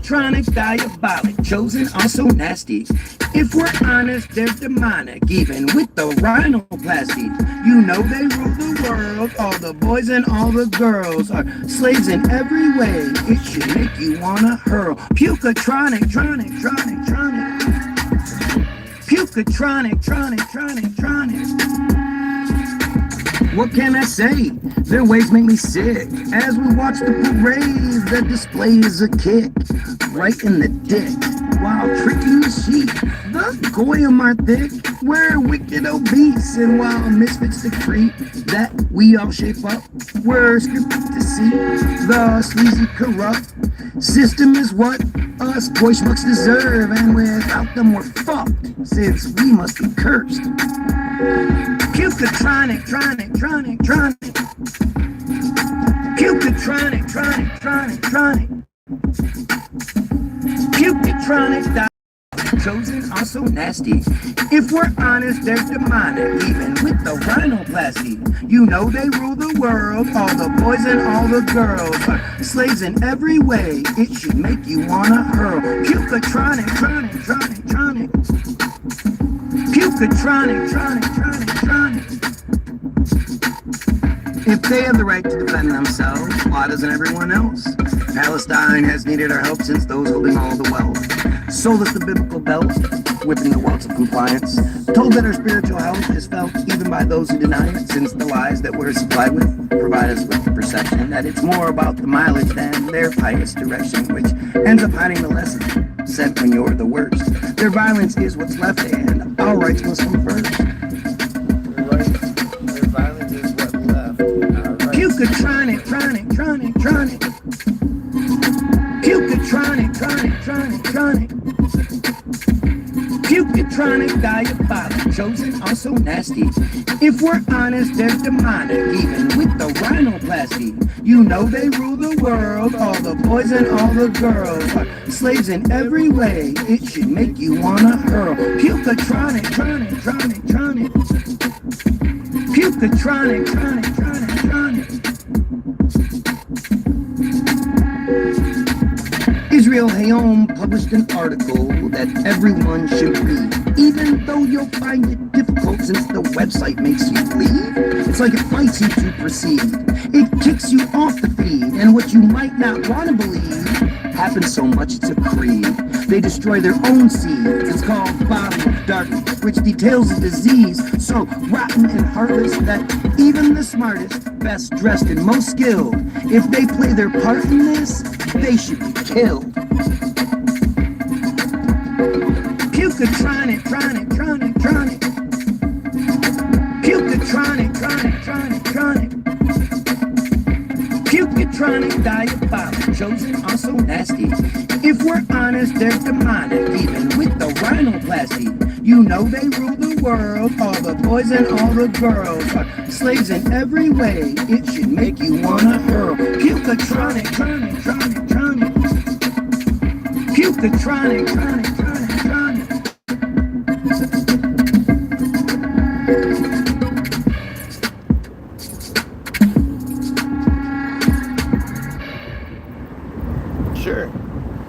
Puketronic, diabolic, chosen, also nasty. If we're honest, they're demonic, even with the rhinoplasty. You know they rule the world, all the boys and all the girls are slaves in every way. It should make you wanna hurl. Puketronic, tronic, tronic, tronic. Puketronic, tronic, tronic, tronic. What can I say? Their ways make me sick. As we watch the parade, the display is a kick right in the dick while tricking the sheep. The Goyim are thick, we're wicked obese, and while misfits decree that we all shape up, we're scripted to see the sleazy corrupt system is what us boy schmucks deserve, and without them we're fucked, since we must be cursed. Puketronic, tronic, tronic, tronic. Puketronic, tronic, tronic, tronic. Puketronic, chosen, also nasty. If we're honest, they're demonic, even with the rhinoplasty. You know they rule the world, all the boys and all the girls are slaves in every way. It should make you wanna hurl. Puketronic, tronic, tronic, tronic. Puketronic, tronic, tronic, tronic. If they have the right to defend themselves, why doesn't everyone else? Palestine has needed our help since those holding all the wealth sold us the biblical belt, whipping the welts of compliance, told that our spiritual health is felt even by those who deny it, since the lies that we're supplied with provide us with the perception that it's more about the mileage than their pious direction, which ends up hiding the lesson sent when you're the worst. Their violence is what's left, and our rights must come first. Their violence is what's left. Puketronic, tronic, tronic, tronic. Puketronic, tronic, tronic, tronic. Puketronic, diabolic, chosen, also nasty. If we're honest, they're demonic, even with the rhinoplasty. You know they rule the world, all the boys and all the girls are slaves in every way. It should make you wanna hurl. Puketronic, tronic, tronic, tronic. Puketronic, tronic, tronic, tronic. Israel Hayom published an article that everyone should read, even though you'll find it difficult since the website makes you leave. It's like it fights you to proceed. It kicks you off the feed, and what you might not want to believe happens so much it's a creed. They destroy their own seeds. It's called Body of Darkness, which details a disease so rotten and heartless that even the smartest, best dressed, and most skilled, if they play their part in this, they should be killed. Puketronic, tronic, tronic, tronic. Puketronic, tronic, tronic, tronic. Puketronic, diabolic, chosen, also nasty. If we're honest, they're demonic, even with the rhinoplasty. You know they rule the world, all the boys and all the girls are slaves in every way. It should make you wanna hurl. Puketronic, tronic, tronic, tronic. Puketronic, tronic, tronic, tronic.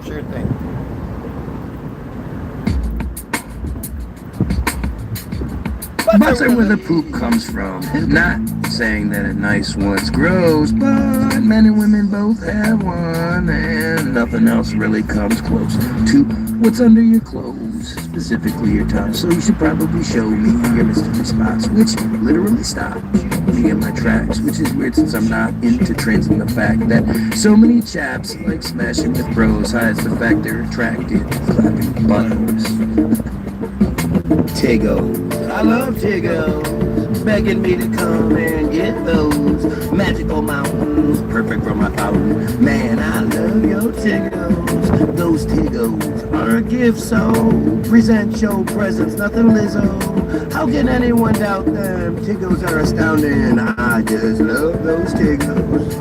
Sure thing. That's where the poop comes from. Not saying that a nice one's gross, but men and women both have one, and nothing else really comes close to what's under your clothes, specifically your tongue. So you should probably show me your mystery spots, which literally stop me in my tracks, which is weird since I'm not into trends, and the fact that so many chaps like smashing with bros hides the fact they're attracted to clapping buttons. Tigos, I love Tigos, begging me to come and get those magical mountains, perfect for my fountain. Man, I love your Tigos. Those Tigos are a gift, so present your presence, nothing Lizzo. How can anyone doubt them? Tigos are astounding. I just love those Tigos.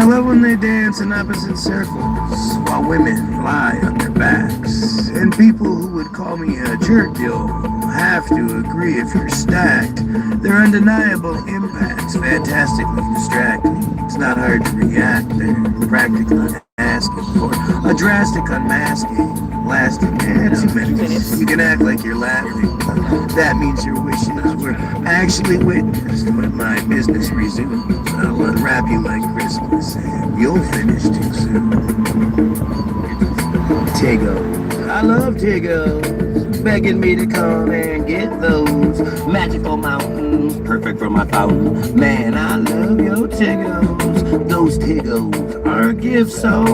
I love when they dance in opposite circles while women lie on their backs. And people who would call me a jerk, you'll have to agree if you're stacked. Their undeniable impacts fantastically distracting. It's not hard to react, they're practically asking for a drastic unmasking. Lasting 2 minutes. You can act like you're laughing. That means your wishes were actually witnessed. When my business resumes, I'll unwrap you like Christmas, and you'll finish too soon. Tigos. I love Tigos, begging me to come and get those magical mountains, perfect for my fountain. Man, I love your Tigos. Those Tigos are a gift, so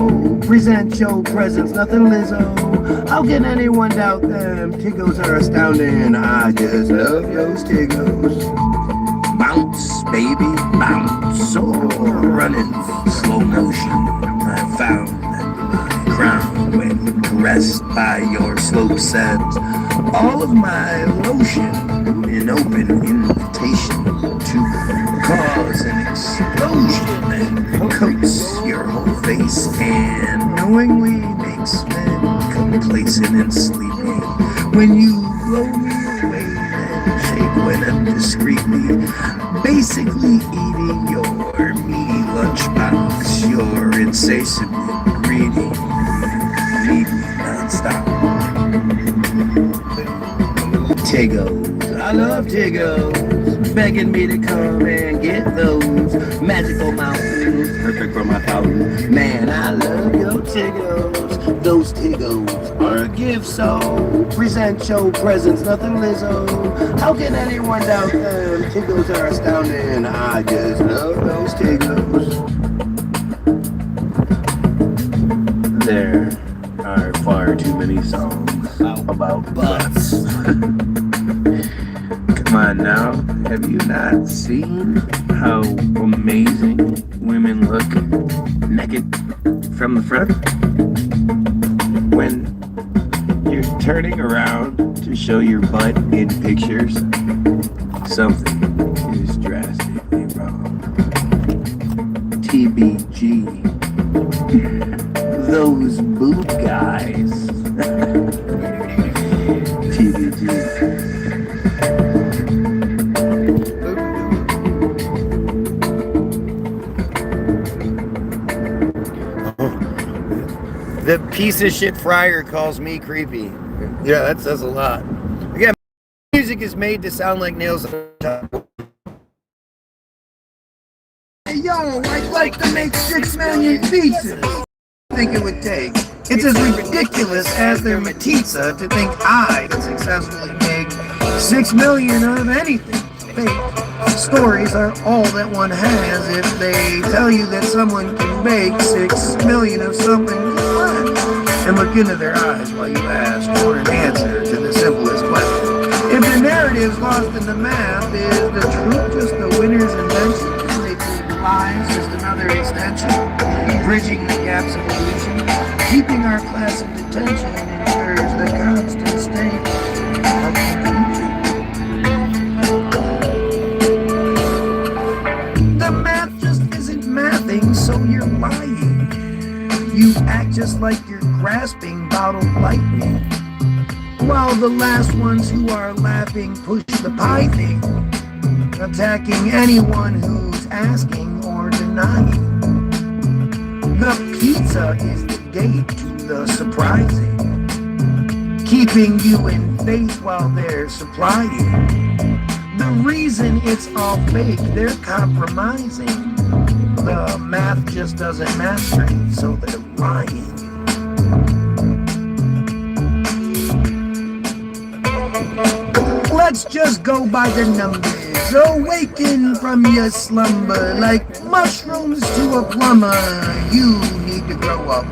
present your presents, nothing Lizzo. How can anyone doubt them? Tigos are astounding. I just love those Tigos. Bounce, baby, bounce. So running slow motion. I found that my crown when caressed by your slope sends all of my lotion an open invitation to cause an explosion that coats your whole face and knowingly makes men complacent and sleepy. When you blow me away, then shake when I'm discreetly, basically eating your meaty lunchbox. You're insatiably greedy, need me nonstop. Tigos, I love Tigos, begging me to come and get those magical mountains, perfect for my fountain. Man, I love your Tigos. Those Tigos are a gift, so present your presents, nothing Lizzo. How can anyone doubt them? Tigos are astounding. I just love those Tigos. There are far too many songs about butts. Come on now, have you not seen how amazing women look naked from the front? When you're turning around to show your butt in pictures, something is drastically wrong. TBG. Those boob guys. TBG. The piece of shit Fryer calls me creepy. Yeah, that says a lot. Again, music is made to sound like nails on the top. Hey yo, I'd like to make 6 million pieces. I think it would take. It's as ridiculous as their metzitzia to think I can successfully make 6 million of anything. Fake stories are all that one has if they tell you that someone can make 6 million of something. And look into their eyes while you ask for an answer to the simplest question. If the narrative's lost in the math, is the truth just the winner's invention? Is they believe lies just another extension? Bridging the gaps of illusion, keeping our class in detention ensures the constant state of confusion. The math just isn't mathing, so you're lying. You act just like you're grasping bottled lightning, while the last ones who are laughing push the pie thing, attacking anyone who's asking or denying. The pizza is the gate to the surprising, keeping you in faith while they're supplying. The reason it's all fake, they're compromising. The math just doesn't match straight, so they're lying. Let's just go by the numbers. Awaken from your slumber like mushrooms to a plumber. You need to grow up.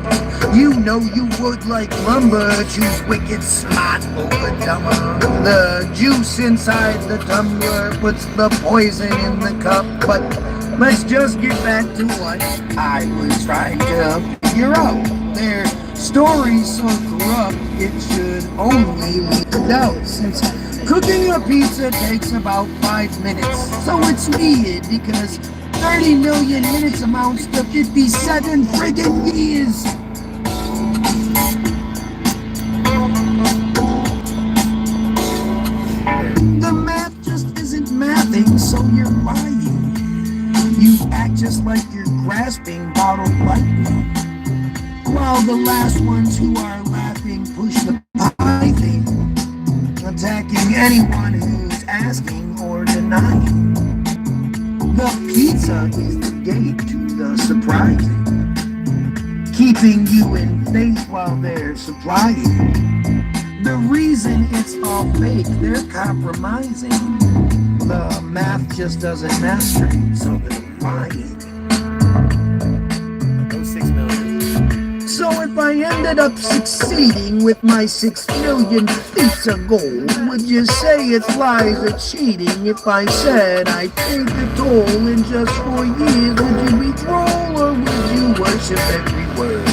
You know you would like lumber. Choose wicked smart over dumber. The juice inside the tumbler puts the poison in the cup. But let's just get back to what I was trying to figure out. Their story's so corrupt, it should only lead to doubt, since cooking a pizza takes about 5 minutes. So it's weird because 30 million minutes amounts to 57 friggin' years. The math just isn't mathing, so you're lying. You act just like you're grasping bottled lightning, while the last ones who are laughing push the pie thing, attacking anyone who's asking or denying. The pizza is the gate to the surprising, keeping you in faith while they're supplying. The reason it's all fake, they're compromising. The math just doesn't master it, so they're lying. Oh, 6 million. So if I ended up succeeding with my 6 million pizza goal, would you say it's lies or cheating? If I said I paid the toll in just 4 years, would you be troll or would you worship every word?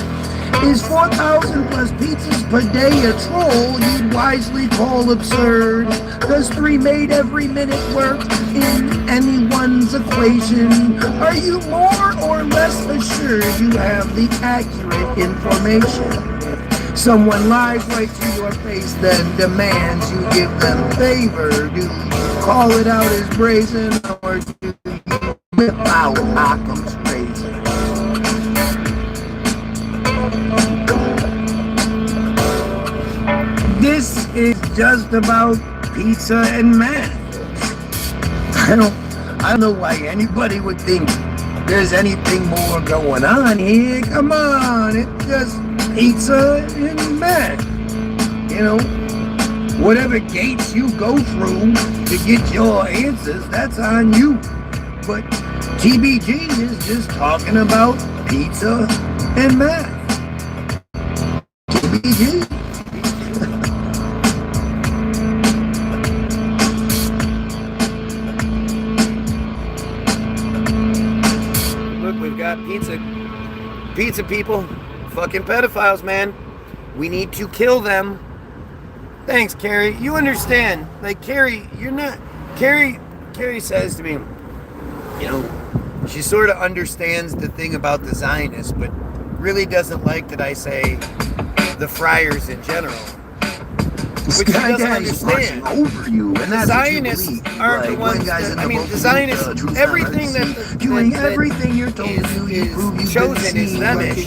Is 4,000 plus pizzas per day a troll you'd wisely call absurd? Does 3 made every minute work in anyone's equation? Are you more or less assured you have the accurate information? If someone lies right to your face, then demands you give them favor. Do you call it out as brazen, or do you whip out Occam's razor? This is just about pizza and math. I don't know why anybody would think there's anything more going on here. Come on, it's just pizza and math. You know, whatever gates you go through to get your answers, that's on you. But TBG is just talking about pizza and math. TBG. We've got pizza people, fucking pedophiles, man. We need to kill them. Thanks, Carrie. You understand. Like, Carrie, you're not... Carrie says to me, you know, she sort of understands the thing about the Zionists, but really doesn't like that I say the friars in general. Which she doesn't understand. Over you, and the Zionists aren't the ones that, I mean, the Zionists, everything doing everything you're told to is chosen is themish,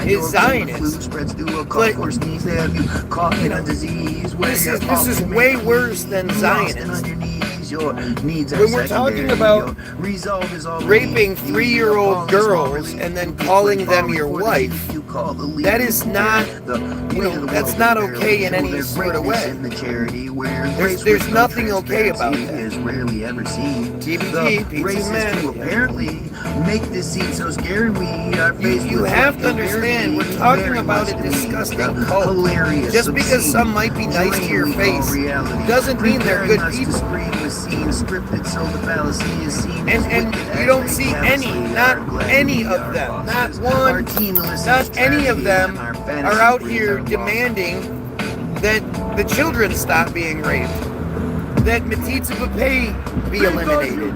is Zionist. But, you know, this is way worse than Zionist. When we're talking about raping 3-year-old girls and then calling them your wife, that is not, you know, that's not okay in any sort of way. There's nothing okay about that. TBT, pizza men. Apparently make this seem so scary. We are you have to understand, we're talking about a disgusting cult. Just because some might be nice to your face doesn't mean they're good people. And you don't see any, not any of them, not one, not any of them are out here demanding that the children stop being raped, that metzitzia be eliminated.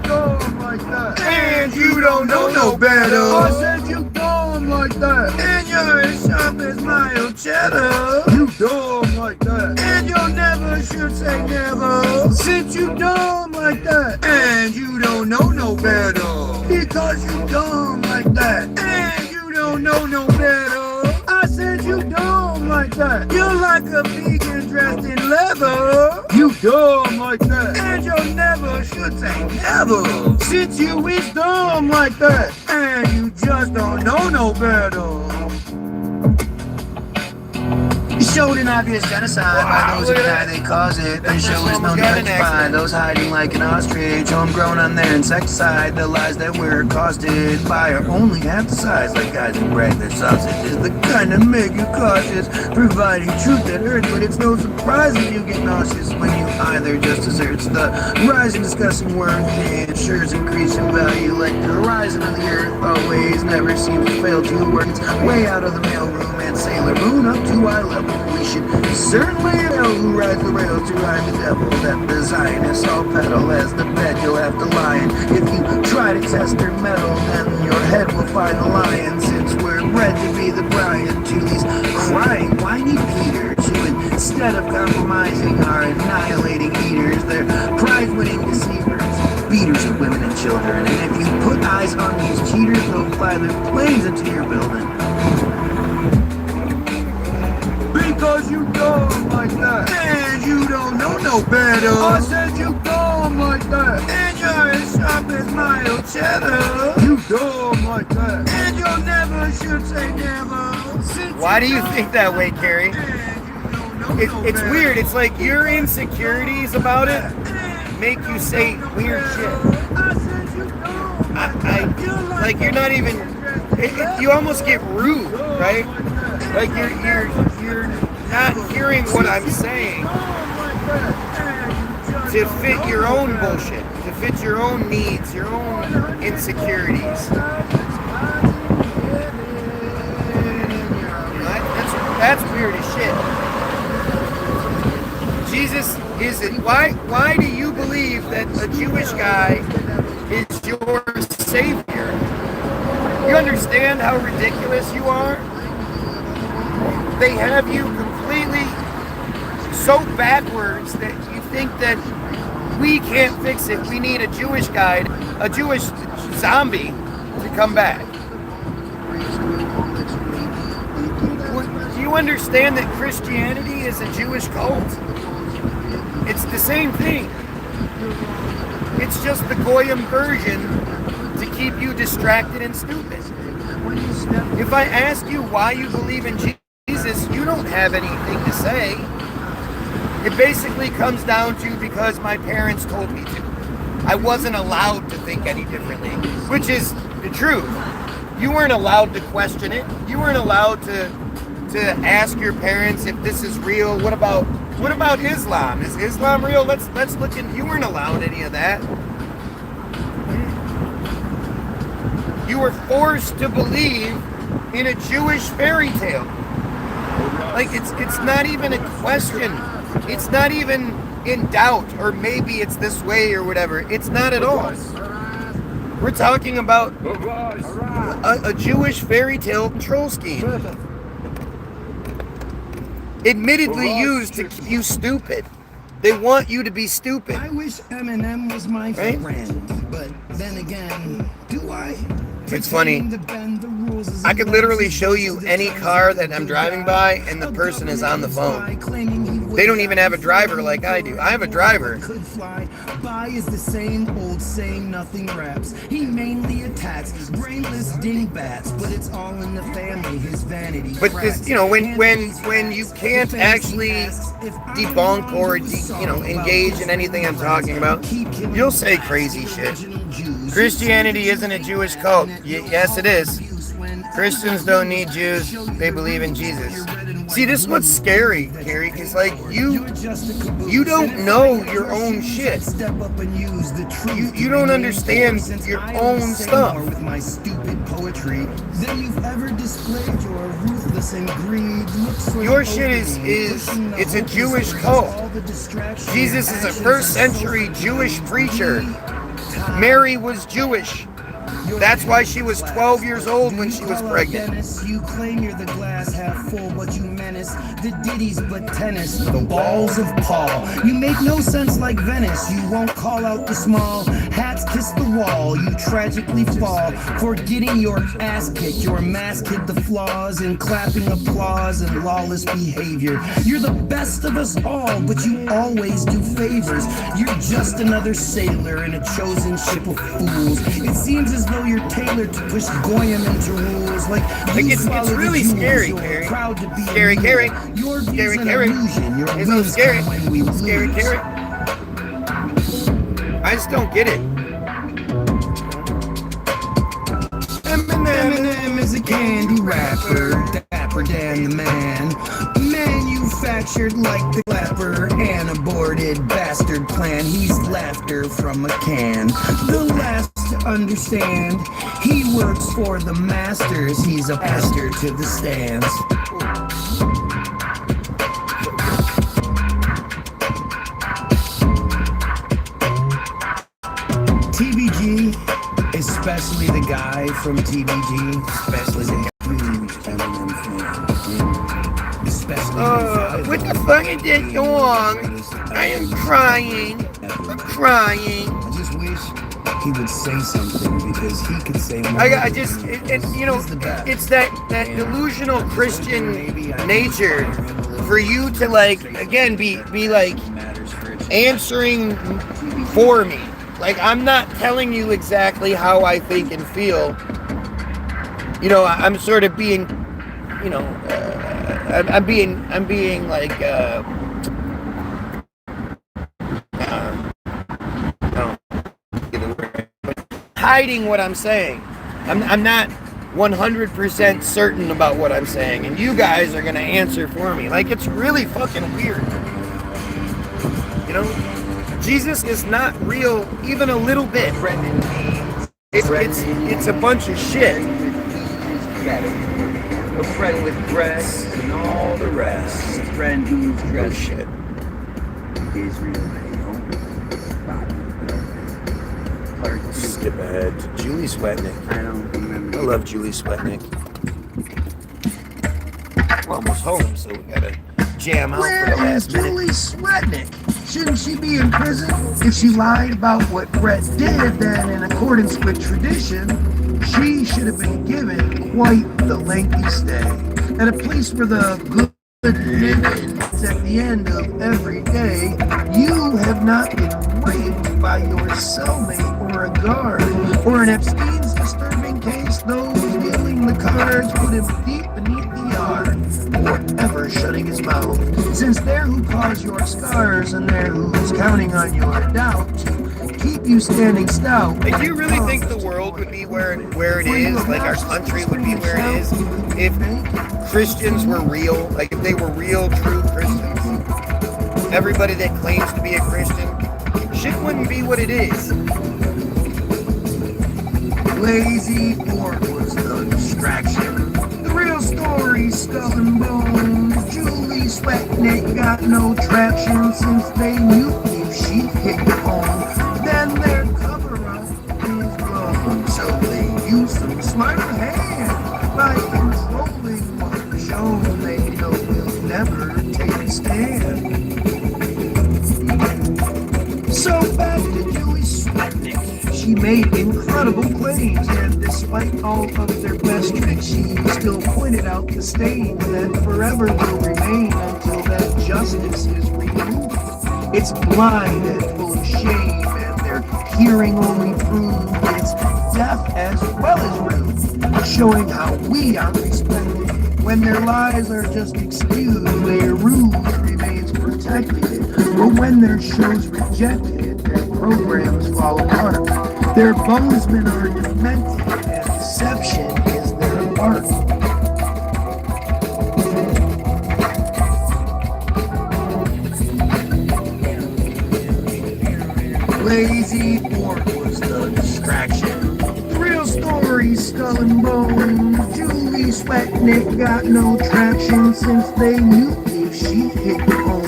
And you don't know no better. I said you dumb like that. And you're as sharp as mild cheddar. You dumb like that. And you'll never should say never. Since you dumb like that. And you don't know no better. Because you dumb like that. And you don't know no better. I said you dumb like that. You're like a vegan dressed in leather. You dumb like that. And you never should say never. Since you is dumb like that. And you just don't know no better. Showed an obvious genocide by those who deny they cause it. And show is no judge by those hiding like an ostrich, homegrown on their insecticide. The lies that we're accosted by are only half the size, like guys who brag their sausage is the kind that make you cautious, providing truth that hurts. But it's no surprise that you get nauseous when you either just asserts the rise in discussing worth and ensures increasing value, like the horizon of the earth always never seems to fail to work its way out of the mailroom and Sailor Moon up to eye level. We should certainly know who rides the rail to ride the devil, that the Zionists all peddle as the bed you'll have to lie in. If you try to test their metal, then your head will find a lion, since we're bred to be the Brian to these crying, whiny Peters, who instead of compromising are annihilating eaters. They're prize-winning deceivers, beaters of women and children, and if you put eyes on these cheaters, they'll fly their planes into your building. Because you dumb like that, and you don't know no better. I said you dumb like that, and you're as sharp as mild cheddar. You dumb like that, and you'll never should say never. Why do you think that way, Carrie? It's weird. It's like your insecurities about it make you say weird shit. Like you're not even. You almost get rude, right? Like you're not hearing what I'm saying to fit your own bullshit, to fit your own needs, your own insecurities. That's weird as shit. Jesus isn't. Why do you believe that a Jewish guy is your savior? You understand how ridiculous you are? They have you completely so backwards that you think that we can't fix it. We need a Jewish guy, a Jewish zombie to come back. Do you understand that Christianity is a Jewish cult? It's the same thing. It's just the Goyim version to keep you distracted and stupid. If I ask you why you believe in Jesus, you don't have anything to say. It basically comes down to because my parents told me to. I wasn't allowed to think any differently, which is the truth. You weren't allowed to question it. You weren't allowed to ask your parents if this is real. What about Islam? Is Islam real? Let's look in. You weren't allowed any of that. You were forced to believe in a Jewish fairy tale. Like it's not even a question. It's not even in doubt, or maybe it's this way or whatever. It's not at all. We're talking about a Jewish fairy tale control scheme. Admittedly used to keep you stupid. They want you to be stupid. I wish Eminem was my friend, but then again, do I? It's funny. I could literally show you any car that I'm driving by and the person is on the phone. They don't even have a driver like I do. I have a driver. By is the same old saying nothing raps. He mainly attacks brainless dingbats, but it's all in the family, his vanity. But this, when you can't actually debunk or engage in anything I'm talking about, you'll say crazy shit. Christianity isn't a Jewish cult. Yes, it is. Christians don't need Jews. They believe in Jesus. See, this is what's scary, Carrie, because you don't know your own shit. You don't understand your own stuff. With my stupid poetry, then you've ever displayed your ruthless and greed. Your shit is it's a Jewish cult. Jesus is a first century Jewish preacher. Mary was Jewish. That's why she was 12 years old when she was pregnant. You claim you're the glass half full, but you menace the ditties but tennis, the balls of Paul. You make no sense like Venice. You won't call out the small. Hats kiss the wall. You tragically fall for getting your ass kicked. Your mask hid the flaws in clapping applause and lawless behavior. You're the best of us all, but you always do favors. You're just another sailor in a chosen ship of fools. It seems as though you're tailored to push Goyim into rules. Like it's really scary, Carrie. Scary, Carrie. Scary, Carrie. It's so scary. Scary, Carrie. I just don't get it. Eminem is a candy rapper, dapper than the man. Manufactured like the clapper, an aborted bastard plan. He's laughter from a can. The last to understand, he works for the masters. He's a pastor to the stands. especially the guy from TBG, especially the what the fuck is that song? I am crying. I'm crying. I just wish he would say something because he could say more. It's that delusional Christian nature for you to like again be like answering for me. Like I'm not telling you exactly how I think and feel. I'm sort of being, I'm being like, hiding what I'm saying. I'm not 100% certain about what I'm saying, and you guys are gonna answer for me. Like it's really fucking weird. Jesus is not real even a little bit. It's a bunch of shit. A friend with breasts and all the rest. A friend who's dressed shit. Israel, Skip ahead to Julie Swetnick. I don't remember. I love Julie Swetnick. We're almost home, so we gotta jam out for the last minute. Julie Swetnick? Shouldn't she be in prison? If she lied about what Brett did, then in accordance with tradition, she should have been given quite the lengthy stay at a place where the good living is at the end of every day. You have not been raped by your cellmate or a guard, or in Epstein's disturbing case, those dealing the cards put him deep beneath the yard, forever shutting his mouth, since they're who cause your scars and they're who's counting on your doubt to keep you standing stout. Like, do you really think the world would be where it is, like our country would be where it is, if Christians were real, like if they were real, true Christians? Everybody that claims to be a Christian, shit wouldn't be what it is. Lazy pork was the distraction. The real story, skull and bones. Julie Swetnick got no traction since they knew if she hit home, then their cover-up is blown. So they used some sleight of hand by controlling what shown they know will never take a stand. So back to Julie Swetnick. She made incredible claims, and despite all of their best tricks, she still pointed out the stains that forever will remain until that justice is removed. It's blind and full of shame, and their hearing only proves it's deaf as well as rude, showing how we are respected. When their lies are just excused, their rules remains protected. But when their show's rejected, their programs fall apart. Their bonesmen are demented, and deception is their art. Lazy pork was the distraction. The real story, skull and bones. Julie Swetnick got no traction since they knew if she hit home,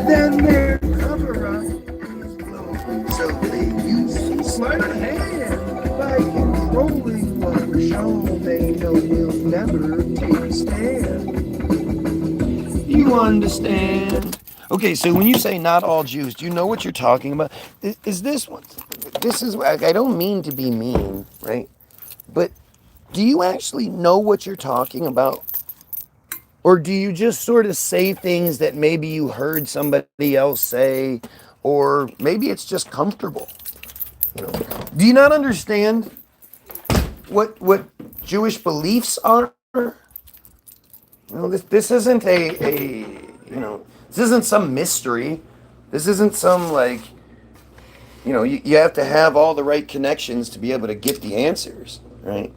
then their cover-up is blown. So they used some sleight of hand by controlling what was shown. They know will never take a stand. You understand? Okay, so when you say not all Jews, do you know what you're talking about? Is this one? This is, I don't mean to be mean, right? But do you actually know what you're talking about? Or do you just sort of say things that maybe you heard somebody else say, or maybe it's just comfortable? Do you not understand what Jewish beliefs are? This isn't this isn't some mystery. This isn't some you have to have all the right connections to be able to get the answers, right?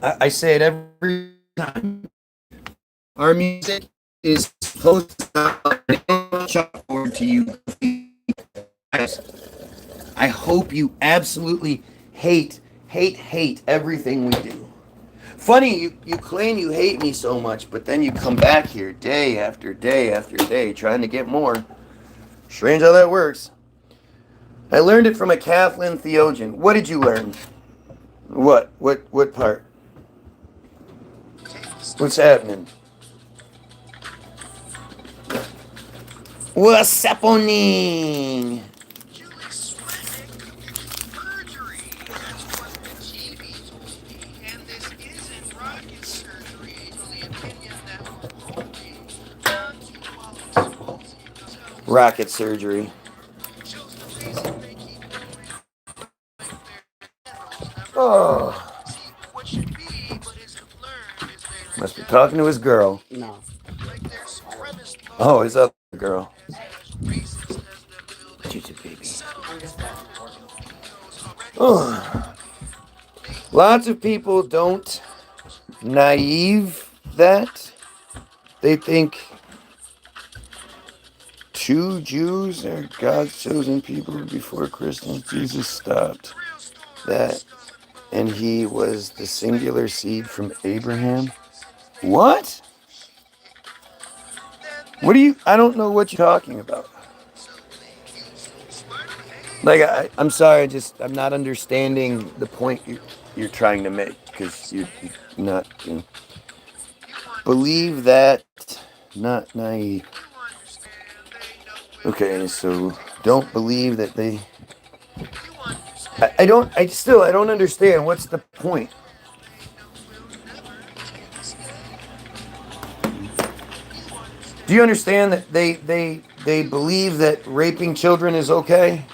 I say it every time. Our music is close enough chalkboard to you. I hope you absolutely hate everything we do. Funny, you claim you hate me so much, but then you come back here day after day after day trying to get more. Strange how that works. I learned it from a Catholic theologian. What did you learn? What part? What's happening? What's happening? Rocket surgery. Oh. Must be talking to his girl. No. Oh, his other girl. Baby. Oh. Lots of people don't naive that. They think 2 Jews are God's chosen people before Christians. Jesus stopped that. And he was the singular seed from Abraham. What? What do you... I don't know what you're talking about. Like, I'm sorry, I'm not understanding the point you're trying to make. Because you're not... believe that, not naive. Okay, so don't believe that they... I don't understand. What's the point? Do you understand that they believe that raping children is okay?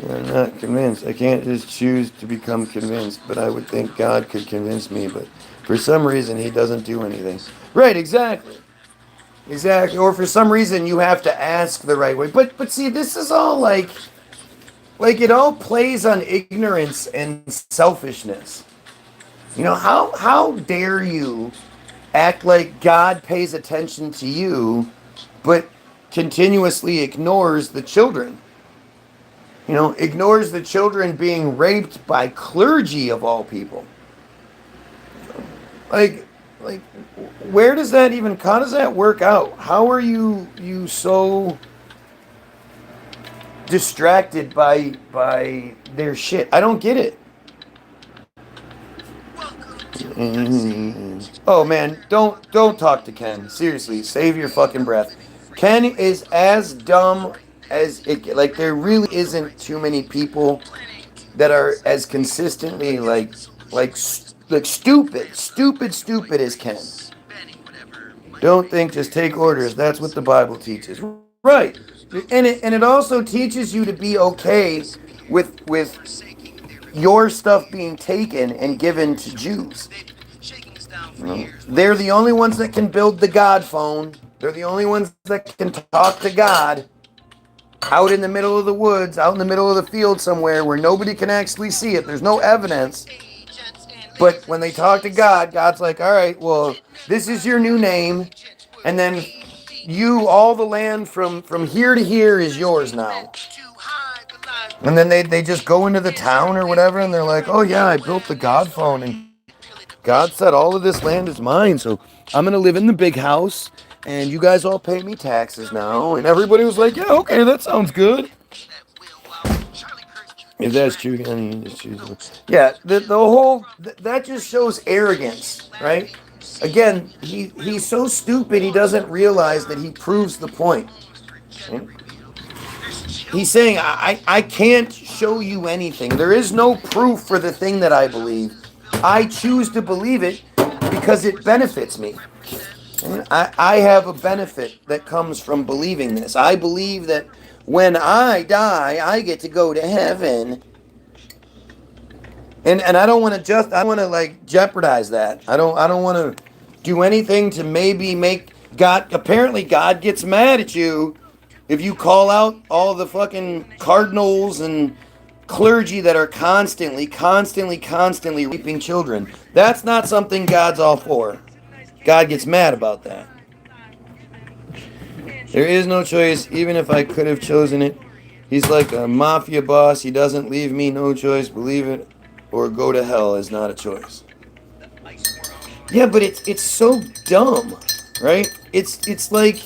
I'm not convinced. I can't just choose to become convinced, but I would think God could convince me, but for some reason he doesn't do anything. Right, exactly. Exactly. Or for some reason you have to ask the right way. But see, this is all like it all plays on ignorance and selfishness. You know, how dare you act like God pays attention to you, but continuously ignores the children? You know, ignores the children being raped by clergy of all people. Like, where does that even, how does that work out? How are you so distracted by their shit? I don't get it. Oh man, don't talk to Ken. Seriously, save your fucking breath. Ken is as dumb as it. Like, there really isn't too many people that are as consistently like stupid as Ken. Don't think, just take orders. That's what the Bible teaches. Right. And it also teaches you to be okay with your stuff being taken and given to Jews. They're the only ones that can build the God phone. They're the only ones that can talk to God out in the middle of the woods, out in the middle of the field somewhere where nobody can actually see it. There's no evidence. But when they talk to God, God's like, all right, well, this is your new name. And then all the land from here to here is yours now. And then they just go into the town or whatever, and they're like, oh yeah, I built the God phone, and God said all of this land is mine, so I'm going to live in the big house, and you guys all pay me taxes now. And everybody was like, yeah, okay, that sounds good. If that's true, then you just choose. Yeah, the whole, that just shows arrogance, right? Again, he's so stupid he doesn't realize that he proves the point. Okay? He's saying, I can't show you anything. There is no proof for the thing that I believe. I choose to believe it because it benefits me. I have a benefit that comes from believing this. I believe that when I die, I get to go to heaven. And I don't want to like jeopardize that. I don't want to do anything to maybe make God, apparently God gets mad at you if you call out all the fucking cardinals and clergy that are constantly raping children. That's not something God's all for. God gets mad about that. There is no choice, even if I could have chosen it. He's like a mafia boss. He doesn't leave me no choice. Believe it or go to hell is not a choice. Yeah, but it's so dumb, right? It's like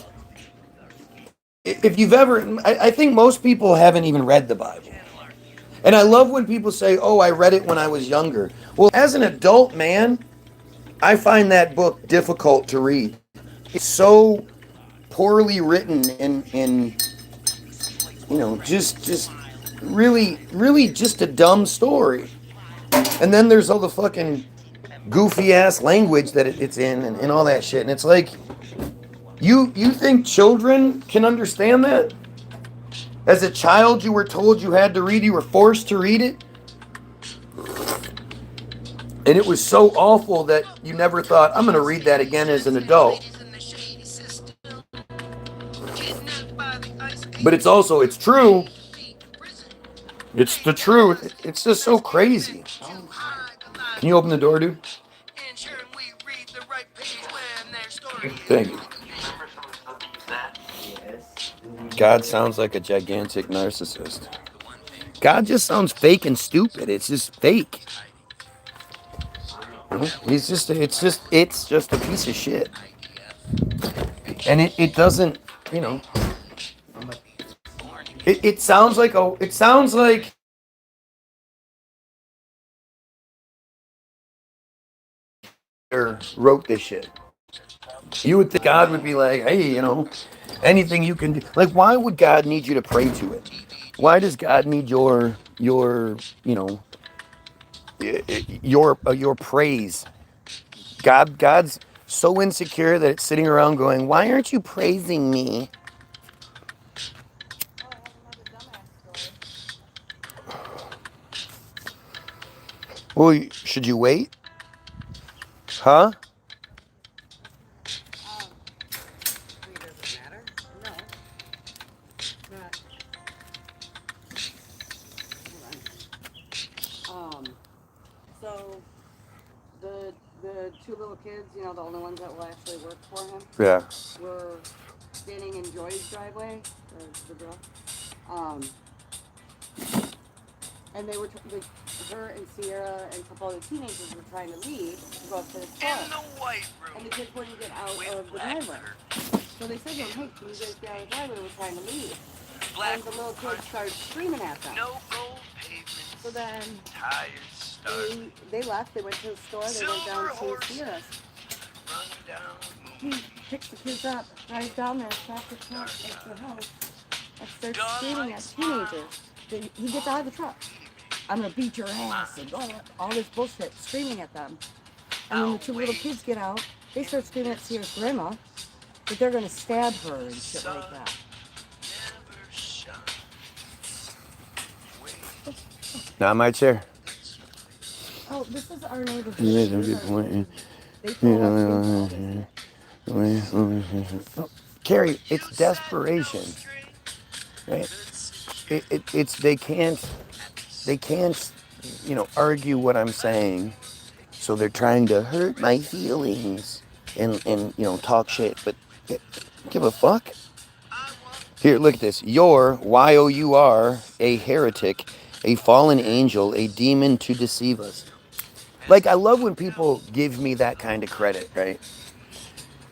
if you've ever, I think most people haven't even read the Bible. And I love when people say, oh, I read it when I was younger. Well, as an adult man, I find that book difficult to read. It's so poorly written and just really just a dumb story. And then there's all the fucking goofy ass language that it's in and all that shit. And it's like, you think children can understand that? As a child, you were told you had to read, you were forced to read it. And it was so awful that you never thought, I'm going to read that again as an adult. But it's true. It's the truth. It's just so crazy. Can you open the door, dude? Thank you. God sounds like a gigantic narcissist. God just sounds fake and stupid. It's just fake. It's just a piece of shit. And it doesn't, it sounds like wrote this shit. You would think God would be like, hey, anything you can do. Like, why would God need you to pray to it? Why does God need your praise? God's so insecure that it's sitting around going, why aren't you praising me? Well, should you wait? Huh? So the two little kids, the only ones that will actually work for him. Yeah. Were standing in Joy's driveway, the girl. And they were, her and Sierra and a couple other teenagers were trying to leave to go up to the store. And the kids wouldn't get out of the driveway. So they said to them, hey, can you guys get out of the driveway? We're trying to leave. And the little kids started screaming at them. So then they left. They went to the store. They went down to Sierra's. He picks the kids up, drives down there, stops the truck at the house, and starts screaming at teenagers. He gets out of the truck. I'm going to beat your ass, and all this bullshit, screaming at them. And when the two little kids get out, they start screaming at Sierra's grandma that they're going to stab her and shit like that. Not my chair. Oh, this is our neighborhood. Carrie, it's desperation. Right? It's they can't argue what I'm saying, so they're trying to hurt my feelings and talk shit, but give a fuck. Here, look at this. You're Y-O-U-R, a heretic, a fallen angel, a demon to deceive us. Like, I love when people give me that kind of credit, right?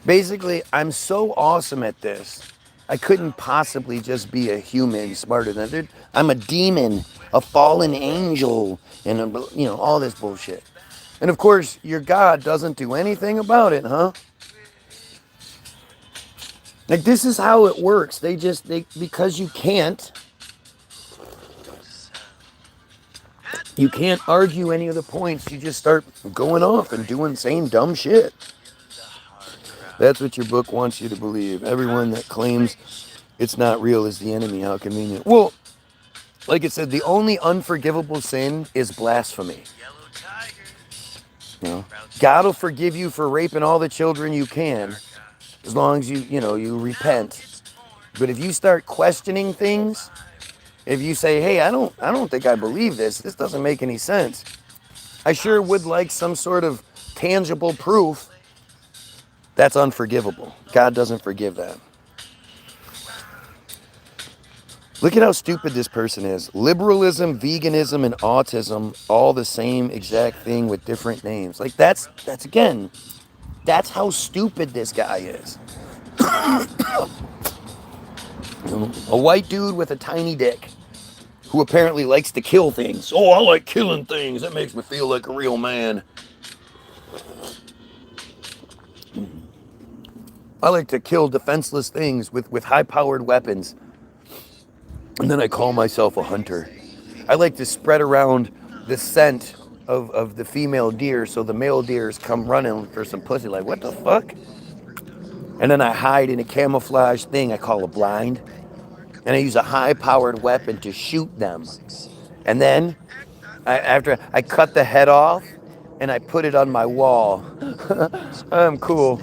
Basically, I'm so awesome at this. I couldn't possibly just be a human smarter than that. I'm a demon, a fallen angel, and all this bullshit. And of course, your God doesn't do anything about it, huh? Like, this is how it works. Because you can't argue any of the points. You just start going off and saying dumb shit. That's what your book wants you to believe. Everyone that claims it's not real is the enemy. How convenient. Well, like it said, the only unforgivable sin is blasphemy. God will forgive you for raping all the children you can, as long as you repent. But if you start questioning things, if you say, hey, I don't think I believe this doesn't make any sense, I sure would like some sort of tangible proof, that's unforgivable. God doesn't forgive that. Look at how stupid this person is. Liberalism, veganism, and autism, all the same exact thing with different names. Like, that's how stupid this guy is. A white dude with a tiny dick who apparently likes to kill things. Oh, I like killing things. That makes me feel like a real man. I like to kill defenseless things with high-powered weapons. And then I call myself a hunter. I like to spread around the scent of the female deer so the male deers come running for some pussy. Like, what the fuck? And then I hide in a camouflage thing I call a blind. And I use a high-powered weapon to shoot them. And then, after I cut the head off, and I put it on my wall. I'm cool.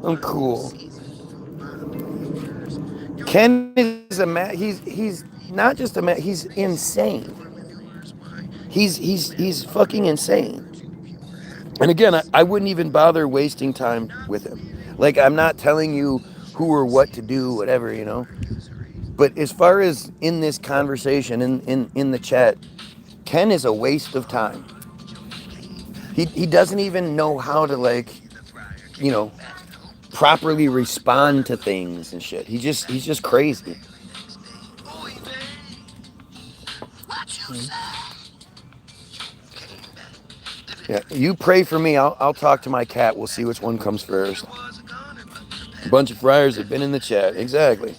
I'm cool. Ken is a man. He's not just a man. He's insane. He's fucking insane. And again, I wouldn't even bother wasting time with him. Like, I'm not telling you who or what to do, whatever, you know. But as far as in this conversation, in the chat, Ken is a waste of time. He doesn't even know how to, like, you know, properly respond to things and shit. He's just crazy. Yeah, you pray for me. I'll talk to my cat. We'll see which one comes first. A bunch of friars have been in the chat. Exactly.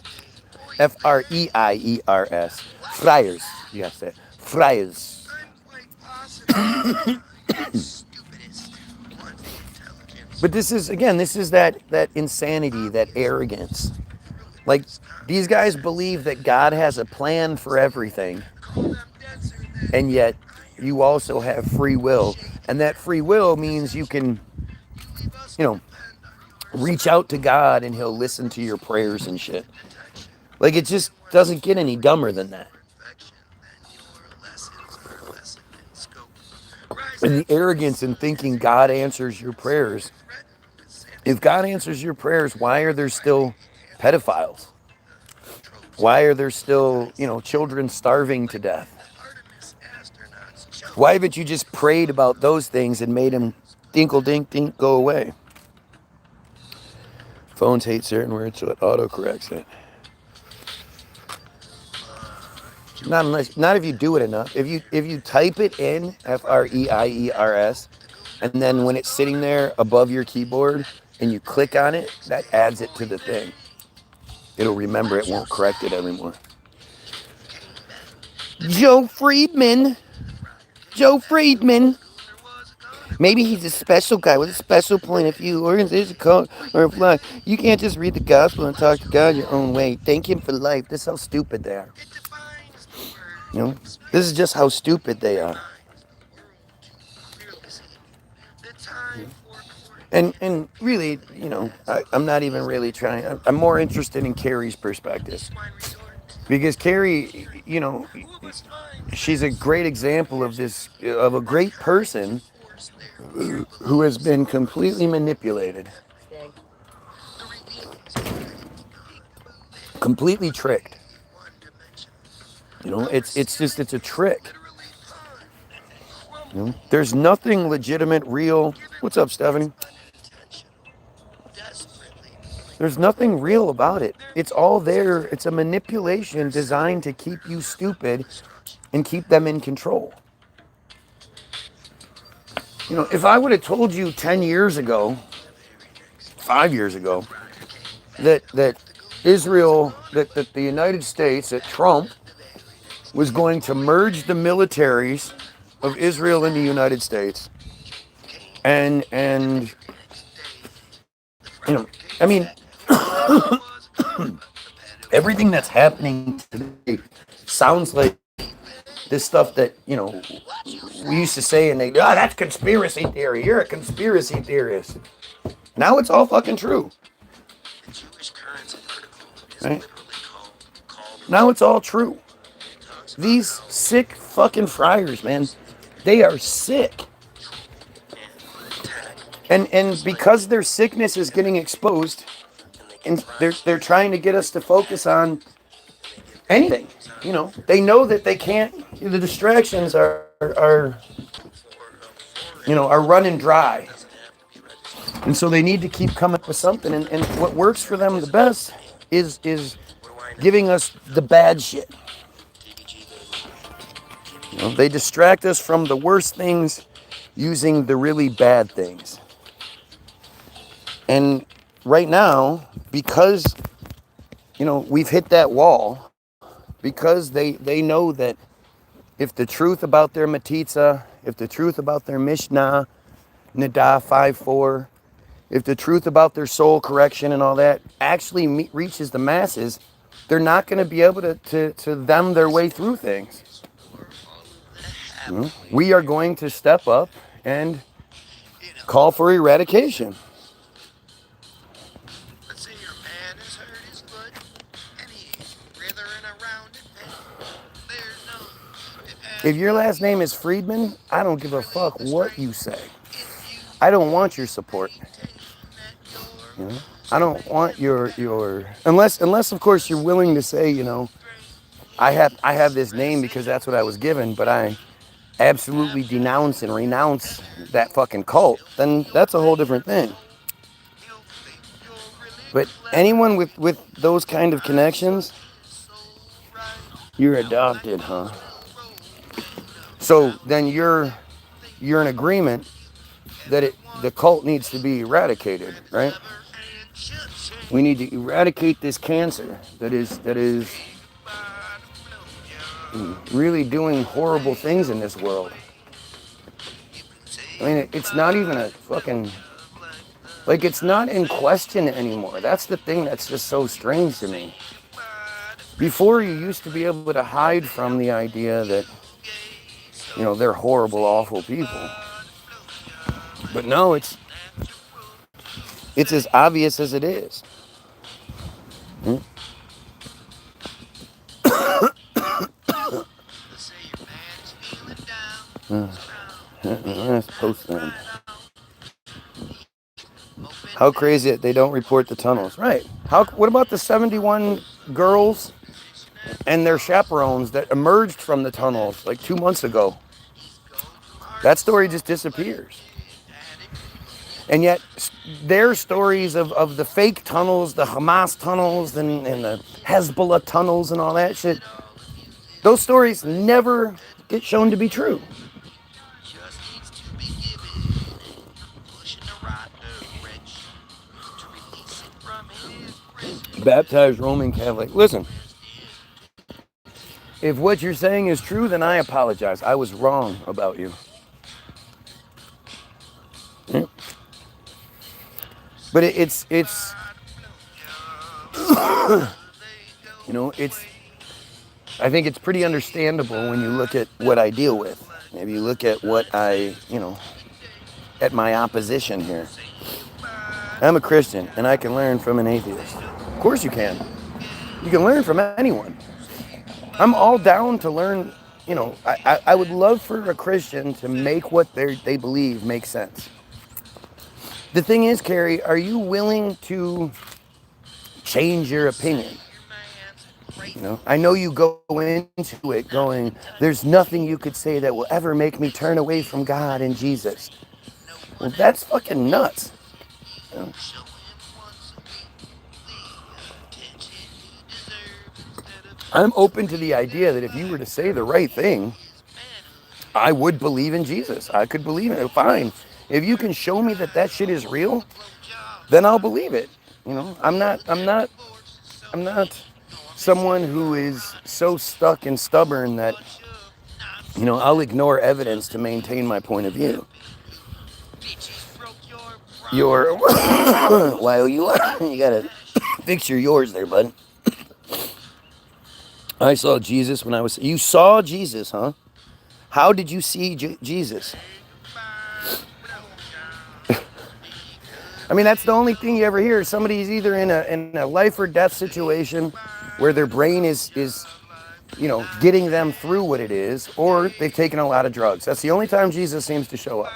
F-R-E-I-E-R-S. Friars. You have to say friars. But this is that insanity, that arrogance. Like, these guys believe that God has a plan for everything, and yet you also have free will. And that free will means you can, you know, reach out to God and he'll listen to your prayers and shit. Like, it just doesn't get any dumber than that. And the arrogance in thinking God answers your prayers. If God answers your prayers, why are there still pedophiles? Why are there still, you know, children starving to death? Why haven't you just prayed about those things and made them dinkle dink dink go away? Phones hate certain words, so it autocorrects it. Not if you do it enough. If you type it in, F-R-E-I-E-R-S, and then when it's sitting there above your keyboard and you click on it, that adds it to the thing. It'll remember it, won't correct it anymore. Joe Friedman. Maybe he's a special guy with a special point of view, or is a cult or a flag. You can't just read the gospel and talk to God your own way. Thank him for life. This is how stupid they are. You know, this is just how stupid they are. And really, you know, I'm not even really trying. I'm more interested in Carrie's perspective. Because Carrie, you know, she's a great example of this, of a great person who has been completely manipulated. Completely tricked. You know, it's a trick. You know, there's nothing legitimate, real. What's up, Stephanie? There's nothing real about it. It's all there. It's a manipulation designed to keep you stupid and keep them in control. You know, if I would have told you 10 years ago, 5 years ago, that Israel, that the United States, that Trump was going to merge the militaries of Israel and the United States, and you know, I mean, everything that's happening today sounds like this stuff that, you know, we used to say, and they, that's conspiracy theory. You're a conspiracy theorist. Now it's all fucking true. Right? Now it's all true. These sick fucking friars, man, they are sick. And because their sickness is getting exposed, and they're trying to get us to focus on anything. You know, they know that they can't. The distractions are running dry, and so they need to keep coming up with something. And what works for them the best is giving us the bad shit. You know, they distract us from the worst things using the really bad things. And right now, because, you know, we've hit that wall, because they know that if the truth about their metzitzia, if the truth about their Mishnah, Nida 5:4, if the truth about their soul correction and all that actually reaches the masses, they're not going to be able to them their way through things. We are going to step up and call for eradication. If your last name is Friedman, I don't give a fuck what you say. I don't want your support. You know? I don't want your unless of course you're willing to say, you know, I have this name because that's what I was given, but I absolutely denounce and renounce that fucking cult, then that's a whole different thing. But anyone with those kind of connections, you're adopted, huh? So then you're in agreement that the cult needs to be eradicated, right? We need to eradicate this cancer that is really doing horrible things in this world. I mean, it's not even a fucking, like, it's not in question anymore. That's the thing that's just so strange to me. Before, you used to be able to hide from the idea that, you know, they're horrible, awful people. But no, it's as obvious as it is. Let's post them. How crazy that they don't report the tunnels. Right. What about the 71 girls and their chaperones that emerged from the tunnels like 2 months ago? That story just disappears. And yet their stories of the fake tunnels, the Hamas tunnels and the Hezbollah tunnels and all that shit, those stories never get shown to be true. Baptized Roman Catholic. Listen, if what you're saying is true, then I apologize. I was wrong about you. But it's you know, I think it's pretty understandable when you look at what I deal with. Maybe you look at what at my opposition here. I'm a Christian, and I can learn from an atheist. Of course you can. You can learn from anyone. I'm all down to learn, you know, I would love for a Christian to make what they believe make sense. The thing is, Carrie, are you willing to change your opinion? You know, I know you go into it going, there's nothing you could say that will ever make me turn away from God and Jesus. Well, that's fucking nuts. You know? I'm open to the idea that if you were to say the right thing, I would believe in Jesus. I could believe in it. Fine. If you can show me that shit is real, then I'll believe it. You know, I'm not someone who is so stuck and stubborn that, you know, I'll ignore evidence to maintain my point of view. While you gotta fix yours there, bud. I saw Jesus when you saw Jesus, huh? How did you see Jesus? I mean, that's the only thing you ever hear. Somebody's either in a life or death situation where their brain is, you know, getting them through what it is, or they've taken a lot of drugs. That's the only time Jesus seems to show up.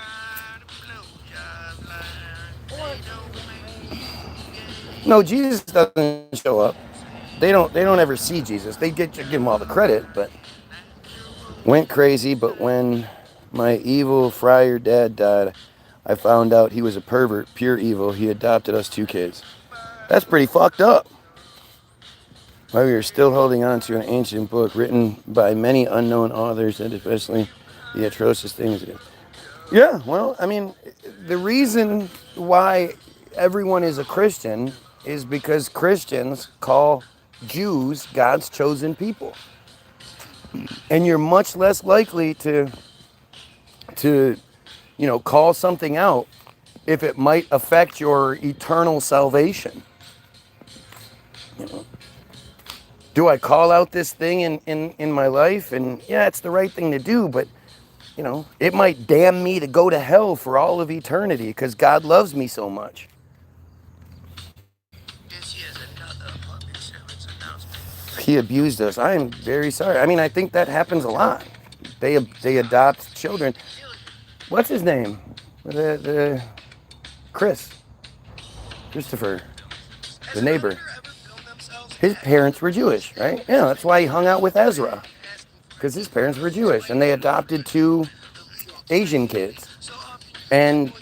No, Jesus doesn't show up. They don't ever see Jesus. They give him all the credit, but went crazy. But when my evil friar dad died, I found out he was a pervert, pure evil. He adopted us 2 kids. That's pretty fucked up. While we are still holding on to an ancient book written by many unknown authors, and especially the atrocious things. Yeah, well, I mean, the reason why everyone is a Christian is because Christians call Jews God's chosen people. And you're much less likely to call something out if it might affect your eternal salvation. Do I call out this thing in my life? And yeah, it's the right thing to do, but it might damn me to go to hell for all of eternity because God loves me so much. He abused us. I am very sorry. I mean, I think that happens a lot. They adopt children. What's his name? The Christopher, the neighbor. His parents were Jewish, right? Yeah, that's why he hung out with Ezra, because his parents were Jewish, and they adopted 2 Asian kids. And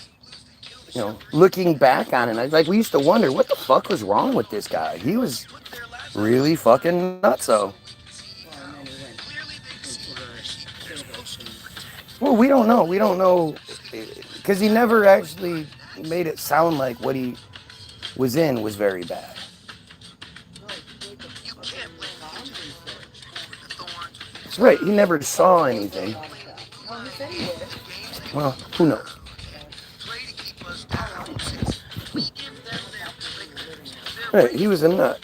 looking back on it, we used to wonder what the fuck was wrong with this guy. He was really fucking nutso. Well, we don't know. We don't know because he never actually made it sound like what he was in was very bad. That's right. He never saw anything. Well, who knows? Right, he was a nut.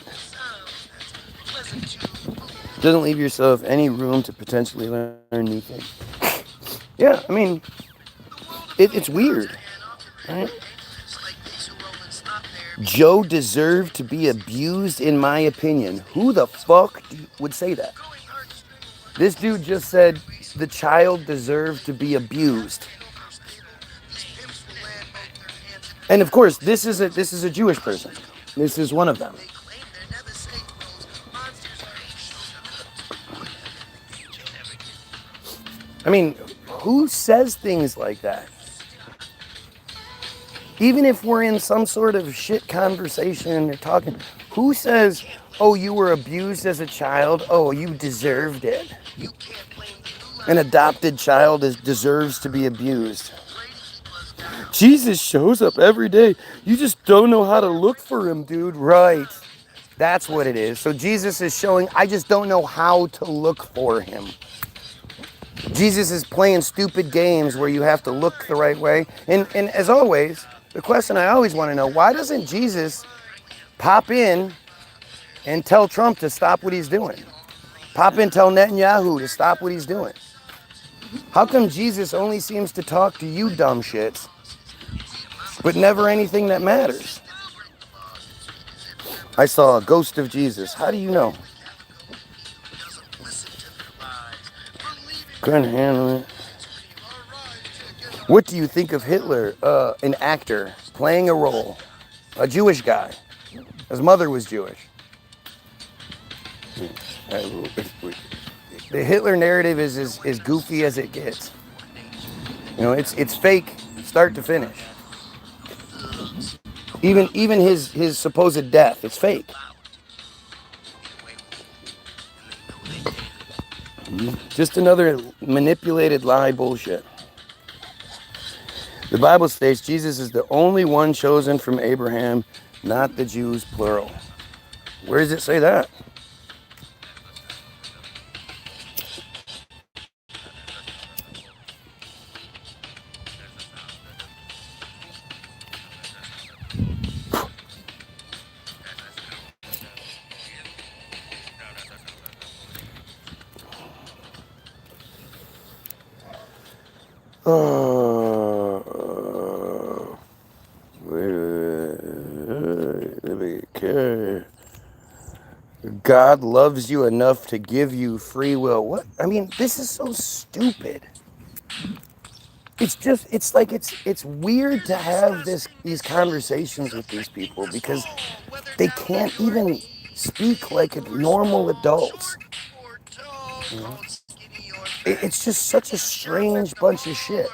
Doesn't leave yourself any room to potentially learn new things. Yeah, I mean, it's weird, right? Joe deserved to be abused, in my opinion. Who the fuck would say that? This dude just said the child deserved to be abused. And of course, this is a Jewish person. This is one of them. I mean, who says things like that? Even if we're in some sort of shit conversation or talking, who says, oh, you were abused as a child? Oh, you deserved it. An adopted child deserves to be abused. Jesus shows up every day. You just don't know how to look for him, dude. Right. That's what it is. So Jesus is showing, I just don't know how to look for him. Jesus is playing stupid games where you have to look the right way. And as always, the question I always want to know, why doesn't Jesus pop in and tell Trump to stop what he's doing? Pop in, tell Netanyahu to stop what he's doing. How come Jesus only seems to talk to you dumb shits, but never anything that matters? I saw a ghost of Jesus. How do you know? Couldn't handle it. What do you think of Hitler? An actor playing a role, a Jewish guy. His mother was Jewish. The Hitler narrative is as goofy as it gets. It's fake, start to finish. Even his supposed death, it's fake. Just another manipulated lie bullshit. The Bible states Jesus is the only one chosen from Abraham, not the Jews, plural. Where does it say that? God loves you enough to give you free will. What? I mean, this is so stupid. It's weird to have these conversations with these people because they can't even speak like normal adults. It's just such a strange bunch of shit.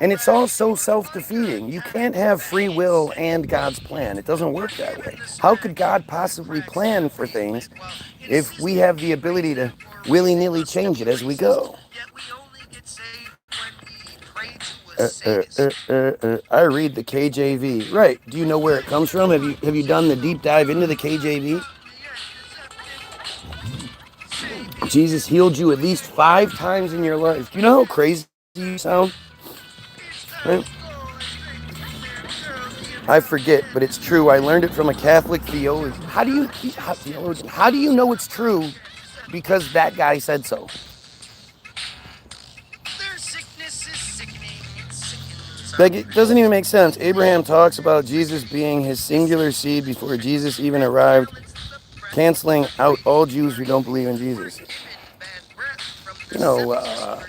And it's all so self-defeating. You can't have free will and God's plan. It doesn't work that way. How could God possibly plan for things if we have the ability to willy-nilly change it as we go? I read the KJV. Right. Do you know where it comes from? Have you done the deep dive into the KJV? Jesus healed you at least 5 times in your life. Do you know how crazy you sound? Right? I forget, but it's true. I learned it from a Catholic theologian. How do you know it's true? Because that guy said so. Like, it doesn't even make sense. Abraham talks about Jesus being his singular seed before Jesus even arrived, canceling out all Jews who don't believe in Jesus. You know,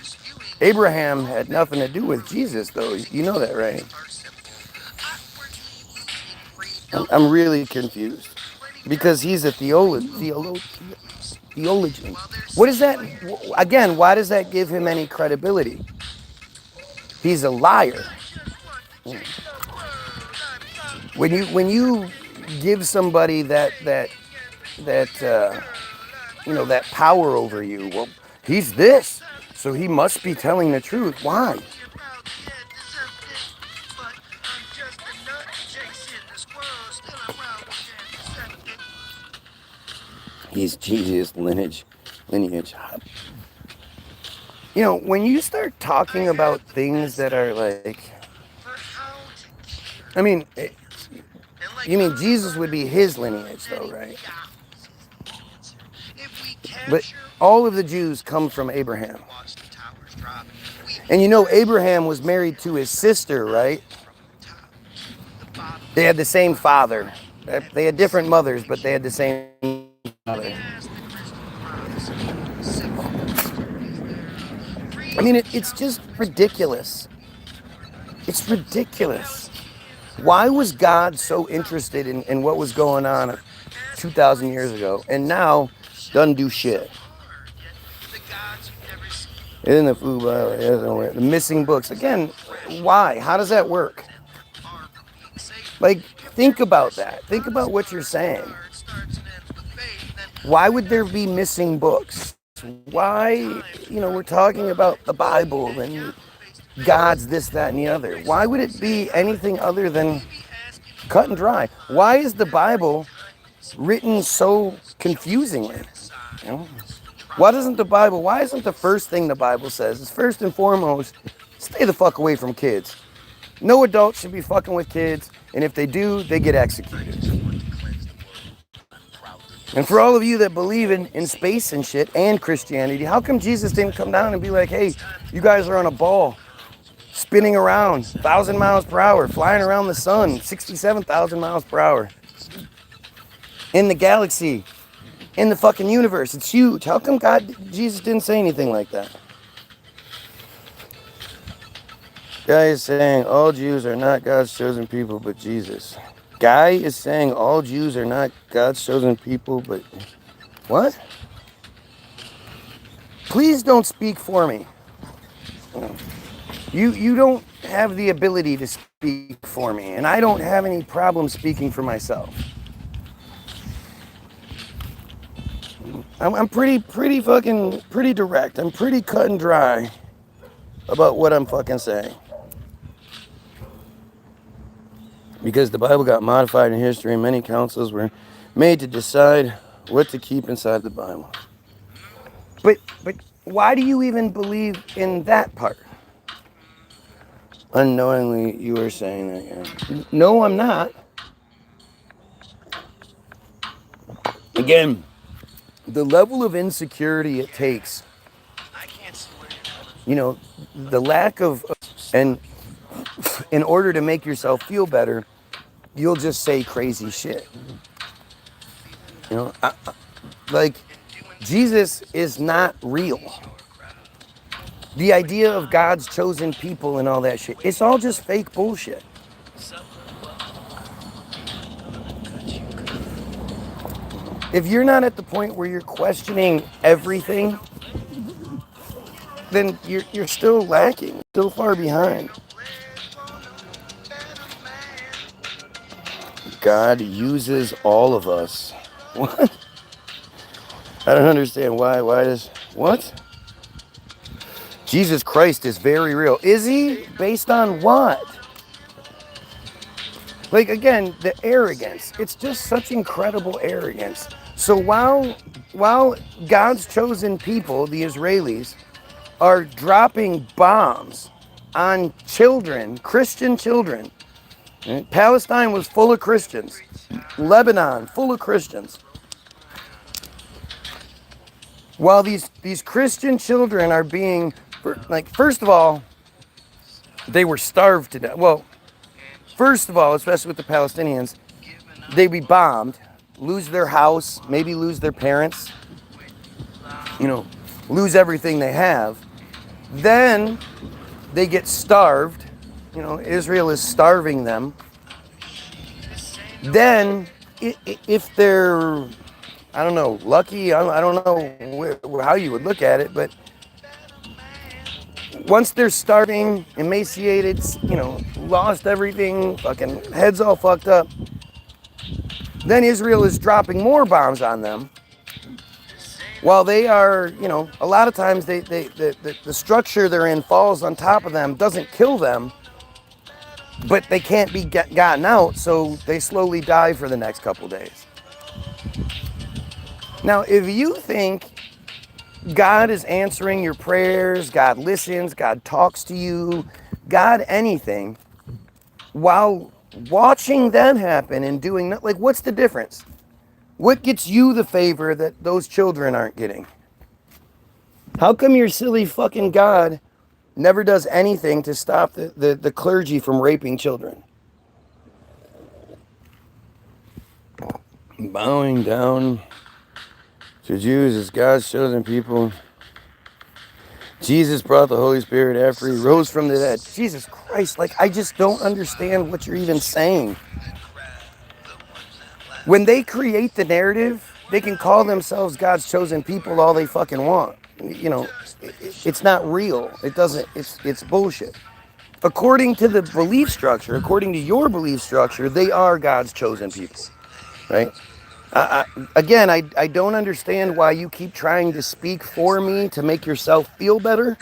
Abraham had nothing to do with Jesus, though. You know that, right? I'm really confused. Because he's a theologian. What is that? Again, why does that give him any credibility? He's a liar. When you give somebody that power over you, well, he's this, so he must be telling the truth. Why? He's Jesus' lineage. You know, when you start talking about things that are like, I mean, you mean Jesus would be his lineage, though, right? But all of the Jews come from Abraham. And you know, Abraham was married to his sister, right? They had the same father. They had different mothers, but they had the same father. I mean, it's just ridiculous. It's ridiculous. Why was God so interested in what was going on 2,000 years ago and now doesn't do shit? In the food, the missing books. Again, why? How does that work? Like, think about that. Think about what you're saying. Why would there be missing books? Why, we're talking about the Bible and God's this, that, and the other. Why would it be anything other than cut and dry? Why is the Bible written so confusingly? Why isn't the first thing the Bible says is first and foremost, stay the fuck away from kids. No adult should be fucking with kids, and if they do, they get executed. And for all of you that believe in space and shit and Christianity, how come Jesus didn't come down and be like, hey, you guys are on a ball, spinning around 1,000 miles per hour, flying around the sun, 67,000 miles per hour, in the galaxy, in the fucking universe? It's huge. How come Jesus didn't say anything like that? Guy is saying all Jews are not God's chosen people, but Jesus. Guy is saying all Jews are not God's chosen people, but what? Please don't speak for me. You don't have the ability to speak for me, and I don't have any problem speaking for myself. I'm pretty direct. I'm pretty cut and dry about what I'm fucking saying. Because the Bible got modified in history and many councils were made to decide what to keep inside the Bible. But why do you even believe in that part? Unknowingly, you are saying that, yeah. No, I'm not. Again, the level of insecurity it takes, the lack of, and in order to make yourself feel better, you'll just say crazy shit. Like, Jesus is not real. The idea of God's chosen people and all that shit, it's all just fake bullshit. If you're not at the point where you're questioning everything, then you're still lacking, still far behind. God uses all of us. What? I don't understand why does, what? Jesus Christ is very real. Is he? Based on what? Like, again, the arrogance. It's just such incredible arrogance. So while God's chosen people, the Israelis, are dropping bombs on children, Christian children. Palestine was full of Christians. Lebanon, full of Christians. While these Christian children are being, like, first of all, they were starved to death. Well, first of all, especially with the Palestinians, they'd be bombed, lose their house, maybe lose their parents, lose everything they have. Then they get starved. Israel is starving them. Then, if they're, I don't know, lucky, I don't know how you would look at it, but once they're starving, emaciated, lost everything, fucking heads all fucked up, then Israel is dropping more bombs on them. While they are, a lot of times the structure they're in falls on top of them, doesn't kill them, but they can't be gotten out, so they slowly die for the next couple days. Now, if you think God is answering your prayers, God listens, God talks to you, God anything, while watching that happen and doing that, like, what's the difference? What gets you the favor that those children aren't getting? How come your silly fucking God never does anything to stop the clergy from raping children? Bowing down to Jews as God's chosen people. Jesus brought the Holy Spirit after he rose from the dead. Jesus Christ, like, I just don't understand what you're even saying. When they create the narrative, they can call themselves God's chosen people all they fucking want. It's not real. It's bullshit. According to the belief structure, according to your belief structure, they are God's chosen people, right? Again, I don't understand why you keep trying to speak for me to make yourself feel better.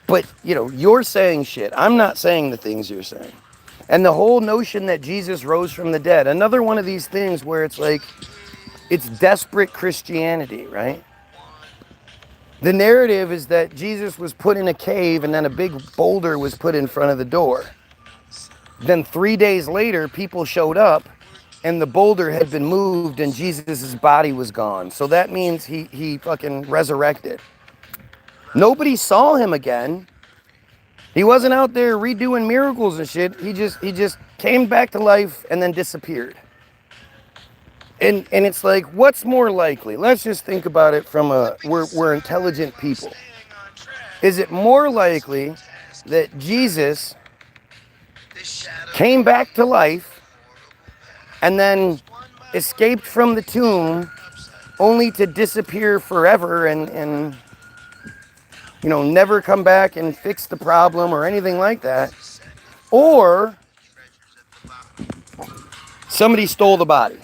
But, you're saying shit. I'm not saying the things you're saying. And the whole notion that Jesus rose from the dead, another one of these things where it's like, it's desperate Christianity, right? The narrative is that Jesus was put in a cave and then a big boulder was put in front of the door. Then 3 days later, people showed up and the boulder had been moved and Jesus' body was gone. So that means he fucking resurrected. Nobody saw him again. He wasn't out there redoing miracles and shit. He just came back to life and then disappeared. And it's like, what's more likely? Let's just think about it from we're intelligent people. Is it more likely that Jesus came back to life and then escaped from the tomb only to disappear forever and never come back and fix the problem or anything like that? Or somebody stole the body?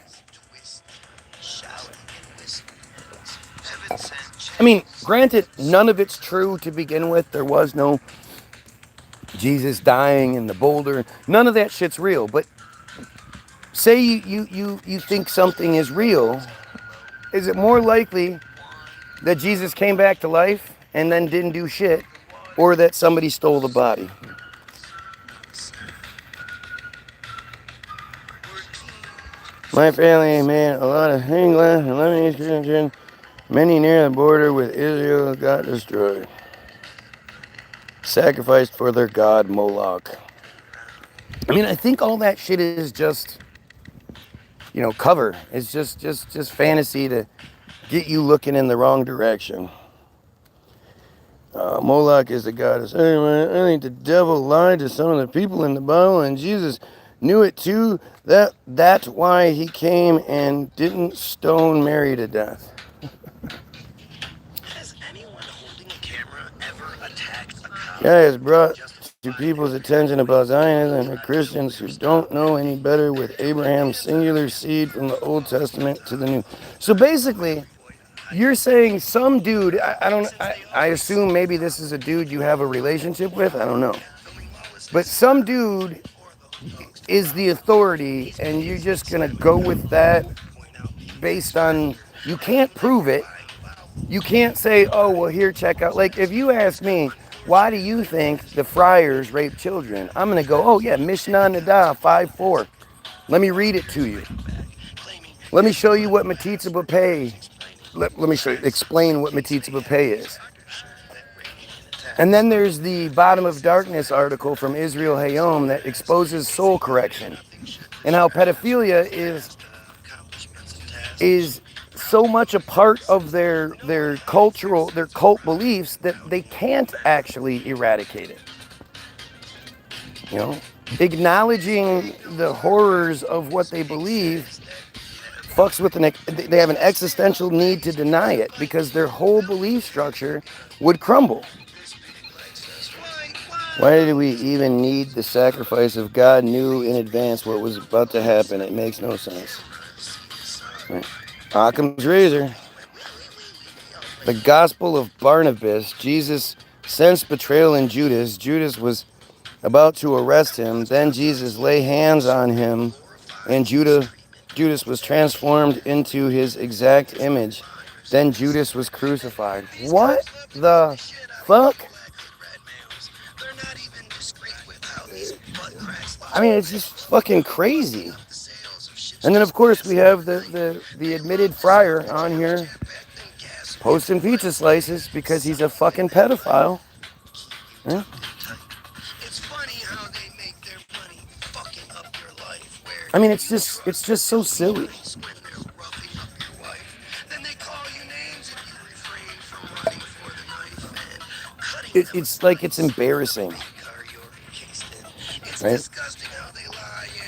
I mean, granted, none of it's true to begin with. There was no Jesus dying in the boulder. None of that shit's real. But say you think something is real, is it more likely that Jesus came back to life and then didn't do shit, or that somebody stole the body? My family made a lot of England and Lebanese children. Many near the border with Israel got destroyed. Sacrificed for their god Moloch. I mean, I think all that shit is just, cover. It's just fantasy to get you looking in the wrong direction. Moloch is the goddess. Anyway, I think the devil lied to some of the people in the Bible, and Jesus knew it too. That's why he came and didn't stone Mary to death. Has anyone holding a camera ever attacked a cop? Guys brought your people's attention about Zionism and the Christians who don't know any better with Abraham's singular seed from the Old Testament to the New. So basically, you're saying some dude, I assume maybe this is a dude you have a relationship with, I don't know. But some dude is the authority and you're just going to go with that based on, you can't prove it. You can't say, oh, well, here, check out. Like, if you ask me, why do you think the friars rape children? I'm going to go, oh, yeah, Mishnah Nada 5:4. Let me read it to you. Let me show you what metzitzia pay. Let me explain what metzitzia pay is. And then there's the Bottom of Darkness article from Israel Hayom that exposes soul correction and how pedophilia is so much a part of their cult beliefs that they can't actually eradicate it. You know, acknowledging the horrors of what they believe fucks with they have an existential need to deny it because their whole belief structure would crumble. Why did we even need the sacrifice if God knew in advance what was about to happen? It makes no sense. Right. Occam's razor. The Gospel of Barnabas. Jesus sensed betrayal in Judas. Judas was about to arrest him. Then Jesus lay hands on him, and Judas was transformed into his exact image. Then Judas was crucified. What the fuck? I mean, it's just fucking crazy. And then, of course, we have the admitted friar on here posting pizza slices because he's a fucking pedophile. Yeah. I mean, it's just so silly. It's like it's embarrassing. Right?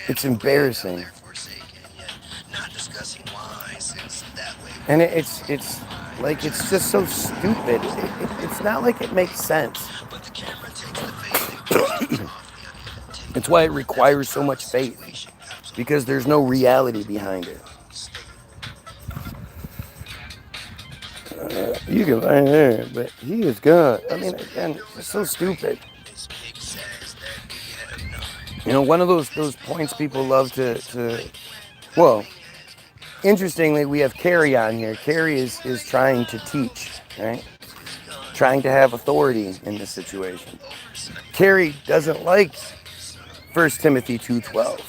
It's embarrassing. And it's like it's just so stupid. It's not like it makes sense. It's why it requires so much faith, because there's no reality behind it. You can find there, but he is God. I mean, again, it's so stupid. You know, one of those points people love to well, interestingly, we have Carrie on here. Carrie is trying to teach, right? Trying to have authority in this situation. Carrie doesn't like 1 Timothy 2:12.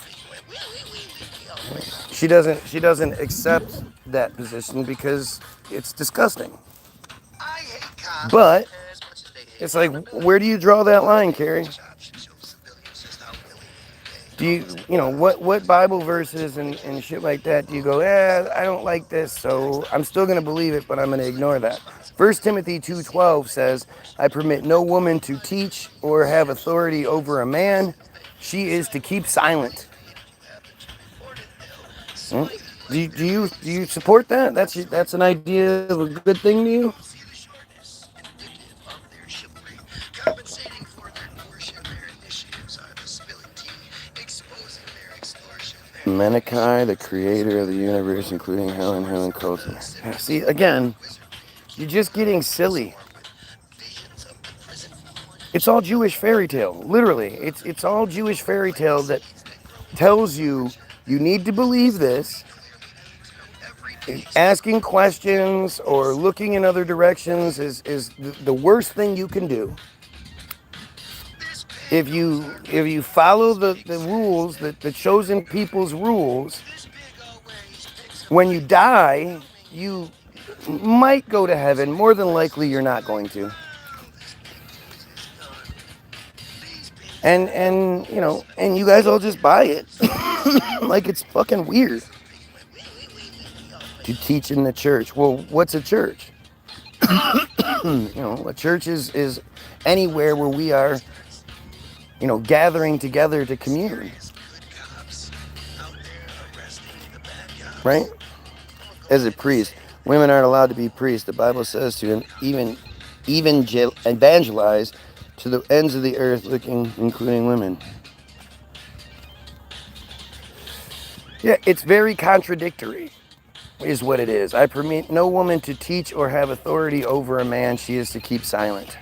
She doesn't accept that position because it's disgusting. But it's like, where do you draw that line, Carrie? Do you know what Bible verses and shit like that do you go, I don't like this, so I'm still going to believe it, but I'm going to ignore that. 1 Timothy 2:12 says, I permit no woman to teach or have authority over a man. She is to keep silent. Do you support that? That's an idea of a good thing to you? Menakai, the creator of the universe, including hell and heaven culture. See, again, you're just getting silly. It's all Jewish fairy tale, literally. It's all Jewish fairy tale that tells you need to believe this. Asking questions or looking in other directions is the worst thing you can do. If you follow the rules, the chosen people's rules, when you die, you might go to heaven. More than likely, you're not going to. And you know, and you guys all just buy it. Like it's fucking weird. To teach in the church. Well, what's a church? You know, a church is anywhere where we are, you know, gathering together to commune. Right? As a priest, women aren't allowed to be priests. The Bible says to even evangelize to the ends of the earth looking, including women. Yeah, it's very contradictory, is what it is. I permit no woman to teach or have authority over a man. She is to keep silent.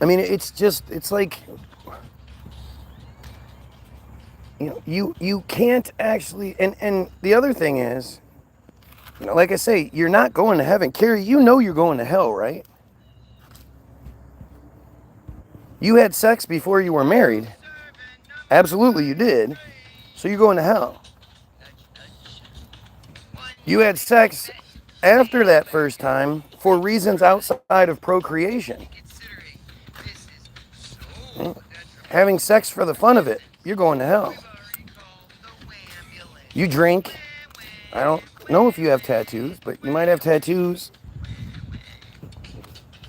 I mean, it's like, you can't actually, and the other thing is, like I say, you're not going to heaven. Carrie, you're going to hell, right? You had sex before you were married. Absolutely, you did. So you're going to hell. You had sex after that first time for reasons outside of procreation. Having sex for the fun of it, you're going to hell. You drink. I don't know if you have tattoos, but you might have tattoos.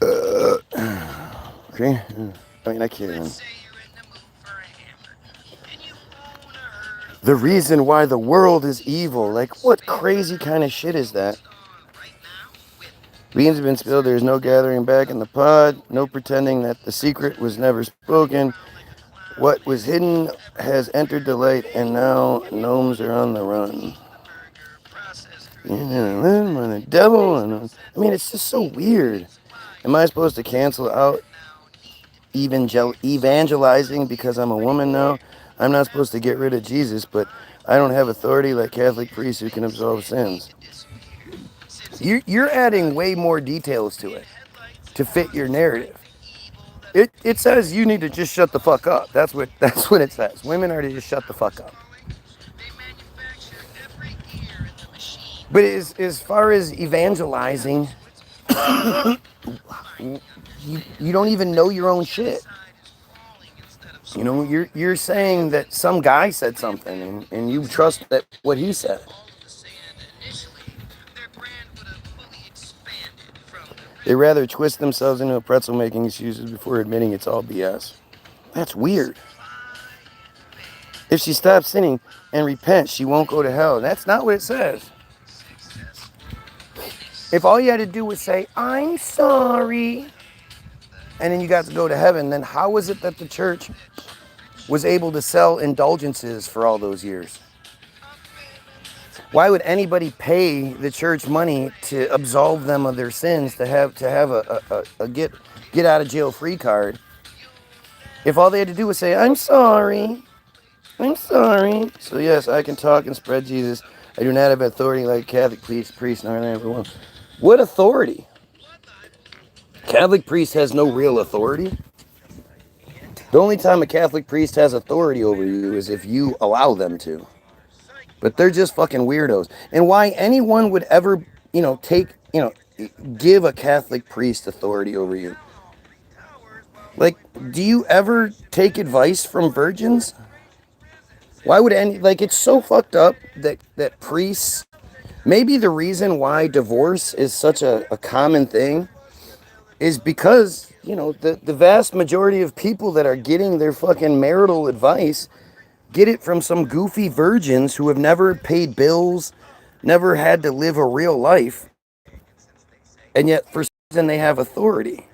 Okay. I mean, I can't. The reason why the world is evil. Like, what crazy kind of shit is that? Beans have been spilled. There's no gathering back in the pod. No pretending that the secret was never spoken. What was hidden has entered the light, and now gnomes are on the run. The devil. I mean, it's just so weird. Am I supposed to cancel out evangelizing because I'm a woman now? I'm not supposed to get rid of Jesus, but I don't have authority like Catholic priests who can absolve sins. You're adding way more details to it to fit your narrative. It says you need to just shut the fuck up. That's what it says. Women are to just shut the fuck up. But as far as evangelizing, you don't even know your own shit. You're saying that some guy said something and you trust that what he said. They rather twist themselves into a pretzel making excuses before admitting it's all BS. That's weird. If she stops sinning and repents, she won't go to hell. That's not what it says. If all you had to do was say, I'm sorry, and then you got to go to heaven, then how was it that the church was able to sell indulgences for all those years? Why would anybody pay the church money to absolve them of their sins, to have a get out of jail free card, if all they had to do was say, I'm sorry. So yes, I can talk and spread Jesus. I do not have authority like Catholic priest, nor everyone. What authority? Catholic priest has no real authority. The only time a Catholic priest has authority over you is if you allow them to. But they're just fucking weirdos. And why anyone would ever, give a Catholic priest authority over you? Like, do you ever take advice from virgins? Why would it's so fucked up that priests, maybe the reason why divorce is such a common thing is because, the vast majority of people that are getting their fucking marital advice get it from some goofy virgins who have never paid bills, never had to live a real life, and yet for some reason they have authority.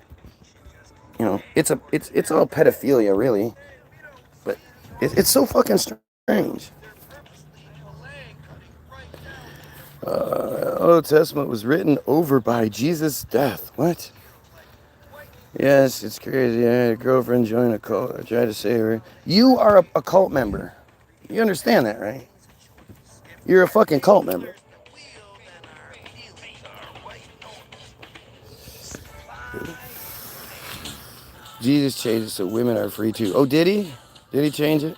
It's all pedophilia, really, but it's so fucking strange. Old Testament was written over by Jesus' death. What? Yes, it's crazy. I had a girlfriend join a cult. I tried to save her. You are a cult member. You understand that, right? You're a fucking cult member. Jesus changed it so women are free too. Oh, did he? Did he change it?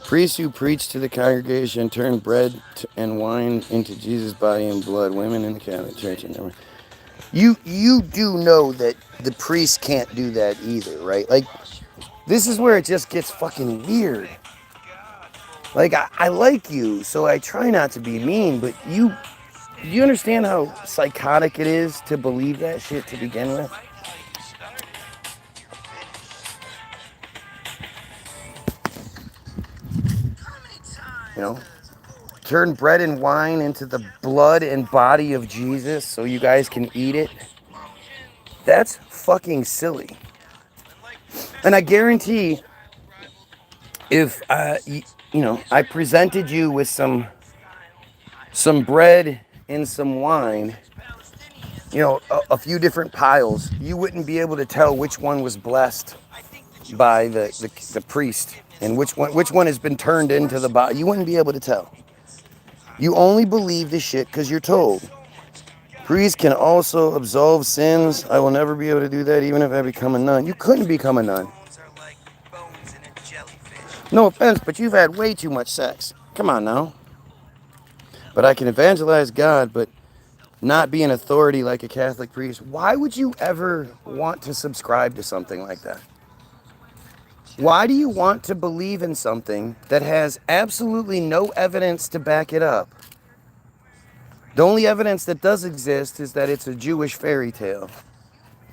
Priests who preach to the congregation turn bread and wine into Jesus' body and blood. Women in the Catholic Church and everything. You do know that the priests can't do that either, right? Like, this is where it just gets fucking weird. Like, I like you, so I try not to be mean, but you understand how psychotic it is to believe that shit to begin with? turn bread and wine into the blood and body of Jesus so you guys can eat it. That's fucking silly. And I guarantee if I presented you with some bread and some wine, a few different piles, you wouldn't be able to tell which one was blessed by the priest and which one has been turned into the body. You wouldn't be able to tell. You only believe the shit because you're told. Priests can also absolve sins. I will never be able to do that even if I become a nun. You couldn't become a nun. No offense, but you've had way too much sex. Come on now. But I can evangelize God, but not be an authority like a Catholic priest. Why would you ever want to subscribe to something like that? Why do you want to believe in something that has absolutely no evidence to back it up? The only evidence that does exist is that it's a Jewish fairy tale.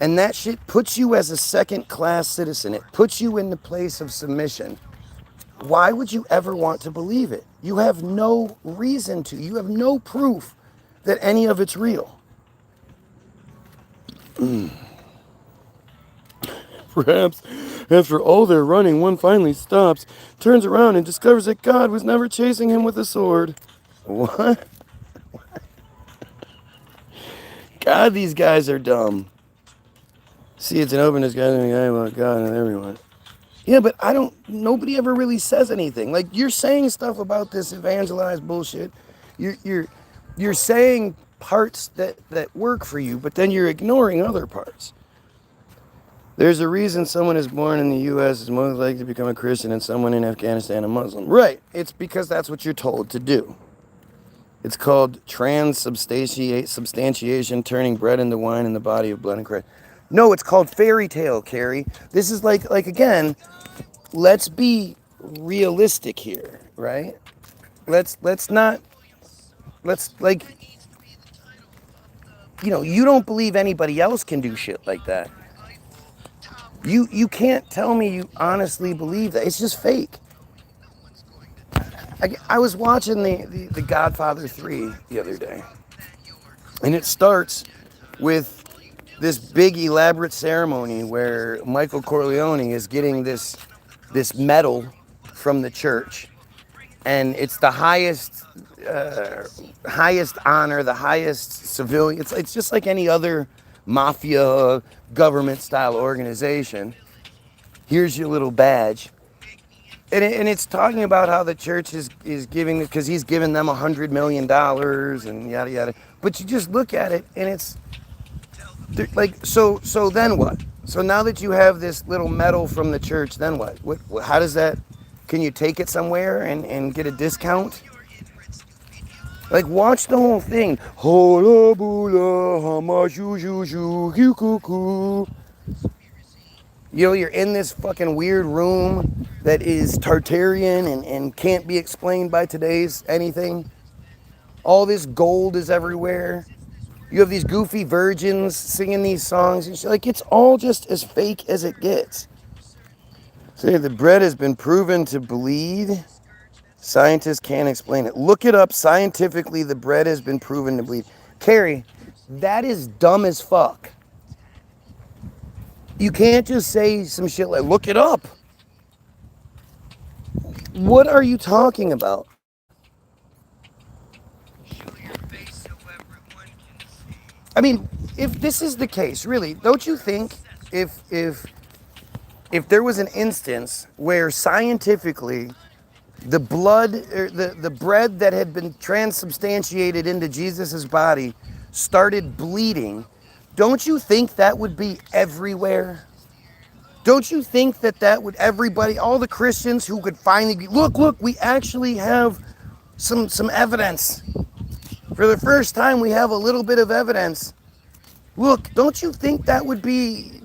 And that shit puts you as a second-class citizen. It puts you in the place of submission. Why would you ever want to believe it? You have no reason to. You have no proof that any of it's real. Perhaps after all their running, one finally stops, turns around and discovers that God was never chasing him with a sword. What? God, these guys are dumb. See, it's an open discussion about God and everyone. Yeah, but nobody ever really says anything. Like, you're saying stuff about this evangelized bullshit. You're saying parts that work for you, but then you're ignoring other parts. There's a reason someone is born in the U.S. is most likely to become a Christian and someone in Afghanistan a Muslim. Right. It's because that's what you're told to do. It's called transubstantiation, turning bread into wine in the body of blood and Christ. No, it's called fairy tale, Carrie. This is like again, let's be realistic here, right? Let's you don't believe anybody else can do shit like that. You can't tell me you honestly believe that. It's just fake. I was watching the Godfather 3 the other day. And it starts with this big elaborate ceremony where Michael Corleone is getting this medal from the church. And it's the highest honor, the highest civilian. It's just like any other mafia government style organization. Here's your little badge. And it's talking about how the church is giving, because he's given them $100 million and yada yada. But you just look at it and it's like, so then what? So now that you have this little medal from the church, then what? How does that? Can you take it somewhere and get a discount? Like, watch the whole thing. You're in this fucking weird room that is Tartarian and can't be explained by today's anything. All this gold is everywhere. You have these goofy virgins singing these songs. And like, it's all just as fake as it gets. So the bread has been proven to bleed. Scientists can't explain it. Look it up. Scientifically, the bread has been proven to bleed. Carrie, that is dumb as fuck. You can't just say some shit like, look it up. What are you talking about? I mean, if this is the case, really, don't you think if there was an instance where scientifically the blood, or the bread that had been transubstantiated into Jesus's body started bleeding, don't you think that would be everywhere? Don't you think that would everybody, all the Christians who could finally be, look, we actually have some evidence. For the first time, we have a little bit of evidence. Look, don't you think that would be,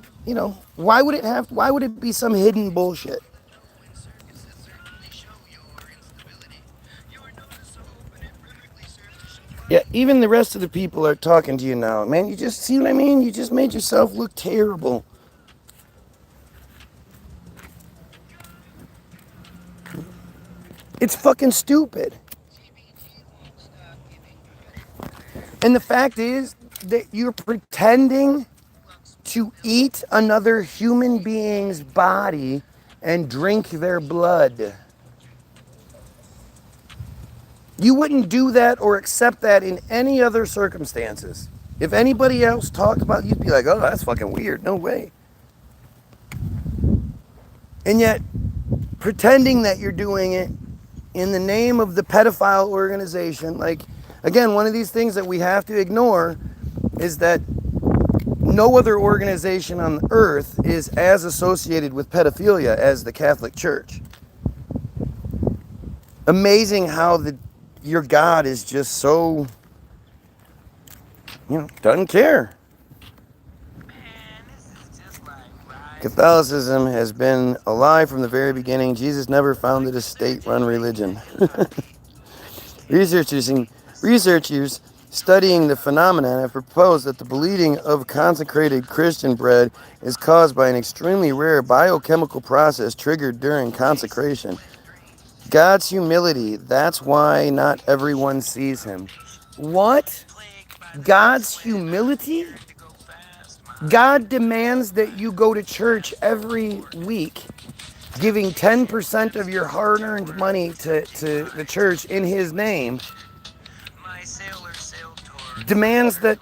why would it be some hidden bullshit? Yeah, even the rest of the people are talking to you now. Man, you just see what I mean? You just made yourself look terrible. It's fucking stupid. And the fact is that you're pretending to eat another human being's body and drink their blood. You wouldn't do that or accept that in any other circumstances. If anybody else talked about it, you'd be like, oh, that's fucking weird. No way. And yet, pretending that you're doing it in the name of the pedophile organization, like, again, one of these things that we have to ignore is that no other organization on earth is as associated with pedophilia as the Catholic Church. Amazing how your God is just so, doesn't care. Catholicism has been alive from the very beginning. Jesus never founded a state-run religion. Researchers studying the phenomenon have proposed that the bleeding of consecrated Christian bread is caused by an extremely rare biochemical process triggered during consecration. God's humility, that's why not everyone sees him. What? God's humility? God demands that you go to church every week, giving 10% of your hard-earned money to the church in his name. Demands that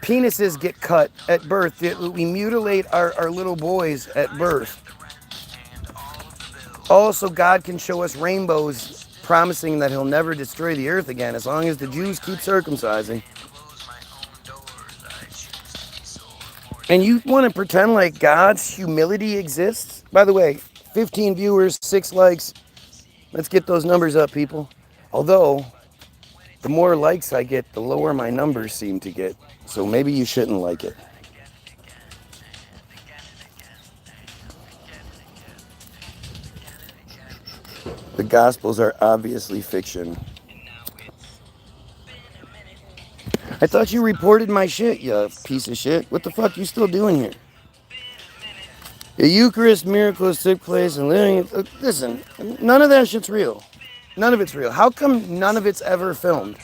penises get cut at birth, that we mutilate our little boys at birth. Also, God can show us rainbows, promising that he'll never destroy the earth again as long as the Jews keep circumcising. And you want to pretend like God's humility exists? By the way, 15 viewers, 6 likes. Let's get those numbers up, people. Although, the more likes I get, the lower my numbers seem to get. So maybe you shouldn't like it. The Gospels are obviously fiction. I thought you reported my shit, you piece of shit. What the fuck you still doing here? The Eucharist miracles took place and living. Listen, none of that shit's real. None of it's real. How come none of it's ever filmed?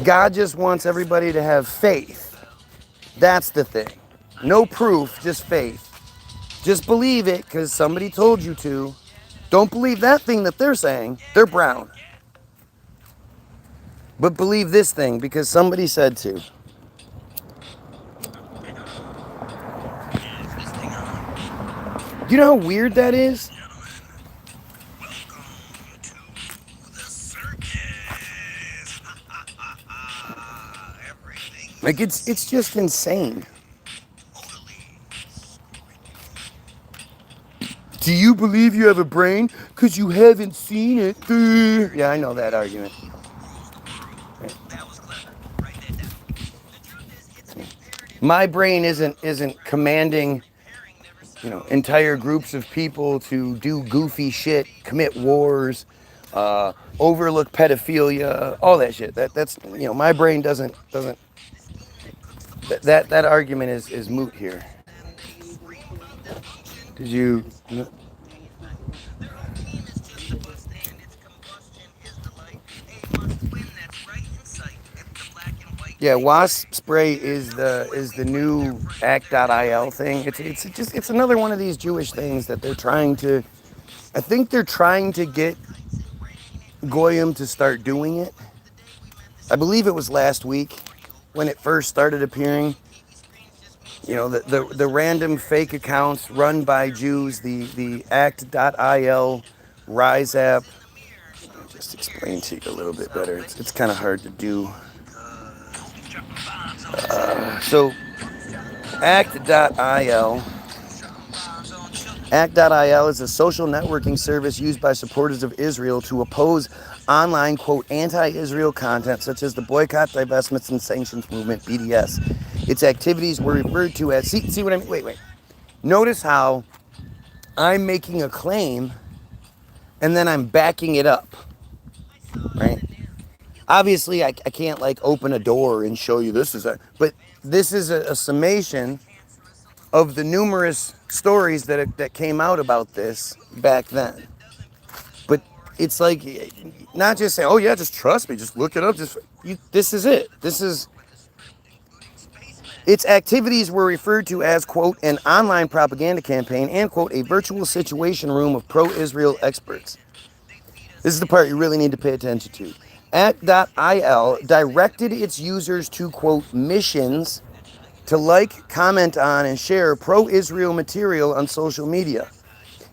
God just wants everybody to have faith. That's the thing. No proof, just faith. Just believe it because somebody told you to. Don't believe that thing that they're saying. They're brown. But believe this thing because somebody said to. Do you know how weird that is? Like it's just insane. Do you believe you have a brain? Because you haven't seen it. Yeah, I know that argument. My brain isn't commanding, entire groups of people to do goofy shit, commit wars, overlook pedophilia, all that shit. That's my brain doesn't. That argument is moot here. Did you? Yeah, wasp spray is the new act.il thing. It's another one of these Jewish things that they're trying to. I think they're trying to get Goyim to start doing it. I believe it was last week when it first started appearing. The random fake accounts run by Jews, the act.il Rise app. I'll just explain to you a little bit better. It's kind of hard to do. So, act.il is a social networking service used by supporters of Israel to oppose online, quote, anti-Israel content such as the boycott, divestments, and sanctions movement, BDS. Its activities were referred to as... See what I mean? Wait. Notice how I'm making a claim and then I'm backing it up, right? Obviously, I can't open a door and show you but this is a summation of the numerous stories that came out about this back then. But it's like, not just saying, oh yeah, just trust me, just look it up. This is it. Its activities were referred to as, quote, an online propaganda campaign and, quote, a virtual situation room of pro-Israel experts. This is the part you really need to pay attention to. At.il directed its users to, quote, missions to like, comment on, and share pro-Israel material on social media.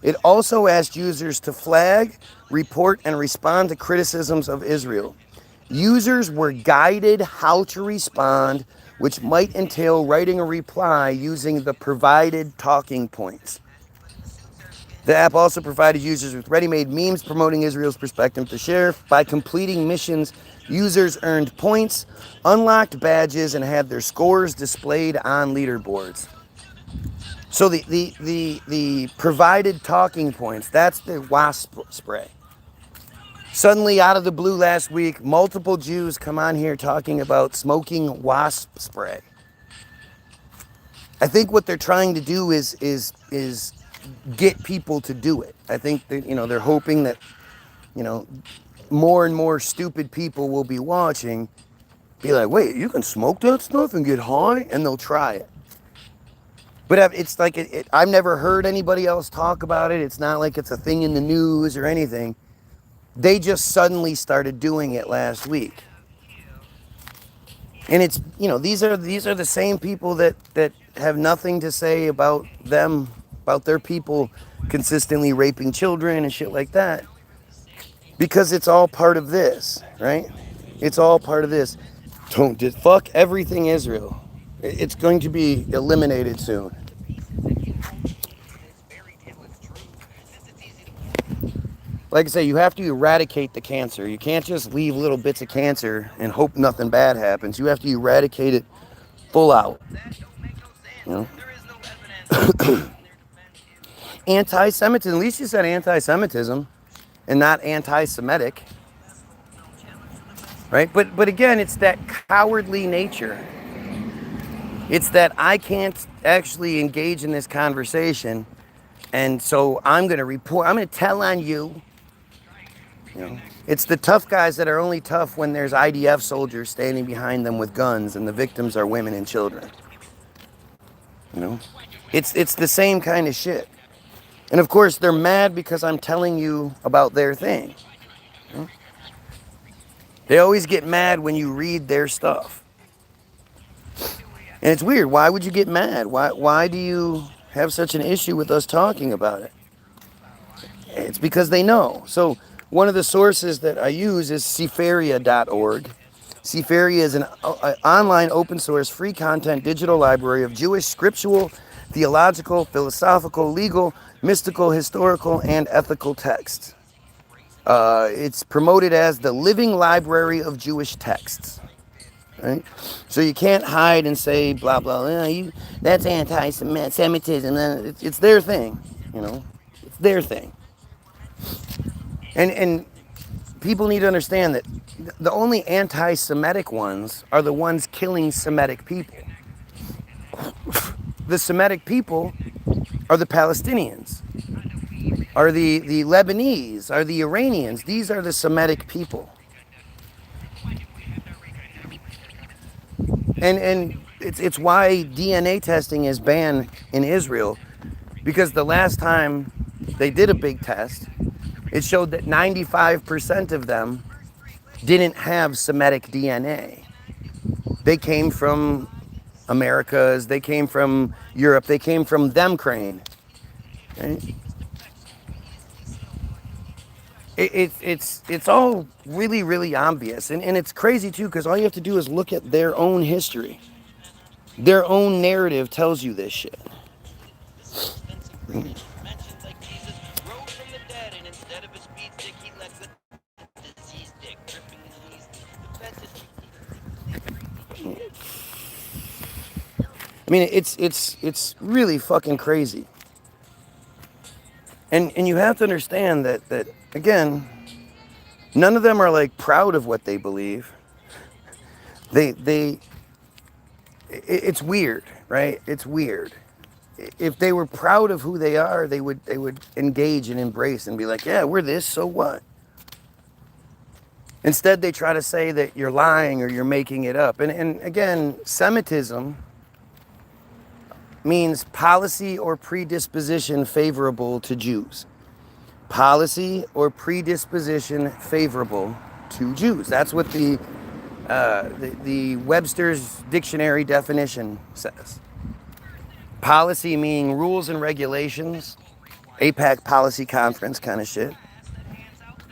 It also asked users to flag, report, and respond to criticisms of Israel. Users were guided how to respond, which might entail writing a reply using the provided talking points. The app also provided users with ready-made memes promoting Israel's perspective to share. By completing missions, users earned points, unlocked badges, and had their scores displayed on leaderboards. So the provided talking points, that's the wasp spray. Suddenly, out of the blue last week, multiple Jews come on here talking about smoking wasp spray. I think what they're trying to do is get people to do it. I think that, they're hoping that, more and more stupid people will be watching, be like, wait, you can smoke that stuff and get high? And they'll try it. But it's like, I've never heard anybody else talk about it. It's not like it's a thing in the news or anything. They just suddenly started doing it last week. And it's, these are the same people that have nothing to say about them, about their people consistently raping children and shit like that. Because it's all part of this, right? It's all part of this. Fuck everything Israel. It's going to be eliminated soon. Like I say, you have to eradicate the cancer. You can't just leave little bits of cancer and hope nothing bad happens. You have to eradicate it full out. Anti-Semitism. At least you said anti-Semitism and not anti-Semitic. Right? But again, it's that cowardly nature. It's that I can't actually engage in this conversation, and so I'm going to report. I'm going to tell on you. It's the tough guys that are only tough when there's IDF soldiers standing behind them with guns and the victims are women and children. It's the same kind of shit. And of course, they're mad because I'm telling you about their thing. They always get mad when you read their stuff. And it's weird. Why would you get mad? Why do you have such an issue with us talking about it? It's because they know. So one of the sources that I use is Sefaria.org. Sefaria is an online open source free content digital library of Jewish scriptural, theological, philosophical, legal, mystical, historical, and ethical texts. It's promoted as the living library of Jewish texts. Right? So you can't hide and say blah blah. That's anti-Semitism. It's their thing. It's their thing. And people need to understand that the only anti-Semitic ones are the ones killing Semitic people. The Semitic people are the Palestinians, are the Lebanese, are the Iranians. These are the Semitic people. And it's why DNA testing is banned in Israel, because the last time they did a big test, it showed that 95% of them didn't have Semitic DNA. They came from Americas, they came from Europe, they came from them crane. Right? It's all really, really obvious. And it's crazy too, because all you have to do is look at their own history. Their own narrative tells you this shit. I mean, it's really fucking crazy. And you have to understand that again, none of them are like proud of what they believe. It's weird, right? It's weird. If they were proud of who they are, they would engage and embrace and be like, yeah, we're this, so what? Instead, they try to say that you're lying or you're making it up. And again, Semitism means policy or predisposition favorable to Jews. Policy or predisposition favorable to Jews. That's what the Webster's dictionary definition says. Policy meaning rules and regulations, APAC policy conference kind of shit.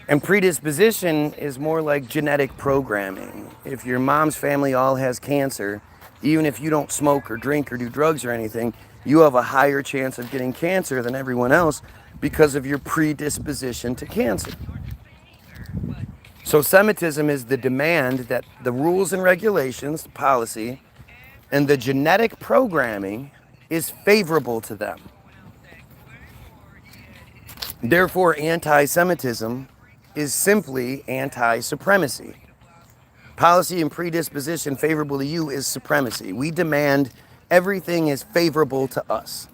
And predisposition is more like genetic programming. If your mom's family all has cancer, even if you don't smoke or drink or do drugs or anything, you have a higher chance of getting cancer than everyone else because of your predisposition to cancer. So Semitism is the demand that the rules and regulations, the policy, and the genetic programming is favorable to them. Therefore, anti-Semitism is simply anti-supremacy. Policy and predisposition favorable to you is supremacy. We demand everything is favorable to us.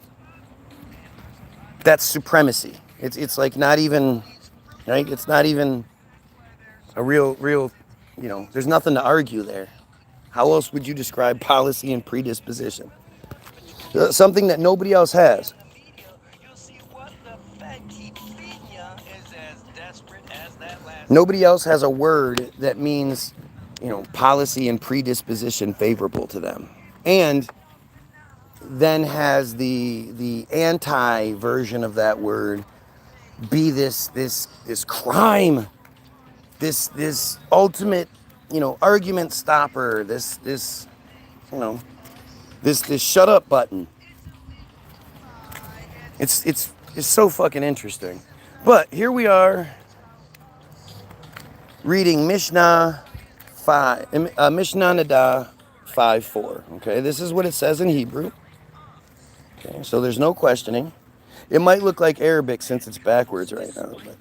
That's supremacy. It's like not even, right? It's not even a real, there's nothing to argue there. How else would you describe policy and predisposition? Something that nobody else has. Nobody else has a word that means, policy and predisposition favorable to them. And then has the anti version of that word be this crime, this ultimate, argument stopper, this shut up button. It's so fucking interesting. But here we are reading Mishnah Nada 5:4. Okay, this is what it says in Hebrew. Okay, so there's no questioning. It might look like Arabic since it's backwards right now. But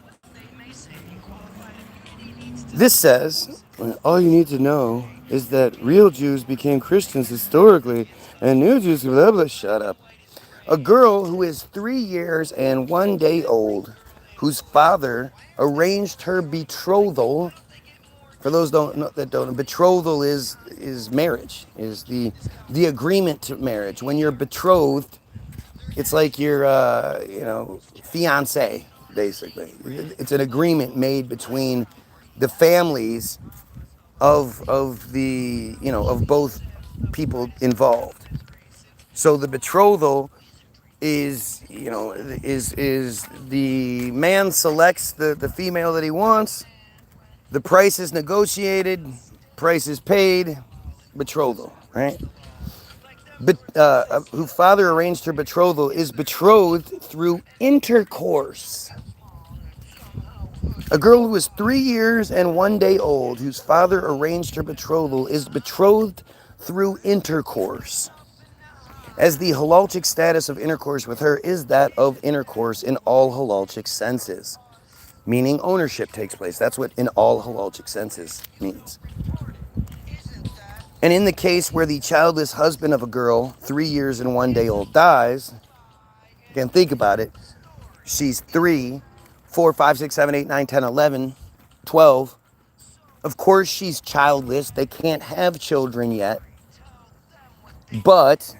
this says, all you need to know is that real Jews became Christians historically, and new Jews, blah, blah, shut up. A girl who is 3 years and 1 day old, whose father arranged her betrothal. For those that don't know, betrothal is marriage, is the agreement to marriage. When you're betrothed, it's like your fiance, basically. It's an agreement made between the families of the of both people involved. So the betrothal is the man selects the female that he wants. The price is negotiated, price is paid, betrothal, right? But who father arranged her betrothal is betrothed through intercourse. A girl who is 3 years and 1 day old, whose father arranged her betrothal, is betrothed through intercourse. As the halalchic status of intercourse with her is that of intercourse in all halalchic senses. Meaning ownership takes place. That's what in all halalchic senses means. And in the case where the childless husband of a girl, 3 years and 1 day old, dies, again, think about it. She's 3, 4, 5, 6, 7, 8, 9, 10, 11, 12. Of course, she's childless. They can't have children yet. But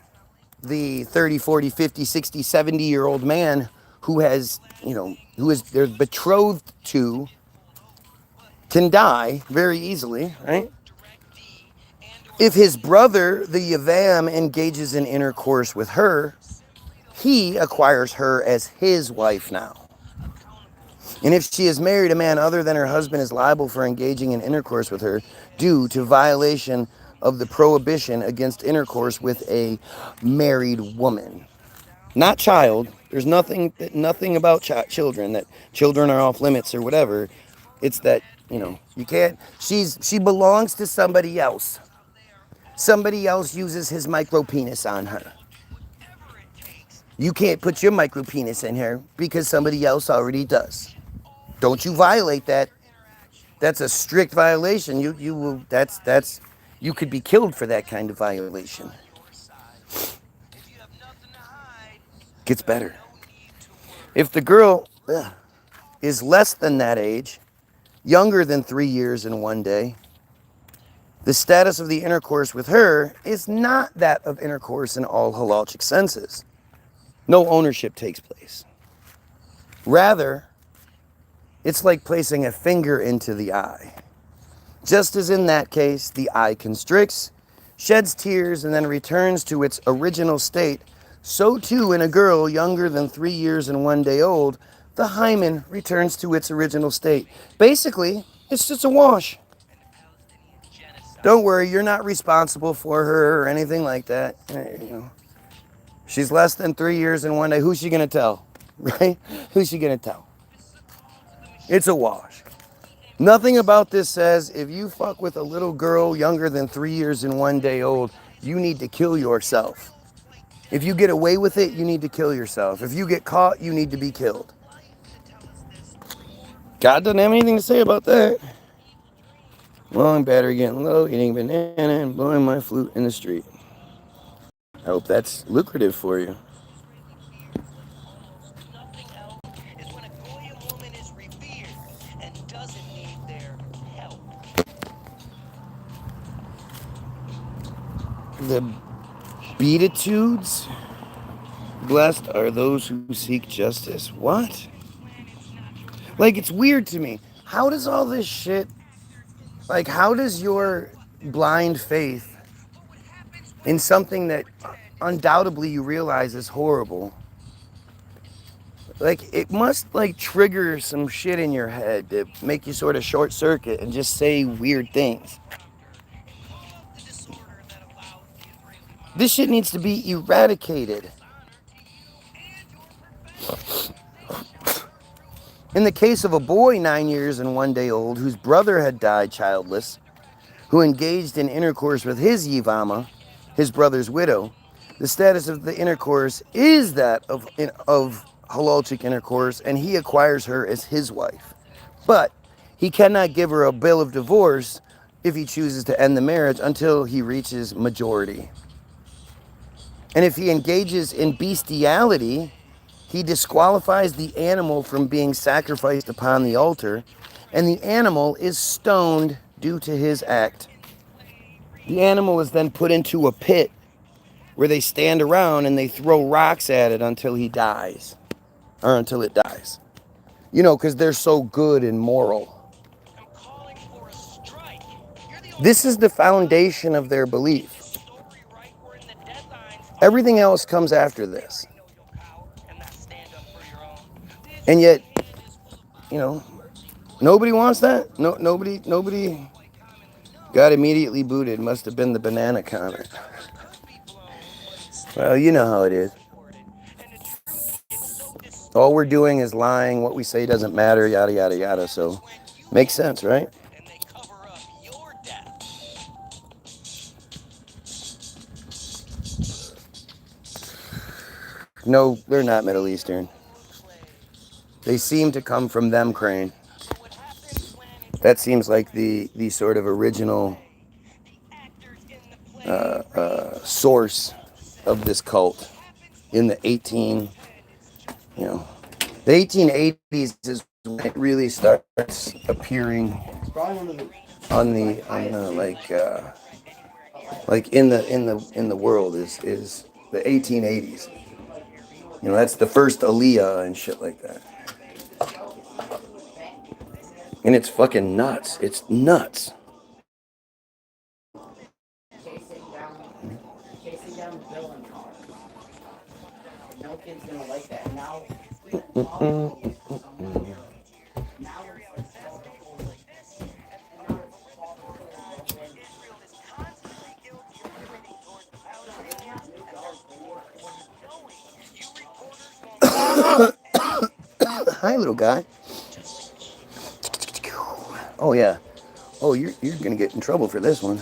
the 30, 40, 50, 60, 70-year-old man who has, who is they're betrothed to, can die very easily, right? If his brother, the Yavam, engages in intercourse with her, he acquires her as his wife now. And if she is married, a man other than her husband is liable for engaging in intercourse with her due to violation of the prohibition against intercourse with a married woman. Not child. There's nothing about children, that children are off limits or whatever. It's that, you can't, she belongs to somebody else. Somebody else uses his micropenis on her. You can't put your micropenis in her because somebody else already does. Don't you violate that. That's a strict violation. You could be killed for that kind of violation. Gets better. If the girl is less than that age, younger than 3 years and 1 day, the status of the intercourse with her is not that of intercourse in all halachic senses. No ownership takes place. Rather, it's like placing a finger into the eye. Just as in that case, the eye constricts, sheds tears, and then returns to its original state, so too in a girl younger than 3 years and 1 day old, the hymen returns to its original state. Basically, it's just a wash. Don't worry, you're not responsible for her or anything like that. You know, she's less than 3 years and 1 day. Who's she gonna tell, right? Who's she gonna tell? It's a wash. Nothing about this says if you fuck with a little girl younger than 3 years and 1 day old, you need to kill yourself. If you get away with it, you need to kill yourself. If you get caught, you need to be killed. God doesn't have anything to say about that. Long battery getting low, eating banana and blowing my flute in the street. I hope that's lucrative for you. The Beatitudes? Blessed are those who seek justice. What? Like, it's weird to me. How does all this shit, like, how does your blind faith in something that undoubtedly you realize is horrible, like, it must, like, trigger some shit in your head to make you sort of short circuit and just say weird things. This shit needs to be eradicated. In the case of a boy 9 years and 1 day old whose brother had died childless, who engaged in intercourse with his yivama, his brother's widow, the status of the intercourse is that of halachic intercourse, and he acquires her as his wife. But he cannot give her a bill of divorce if he chooses to end the marriage until he reaches majority. And if he engages in bestiality, he disqualifies the animal from being sacrificed upon the altar, and the animal is stoned due to his act. The animal is then put into a pit where they stand around and they throw rocks at it until he dies, or until it dies. You know, because they're so good and moral. This is the foundation of their belief. Everything else comes after this. And yet, you know, nobody wants that. Nobody got immediately booted. Must have been the banana comment. Well, you know how it is. All we're doing is lying. What we say doesn't matter, yada, yada, yada. So, makes sense, right? No, they're not Middle Eastern. They seem to come from them, Crane. That seems like the sort of original source of this cult in the 1880s is when it really starts appearing on the like in the world is the 1880s. You know, that's the first Aliyah and shit like that. And it's fucking nuts. It's nuts. Hi, little guy. Oh, yeah. Oh, you're going to get in trouble for this one.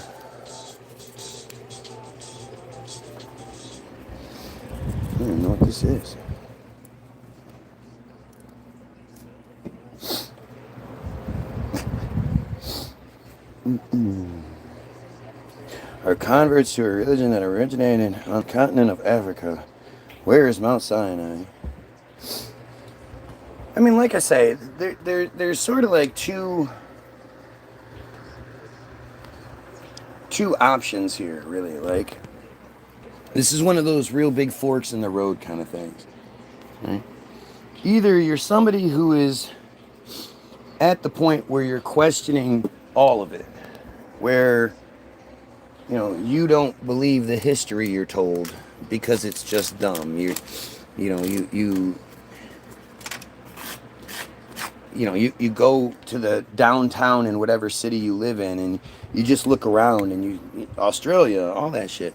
I don't even know what this is. Are converts to a religion that originated on the continent of Africa. Where is Mount Sinai? I mean, like I say, there's sort of like two two options here, really. Like, this is one of those real big forks in the road kind of things. Right? Either you're somebody who is at the point where you're questioning all of it, where, you know, you don't believe the history you're told because it's just dumb. You go to the downtown in whatever city you live in, and you just look around, and Australia, all that shit.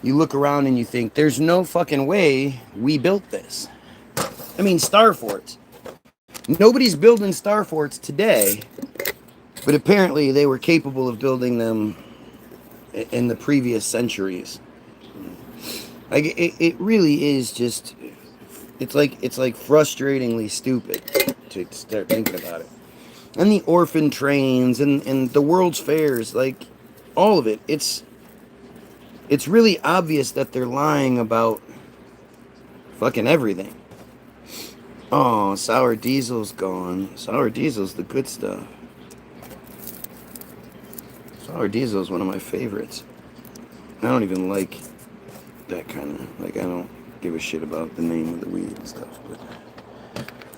You look around and you think, there's no fucking way we built this. I mean, star forts. Nobody's building star forts today, but apparently they were capable of building them in the previous centuries. Like, it really is just, it's like frustratingly stupid to start thinking about it. And the orphan trains and the world's fairs, like, all of it, it's really obvious that they're lying about fucking everything. Oh, sour diesel's gone. Sour diesel's the good stuff. Sour diesel's one of my favorites. I don't even like that kind of, like, I don't give a shit about the name of the weed and stuff, but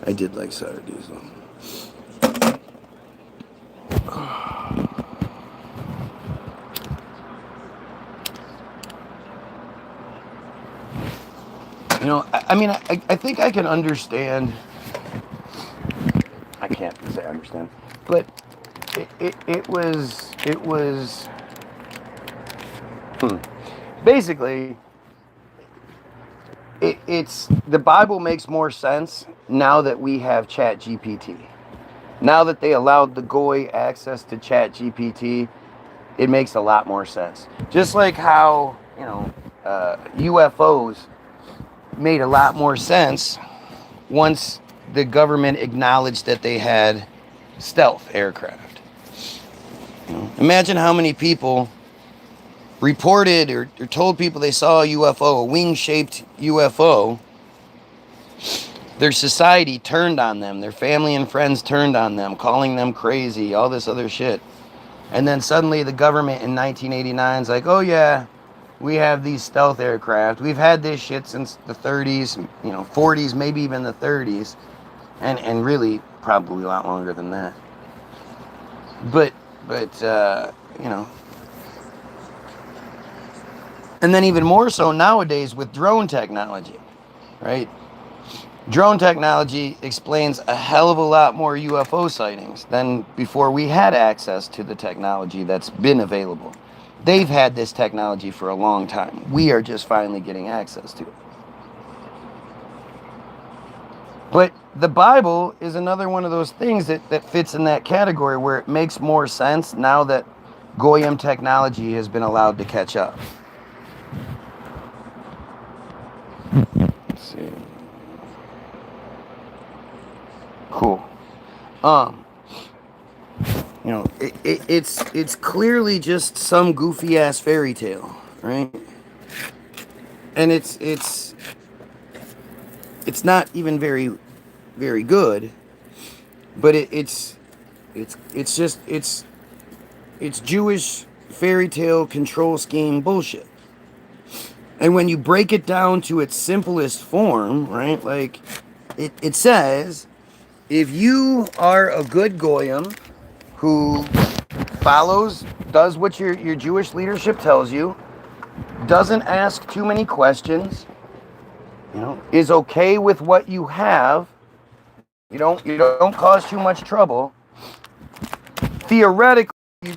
I did like sour diesel. You know, I think I can understand. I can't say I understand, but it was basically it's the Bible makes more sense now that we have Chat GPT. Now that they allowed the Goy access to Chat GPT, it makes a lot more sense. Just like how, you know, UFOs made a lot more sense once the government acknowledged that they had stealth aircraft. You know, imagine how many people reported or told people they saw a UFO, a wing-shaped UFO. Their society turned on them. Their family and friends turned on them, calling them crazy, all this other shit. And then suddenly the government in 1989 is like, oh yeah, we have these stealth aircraft. We've had this shit since the 30s, you know, 40s, maybe even the 30s. And really probably a lot longer than that. But you know. And then even more so nowadays with drone technology, right? Drone technology explains a hell of a lot more UFO sightings than before we had access to the technology that's been available. They've had this technology for a long time. We are just finally getting access to it. But the Bible is another one of those things that fits in that category where it makes more sense now that Goyim technology has been allowed to catch up. Let's see. Cool. You know, it's clearly just some goofy ass fairy tale, right? And it's not even very good, but it's Jewish fairy tale control scheme bullshit. And when you break it down to its simplest form, right? Like it says, if you are a good Goyim who does what your Jewish leadership tells you, doesn't ask too many questions, you know, is okay with what you have, you don't cause too much trouble, theoretically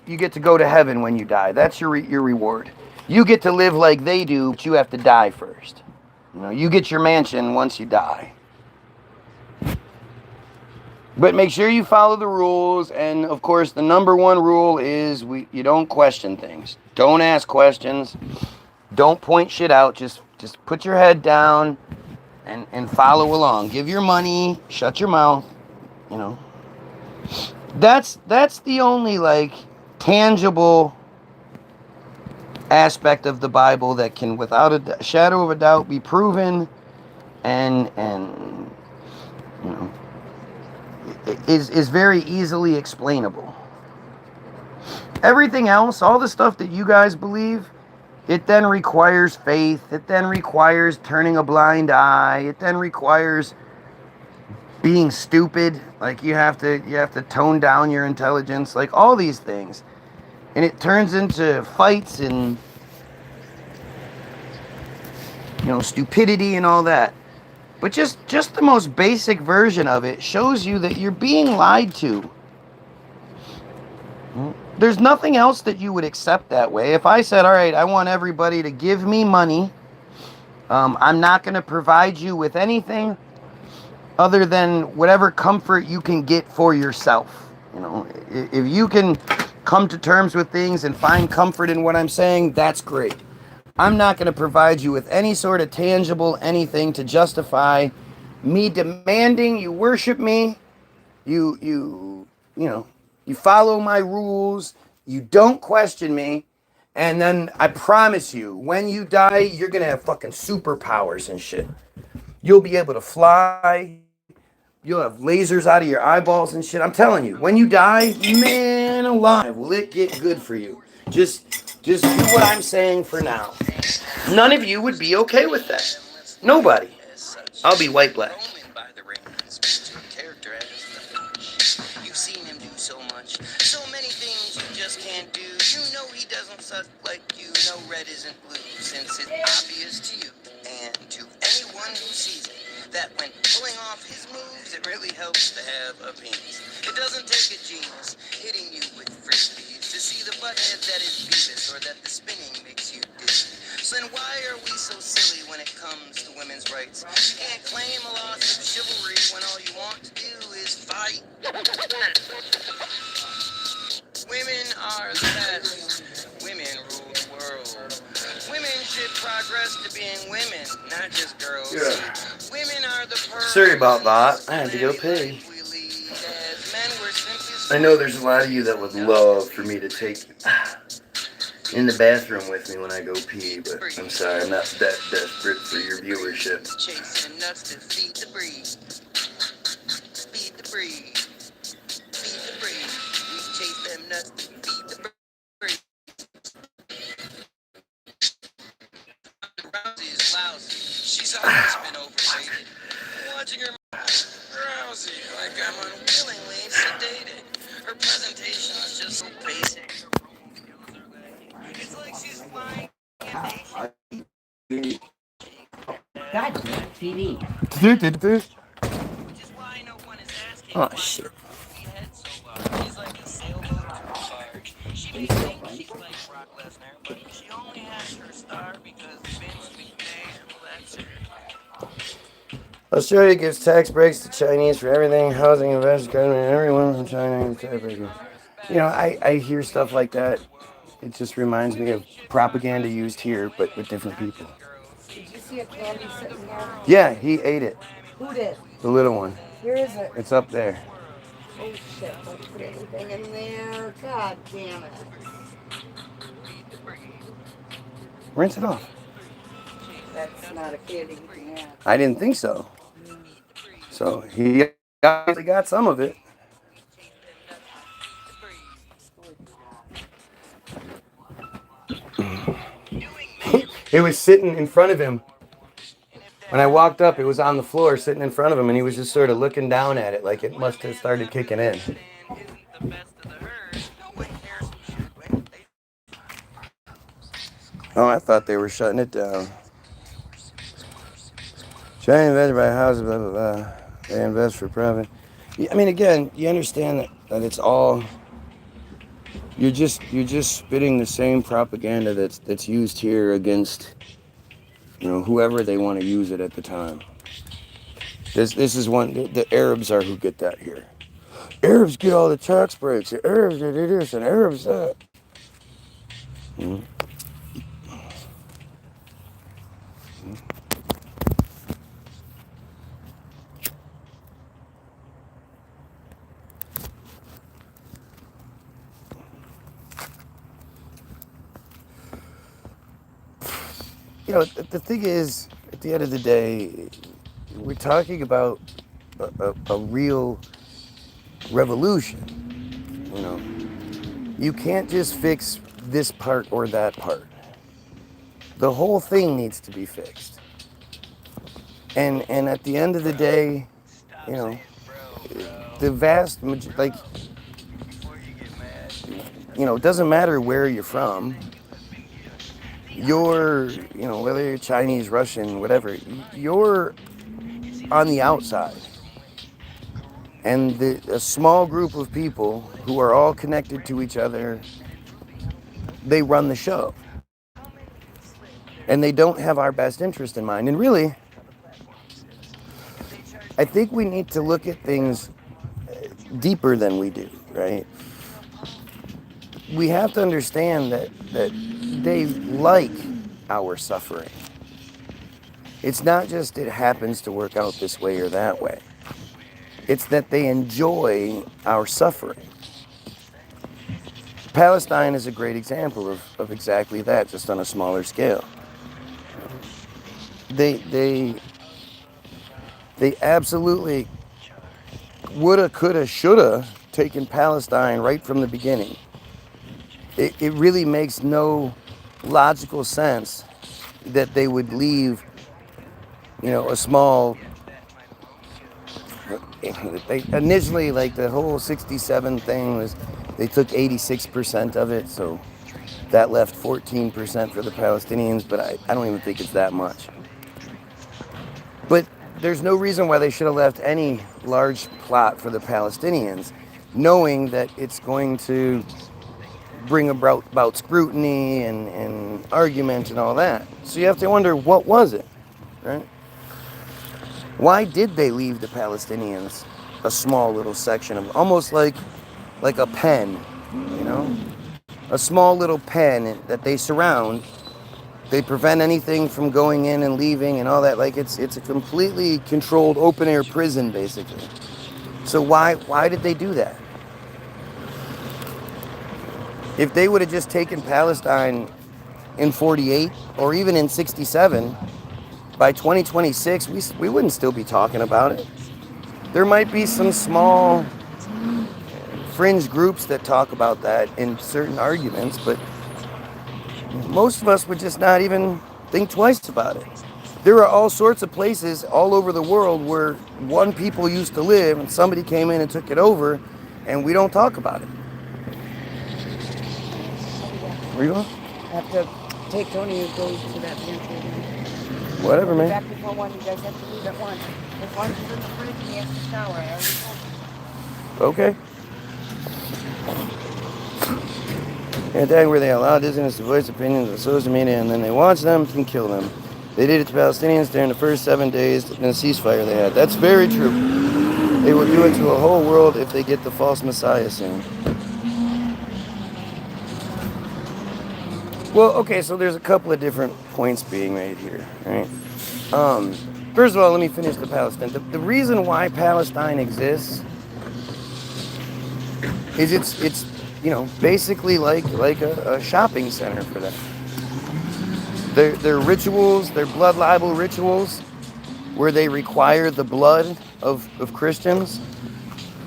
you get to go to heaven when you die. That's your reward. You get to live like they do, but you have to die first. You know, you get your mansion once you die. But make sure you follow the rules, and of course the number one rule is you don't question things. Don't ask questions. Don't point shit out. Just put your head down and follow along. Give your money, shut your mouth, you know. That's the only like tangible aspect of the Bible that can, without a shadow of a doubt, be proven and you know, is very easily explainable. Everything else, all the stuff that you guys believe, it then requires faith. It then requires turning a blind eye. It then requires being stupid. Like you have to tone down your intelligence. Like all these things, and it turns into fights and stupidity and all that. But just the most basic version of it shows you that you're being lied to. There's nothing else that you would accept that way. If I said, all right, I want everybody to give me money, I'm not going to provide you with anything other than whatever comfort you can get for yourself. If you can come to terms with things and find comfort in what I'm saying, that's great. I'm not going to provide you with any sort of tangible anything to justify me demanding you worship me, you follow my rules, you don't question me, and then I promise you, when you die, you're going to have fucking superpowers and shit. You'll be able to fly, you'll have lasers out of your eyeballs and shit. I'm telling you, when you die, man alive, will it get good for you. Just do what I'm saying for now. None of you would be okay with that. Nobody. I'll be white black. You've seen him do so much. So many things you just can't do. You know he doesn't suck like you. No red isn't blue since it's obvious to you. And to anyone who sees it, that when pulling off his moves, it really helps to have a penis. It doesn't take a genius hitting you with frisbees to see the butthead that is Beavis or that the spinning makes you dizzy. So then why are we so silly when it comes to women's rights? You can't claim a loss of chivalry when all you want to do is fight. Women are the best. Women rule the world. Women should progress to being women, not just girls. Yeah. Women are the Sorry about that. I had to go pee. I know there's a lot of you that would love for me to take in the bathroom with me when I go pee, but I'm sorry, I'm not that desperate for your viewership. Chasing nuts to feed the breed. Feed the breed. Feed the breed. We chase them nuts to feed the breed. Rousey's lousy. She's always been overrated. Watching her Rousey like I'm unwillingly sedated. Her presentation is just so basic. It's like she's flying in God, TV. Which is why no one is asking. Oh shit. She's like a sailboat too large. She may think she's like Brock Lesnar, but she only has her star because Vince McMahon lets her. Australia gives tax breaks to Chinese for everything, housing, investment, government, everyone from China. I hear stuff like that. It just reminds me of propaganda used here, but with different people. Did you see a candy sitting there? Yeah, he ate it. Who did? The little one. Where is it? It's up there. Oh shit, don't put anything in there. God damn it. Rinse it off. That's not a candy you can have. I didn't think so. So he obviously got some of it. It was sitting in front of him. When I walked up, it was on the floor sitting in front of him, and he was just sort of looking down at it like it must have started kicking in. Oh, I thought they were shutting it down. China invested by houses, blah, blah, blah. They invest for profit. I mean, again, you understand that it's all... You're just spitting the same propaganda that's used here against, whoever they want to use it at the time. This is one. The Arabs are who get that here. Arabs get all the tax breaks. The Arabs do this and Arabs that. Mm-hmm. The thing is, at the end of the day, we're talking about a real revolution. You can't just fix this part or that part. The whole thing needs to be fixed. And at the end of the day, you know, the vast like, you know, it doesn't matter where you're from. You're, you know, whether you're Chinese, Russian, whatever, you're on the outside. And a small group of people who are all connected to each other, they run the show. And they don't have our best interest in mind. And really, I think we need to look at things deeper than we do, right? We have to understand that they like our suffering. It's not just it happens to work out this way or that way. It's that they enjoy our suffering. Palestine is a great example of exactly that, just on a smaller scale. They absolutely woulda, coulda, shoulda taken Palestine right from the beginning. It really makes no logical sense that they would leave, you know, a small. They initially, like, the whole 67 thing was, they took 86% of it, so that left 14% for the Palestinians, but I don't even think it's that much. But there's no reason why they should have left any large plot for the Palestinians, knowing that it's going to bring about scrutiny and argument and all that. So you have to wonder, what was it, right? Why did they leave the Palestinians a small little section of, almost like a pen, you know? A small little pen that they surround. They prevent anything from going in and leaving and all that. Like, it's a completely controlled open air prison, basically. So why did they do that? If they would have just taken Palestine in 48 or even in 67, by 2026, we wouldn't still be talking about it. There might be some small fringe groups that talk about that in certain arguments, but most of us would just not even think twice about it. There are all sorts of places all over the world where one people used to live and somebody came in and took it over, and we don't talk about it. Where you going? I have to take Tony and go to that pantry again. Whatever, man. Back before 1, you guys have to leave at 1. If lunch is in the fridge and he has to shower, I already told you. Okay. And then where they allow dissoners to voice opinions on social media, and then they watch them and kill them. They did it to Palestinians during the first 7 days in a ceasefire they had. That's very true. They will do it to a whole world if they get the false Messiah soon. Well, okay, so there's a couple of different points being made here, right? First of all, let me finish the Palestine. The reason why Palestine exists is it's you know, basically like a shopping center for them. Their rituals, their blood libel rituals, where they require the blood of Christians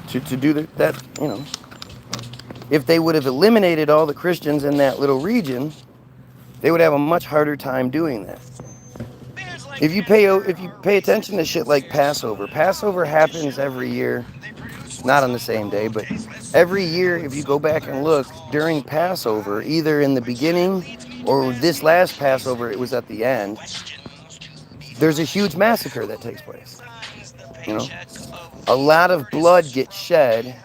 to do that, you know. If they would have eliminated all the Christians in that little region, they would have a much harder time doing that. If you pay attention to shit like Passover happens every year, not on the same day, but every year, if you go back and look, during Passover, either in the beginning or this last Passover, it was at the end, there's a huge massacre that takes place. You know, a lot of blood gets shed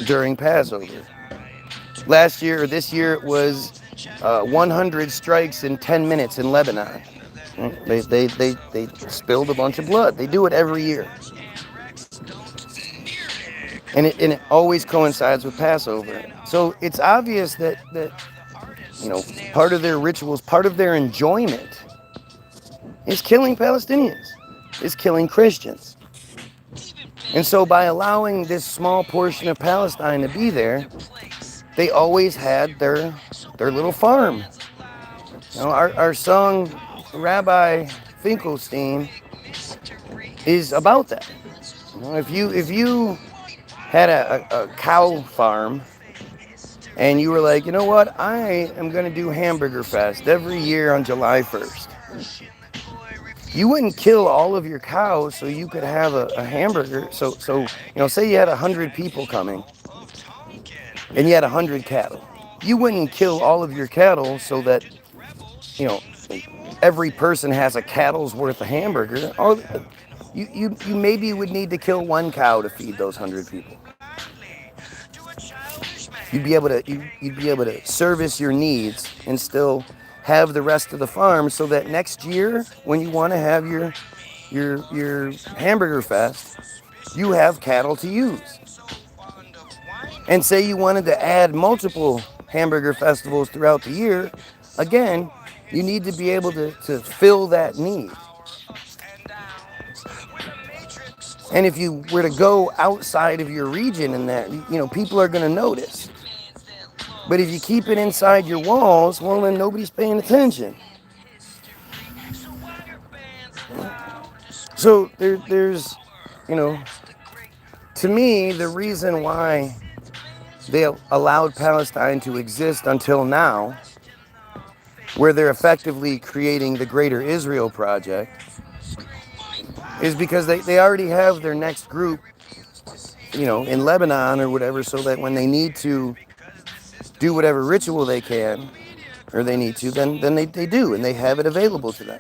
during Passover. Last year or this year, it was 100 strikes in 10 minutes in Lebanon. They spilled a bunch of blood. They do it every year. And it always coincides with Passover. So it's obvious that you know, part of their rituals, part of their enjoyment is killing Palestinians, is killing Christians. And so by allowing this small portion of Palestine to be there, they always had their little farm. You know, our song, Rabbi Finkelstein, is about that. You know, if you had a cow farm and you were like, you know what, I am going to do Hamburger Fest every year on July 1st. You wouldn't kill all of your cows so you could have a hamburger. So say you had 100 people coming and you had 100 cattle. You wouldn't kill all of your cattle so that, every person has a cattle's worth of hamburger. Or you maybe would need to kill one cow to feed those 100 people. You'd be able to service your needs and still have the rest of the farm, so that next year when you want to have your hamburger fest, you have cattle to use. And say you wanted to add multiple hamburger festivals throughout the year, again, you need to be able to fill that need. And if you were to go outside of your region in that, people are going to notice. But if you keep it inside your walls, well, then nobody's paying attention. So there's, to me, the reason why they allowed Palestine to exist until now, where they're effectively creating the Greater Israel Project, is because they already have their next group, in Lebanon or whatever, so that when they need to do whatever ritual they can, or they need to, then they do, and they have it available to them.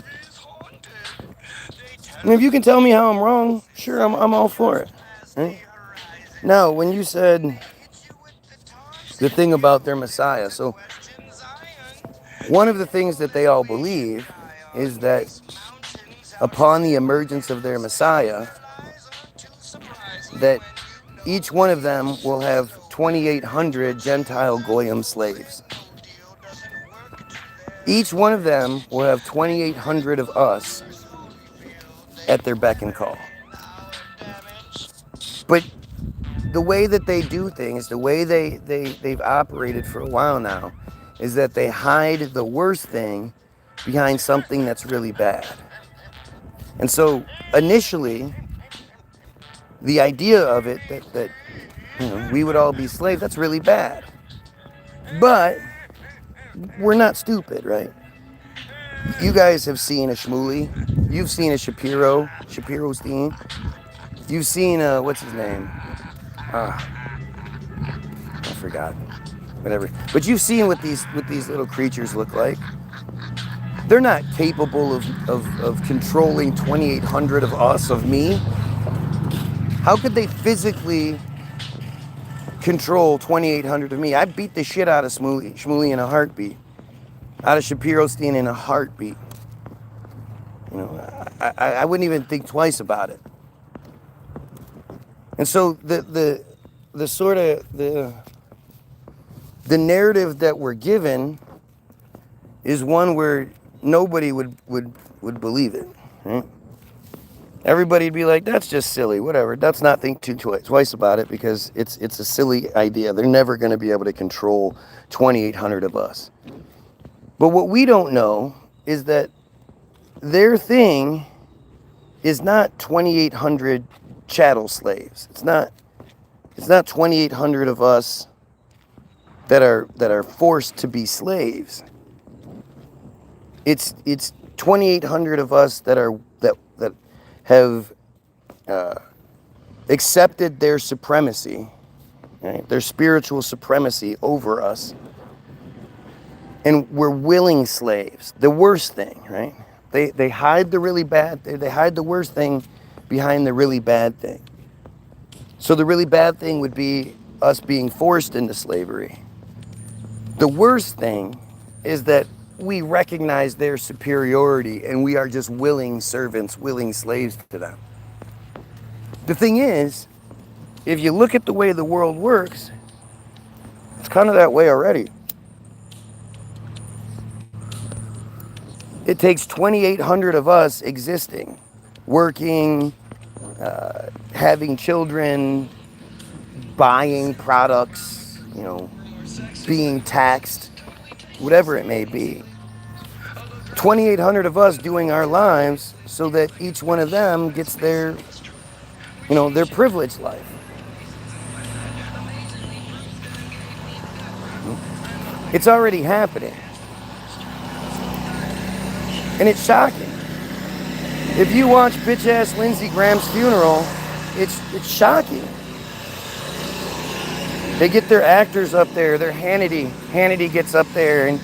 And if you can tell me how I'm wrong, sure, I'm all for it. Right? Now, when you said the thing about their Messiah, so one of the things that they all believe is that upon the emergence of their Messiah, that each one of them will have 2,800 Gentile Goyim slaves. Each one of them will have 2,800 of us at their beck and call. But the way that they do things, the way they've operated for a while now, is that they hide the worst thing behind something that's really bad. And so initially, the idea of it that we would all be slaves, that's really bad. But we're not stupid, right? You guys have seen a Shmuley. You've seen a Shapiro Stein. You've seen what's his name? I forgot. Whatever. But you've seen what these little creatures look like. They're not capable of controlling 2,800 of us, of me. How could they physically control 2,800 of me? I beat the shit out of Shmuley in a heartbeat. Out of Shapiro Stein in a heartbeat. I wouldn't even think twice about it. And so the sort of the narrative that we're given is one where nobody would believe it. Right? Everybody'd be like, that's just silly, whatever. Let's not think twice about it, because it's a silly idea. They're never going to be able to control 2,800 of us. But what we don't know is that their thing is not 2,800 chattel slaves. It's not 2,800 of us that are forced to be slaves. It's 2,800 of us that have accepted their supremacy, right? Their spiritual supremacy over us, and we're willing slaves. The worst thing, right? They hide the really bad. They hide the worst thing behind the really bad thing. So the really bad thing would be us being forced into slavery. The worst thing is that we recognize their superiority and we are just willing servants, willing slaves to them. The thing is, if you look at the way the world works, it's kind of that way already. It takes 2,800 of us existing, working, having children, buying products, being taxed, whatever it may be. 2,800 of us doing our lives so that each one of them gets their privileged life. It's already happening. And it's shocking. If you watch bitch-ass Lindsey Graham's funeral, it's shocking. They get their actors up there, their Hannity. Hannity gets up there and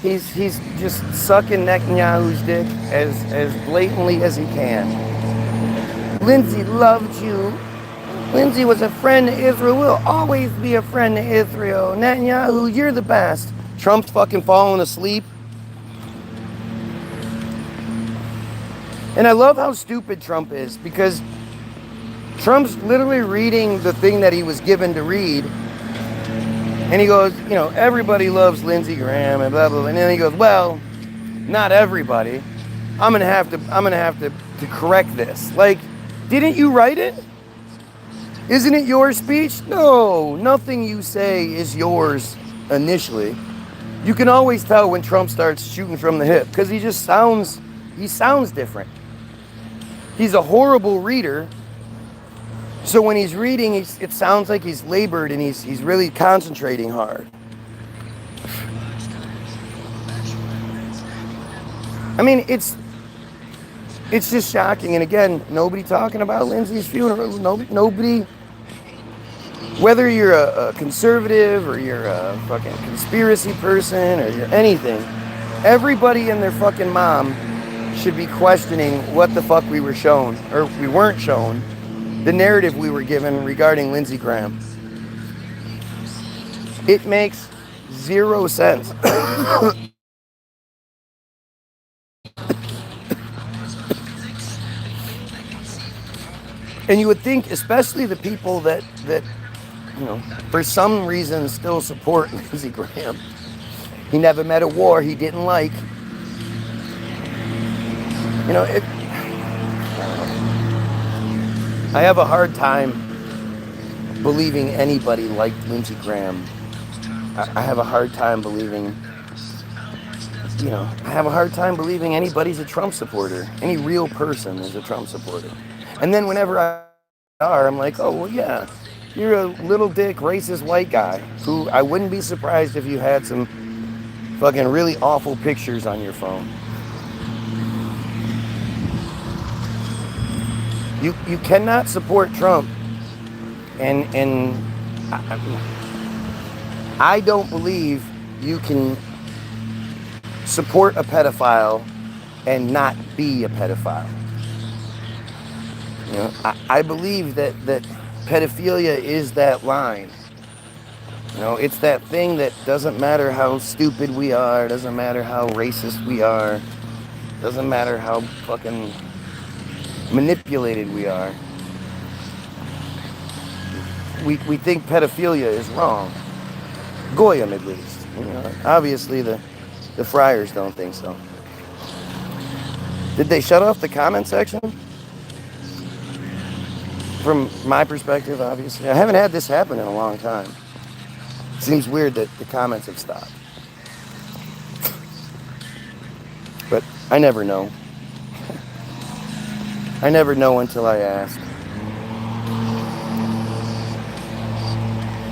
he's just sucking Netanyahu's dick as blatantly as he can. Lindsey loved you. Lindsey was a friend to Israel, will always be a friend to Israel. Netanyahu, you're the best. Trump's fucking falling asleep. And I love how stupid Trump is, because Trump's literally reading the thing that he was given to read. And he goes, you know, everybody loves Lindsey Graham and blah, blah, blah. And then he goes, well, not everybody. I'm gonna have to correct this. Like, didn't you write it? Isn't it your speech? No, nothing you say is yours initially. You can always tell when Trump starts shooting from the hip, because he sounds different. He's a horrible reader. So when he's reading, it sounds like he's labored and he's really concentrating hard. I mean, it's just shocking. And again, nobody talking about Lindsey's funeral. Nobody, whether you're a conservative or you're a fucking conspiracy person or you're anything, everybody and their fucking mom should be questioning what the fuck we were shown, or we weren't shown, the narrative we were given regarding Lindsey Graham. It makes zero sense. And you would think, especially the people that you know, for some reason still support Lindsey Graham. He never met a war he didn't like. You know, I have a hard time believing anybody liked Lindsey Graham. I have a hard time believing, you know, I have a hard time believing anybody's a Trump supporter. Any real person is a Trump supporter. And then whenever I'm like, oh, well, yeah, you're a little dick, racist white guy who I wouldn't be surprised if you had some fucking really awful pictures on your phone. You cannot support Trump, and I don't believe you can support a pedophile and not be a pedophile. You know, I believe that pedophilia is that line. You know, it's that thing that doesn't matter how stupid we are, doesn't matter how racist we are, doesn't matter how fucking manipulated we are. We think pedophilia is wrong. Goyim, at least. You know, obviously the friars don't think so. Did they shut off the comment section? From my perspective, obviously. I haven't had this happen in a long time. It seems weird that the comments have stopped. But I never know. I never know until I ask.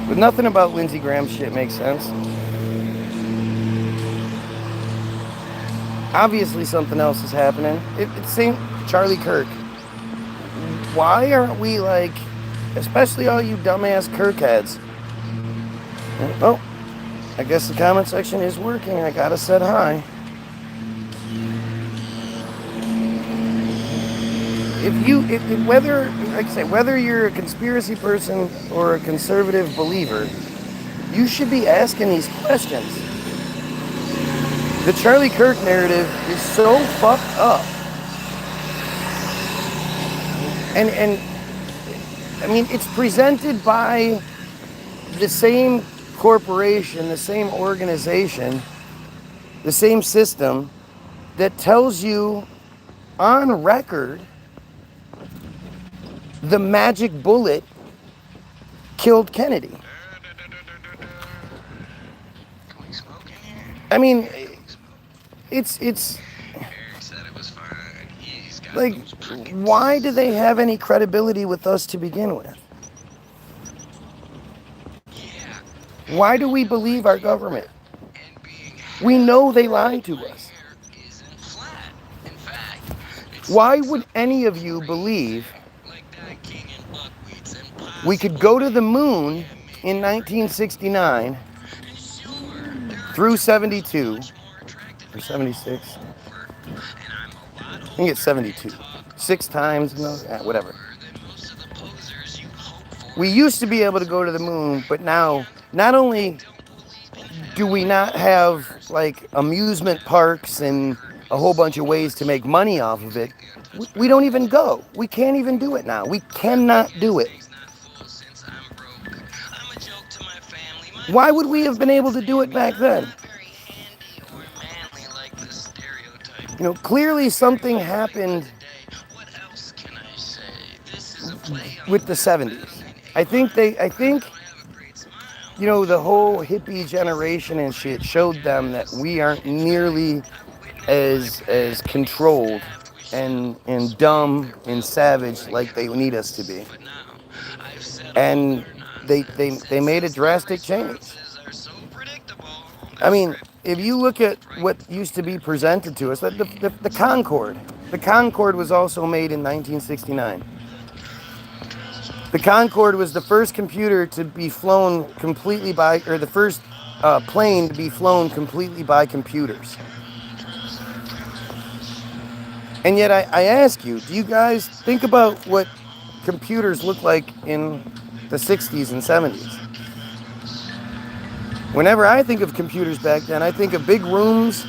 But nothing about Lindsey Graham's shit makes sense. Obviously something else is happening. It's same Charlie Kirk. Why aren't we like, especially all you dumbass Kirk heads? Oh, I guess the comment section is working. I gotta set hi. Whether you're a conspiracy person or a conservative believer, you should be asking these questions. The Charlie Kirk narrative is so fucked up. And I mean, it's presented by the same corporation, the same organization, the same system that tells you on record the magic bullet killed Kennedy. I mean, it's like, why do they have any credibility with us to begin with? Why do we believe our government? We know they lied to us. Why would any of you believe we could go to the moon in 1969 through 72 or 76? I think it's 72. 6 times, whatever. We used to be able to go to the moon, but now not only do we not have like amusement parks and a whole bunch of ways to make money off of it, we don't even go. We can't even do it now. We cannot do it. Why would we have been able to do it back then? You know, clearly something happened with the 70s. I think, you know, the whole hippie generation and shit showed them that we aren't nearly as controlled and dumb and savage like they need us to be. And they made a drastic change. I mean, if you look at what used to be presented to us, the Concorde. The Concorde was also made in 1969. The Concorde was the first computer to be flown completely by, or the first plane to be flown completely by computers. And yet I ask you, do you guys think about what computers looked like in the 60s and 70s? Whenever I think of computers back then, I think of big rooms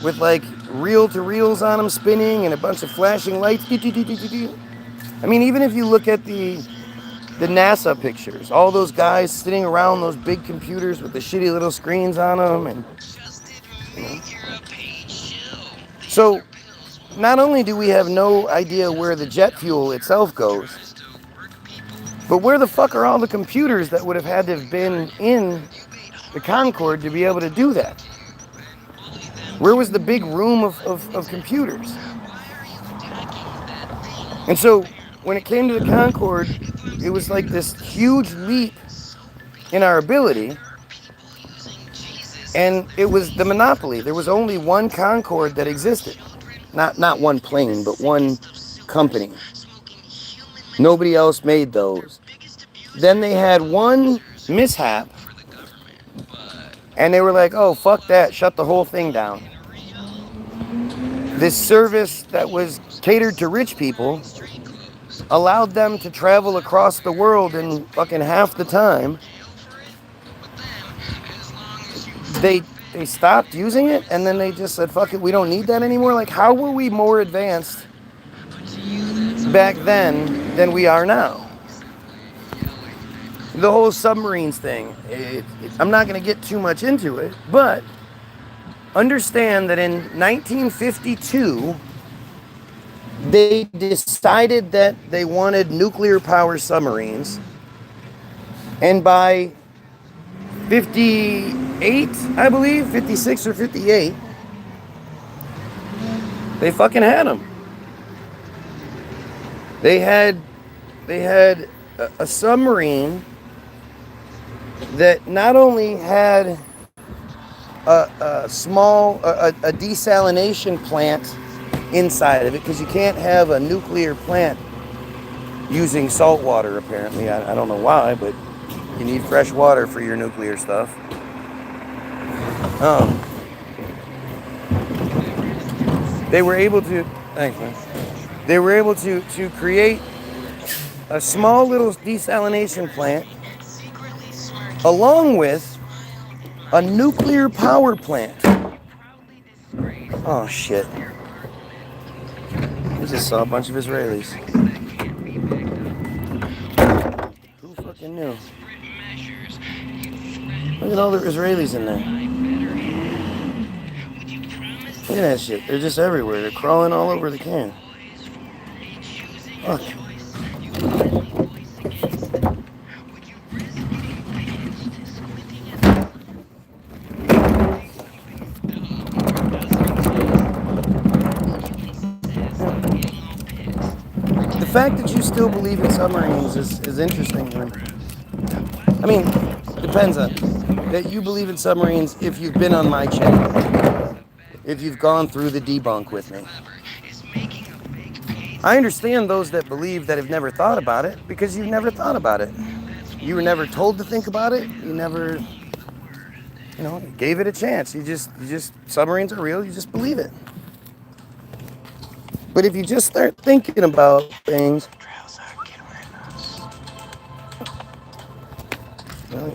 with like reel-to-reels on them spinning and a bunch of flashing lights. I mean, even if you look at the NASA pictures, all those guys sitting around those big computers with the shitty little screens on them, and you know. So not only do we have no idea where the jet fuel itself goes, but where the fuck are all the computers that would have had to have been in the Concorde to be able to do that? Where was the big room of computers? And so when it came to the Concorde, it was like this huge leap in our ability, and it was the monopoly. There was only one Concorde that existed. Not one plane, but one company. Nobody else made those. Then they had one mishap, and they were like, oh, fuck that, shut the whole thing down. This service that was catered to rich people allowed them to travel across the world in fucking half the time. They stopped using it, and then they just said, fuck it, we don't need that anymore. Like, how were we more advanced back then than we are now? The whole submarines thing, I'm not going to get too much into it, but understand that in 1952, they decided that they wanted nuclear power submarines, and by 58, I believe, 56 or 58, they fucking had them. They had a submarine that not only had a desalination plant inside of it, because you can't have a nuclear plant using salt water, apparently. I don't know why, but you need fresh water for your nuclear stuff. They were able to, thanks man, they were able to create a small little desalination plant along with a nuclear power plant. Oh shit. I just saw a bunch of Israelis. Who fucking knew? Look at all the Israelis in there. Look at that shit. They're just everywhere. They're crawling all over the can. Fuck. The fact that you still believe in submarines is interesting. I mean, depends on that you believe in submarines if you've been on my channel, if you've gone through the debunk with me. I understand those that believe that have never thought about it because you've never thought about it. You were never told to think about it. You never, gave it a chance. You just, submarines are real. You just believe it. But if you just start thinking about things,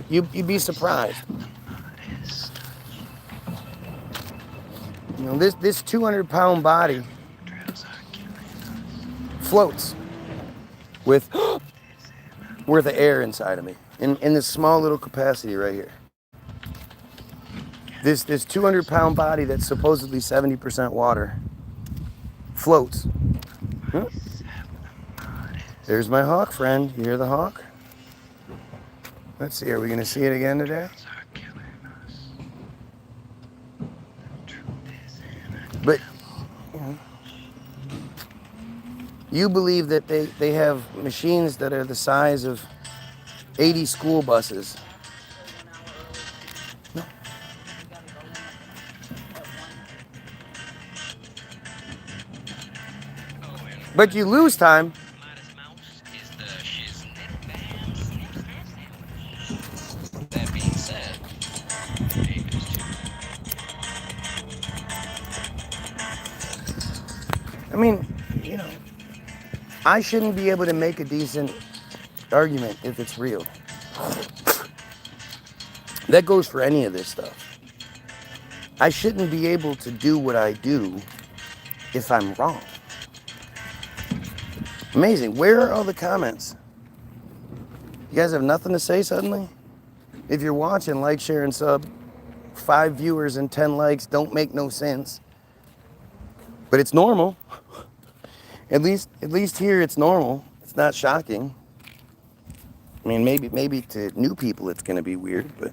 you'd be surprised. This 200-pound body floats with worth of air inside of me in this small little capacity right here. This 200-pound body that's supposedly 70% water floats. There's my hawk friend. You hear the hawk? Let's see, are we going to see it again today? But you believe that they have machines that are the size of 80 school buses. No. But you lose time. I mean, I shouldn't be able to make a decent argument if it's real. That goes for any of this stuff. I shouldn't be able to do what I do if I'm wrong. Amazing. Where are all the comments? You guys have nothing to say suddenly? If you're watching, like, share, and sub. 5 viewers and 10 likes don't make no sense. But it's normal. At least here it's normal. It's not shocking. I mean, maybe to new people it's gonna be weird, but.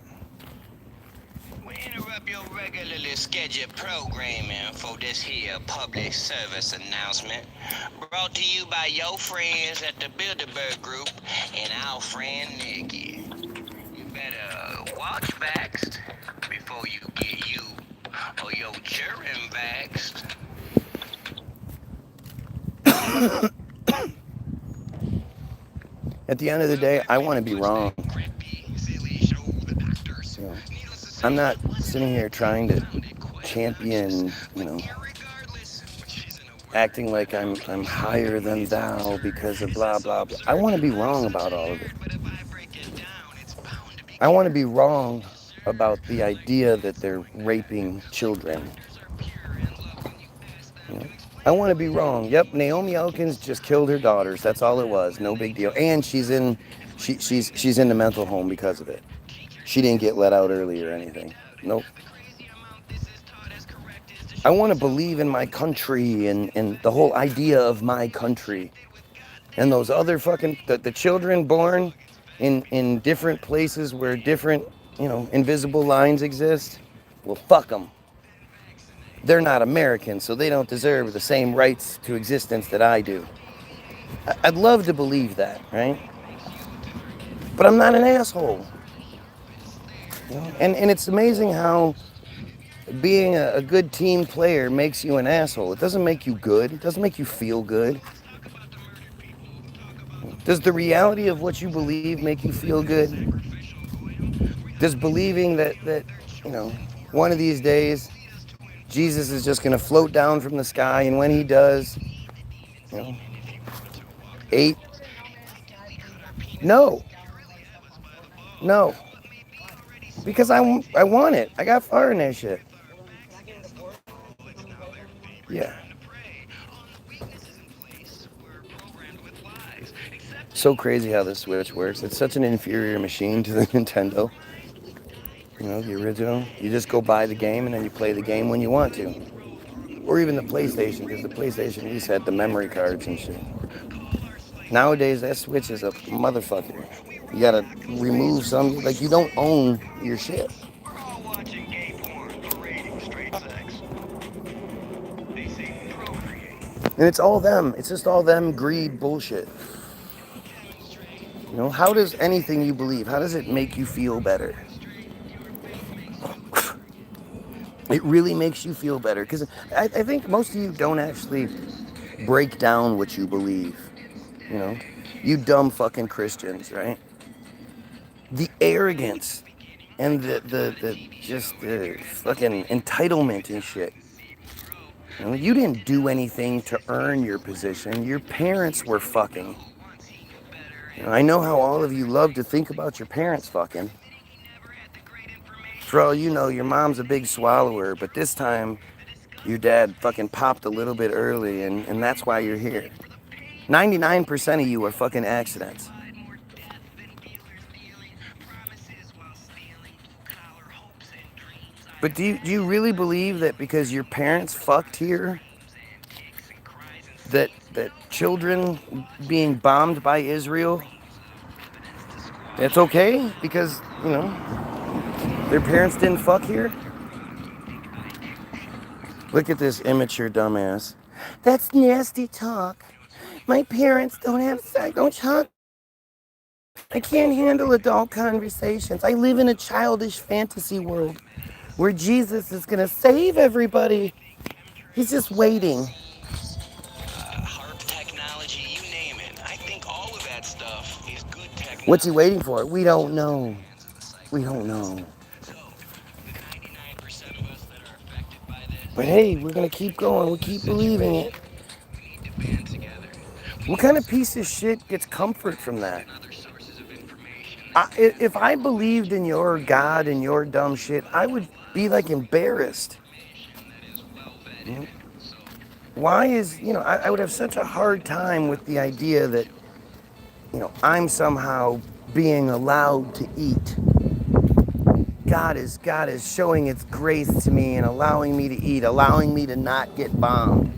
We interrupt your regularly scheduled programming for this here public service announcement, brought to you by your friends at the Bilderberg Group and our friend Nikki. You better watch vaxxed before you get you or your children vaxxed. At the end of the day, I want to be wrong. I'm not sitting here trying to champion, acting like I'm higher than thou because of blah, blah, blah. I want to be wrong about all of it. I want to be wrong about the idea that they're raping children. I want to be wrong. Yep, Naomi Elkins just killed her daughters. That's all it was. No big deal. And she's in the mental home because of it. She didn't get let out early or anything. Nope. I want to believe in my country and the whole idea of my country. And those other the children born in different places where different, invisible lines exist. Well, fuck them. They're not American, so they don't deserve the same rights to existence that I do. I'd love to believe that, right? But I'm not an asshole. And it's amazing how being a good team player makes you an asshole. It doesn't make you good. It doesn't make you feel good. Does the reality of what you believe make you feel good? Does believing that one of these days Jesus is just going to float down from the sky, and when he does, 8? No. Because I want it. I got fire in that shit. Yeah. So crazy how the Switch works. It's such an inferior machine to the Nintendo. The original. You just go buy the game and then you play the game when you want to. Or even the PlayStation, because the PlayStation at least had the memory cards and shit. Nowadays, that Switch is a motherfucker. You gotta remove some, you don't own your shit. And it's all them. It's just all them greed bullshit. How does anything you believe, how does it make you feel better? It really makes you feel better. Because I think most of you don't actually break down what you believe. You know? You dumb fucking Christians, right? The arrogance and the fucking entitlement and shit. You know, you didn't do anything to earn your position. Your parents were fucking. You know, I know how all of you love to think about your parents fucking. For all you know, your mom's a big swallower, but this time your dad fucking popped a little bit early, and that's why you're here. 99% of you are fucking accidents. But do you really believe that because your parents fucked here, that children being bombed by Israel, it's okay? Because, you know, their parents didn't fuck here? Look at this immature dumbass. That's nasty talk. My parents don't have sex. Don't talk. I can't handle adult conversations. I live in a childish fantasy world where Jesus is gonna save everybody. He's just waiting. Harp technology, you name it. I think all of that stuff is good technology. What's he waiting for? We don't know. We don't know. But hey, we're gonna keep going. We keep believing it. What kind of piece of shit gets comfort from that? If I believed in your God and your dumb shit, I would be like embarrassed. You know? Why is, you know, I would have such a hard time with the idea that, you know, I'm somehow being allowed to eat. God is showing its grace to me and allowing me to eat, allowing me to not get bombed.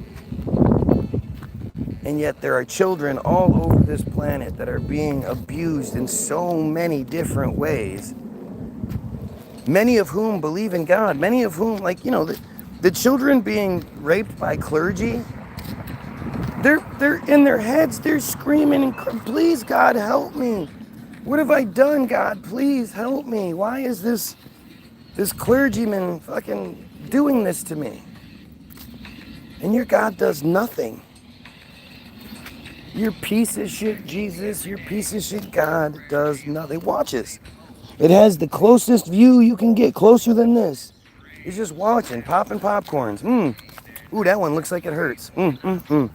And yet there are children all over this planet that are being abused in so many different ways. Many of whom believe in God. Many of whom, like, you know, the children being raped by clergy, they're in their heads, they're screaming, and please, God, help me. What have I done, God? Please help me. Why is this clergyman fucking doing this to me? And your God does nothing. Your piece of shit Jesus, your piece of shit God does nothing. Watches. It has the closest view you can get, closer than this. He's just watching, popping popcorns. Ooh, that one looks like it hurts. And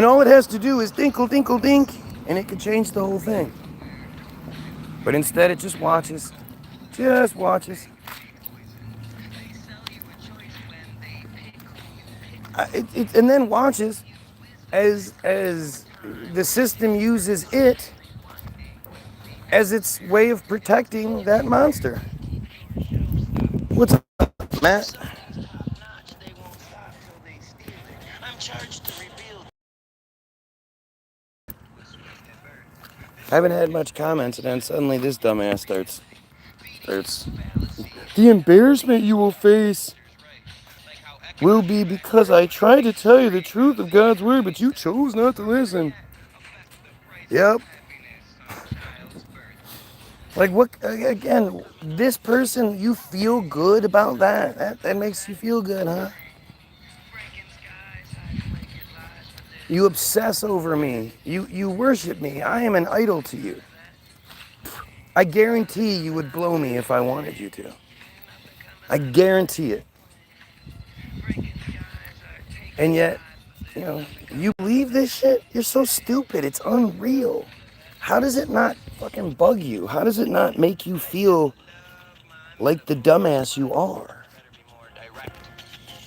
all it has to do is dinkle, dinkle, dink, and it could change the whole thing. But instead, it just watches. Just watches. And then watches as the system uses it as its way of protecting that monster. What's up, Matt? I haven't had much comments, and then suddenly this dumbass starts. The embarrassment you will face will be because I tried to tell you the truth of God's word, but you chose not to listen. Yep. Like, what, again, this person, you feel good about that? That makes you feel good, huh? You obsess over me. You worship me. I am an idol to you. I guarantee you would blow me if I wanted you to. I guarantee it. And yet, you know, you believe this shit? You're so stupid. It's unreal. How does it not fucking bug you? How does it not make you feel like the dumbass you are?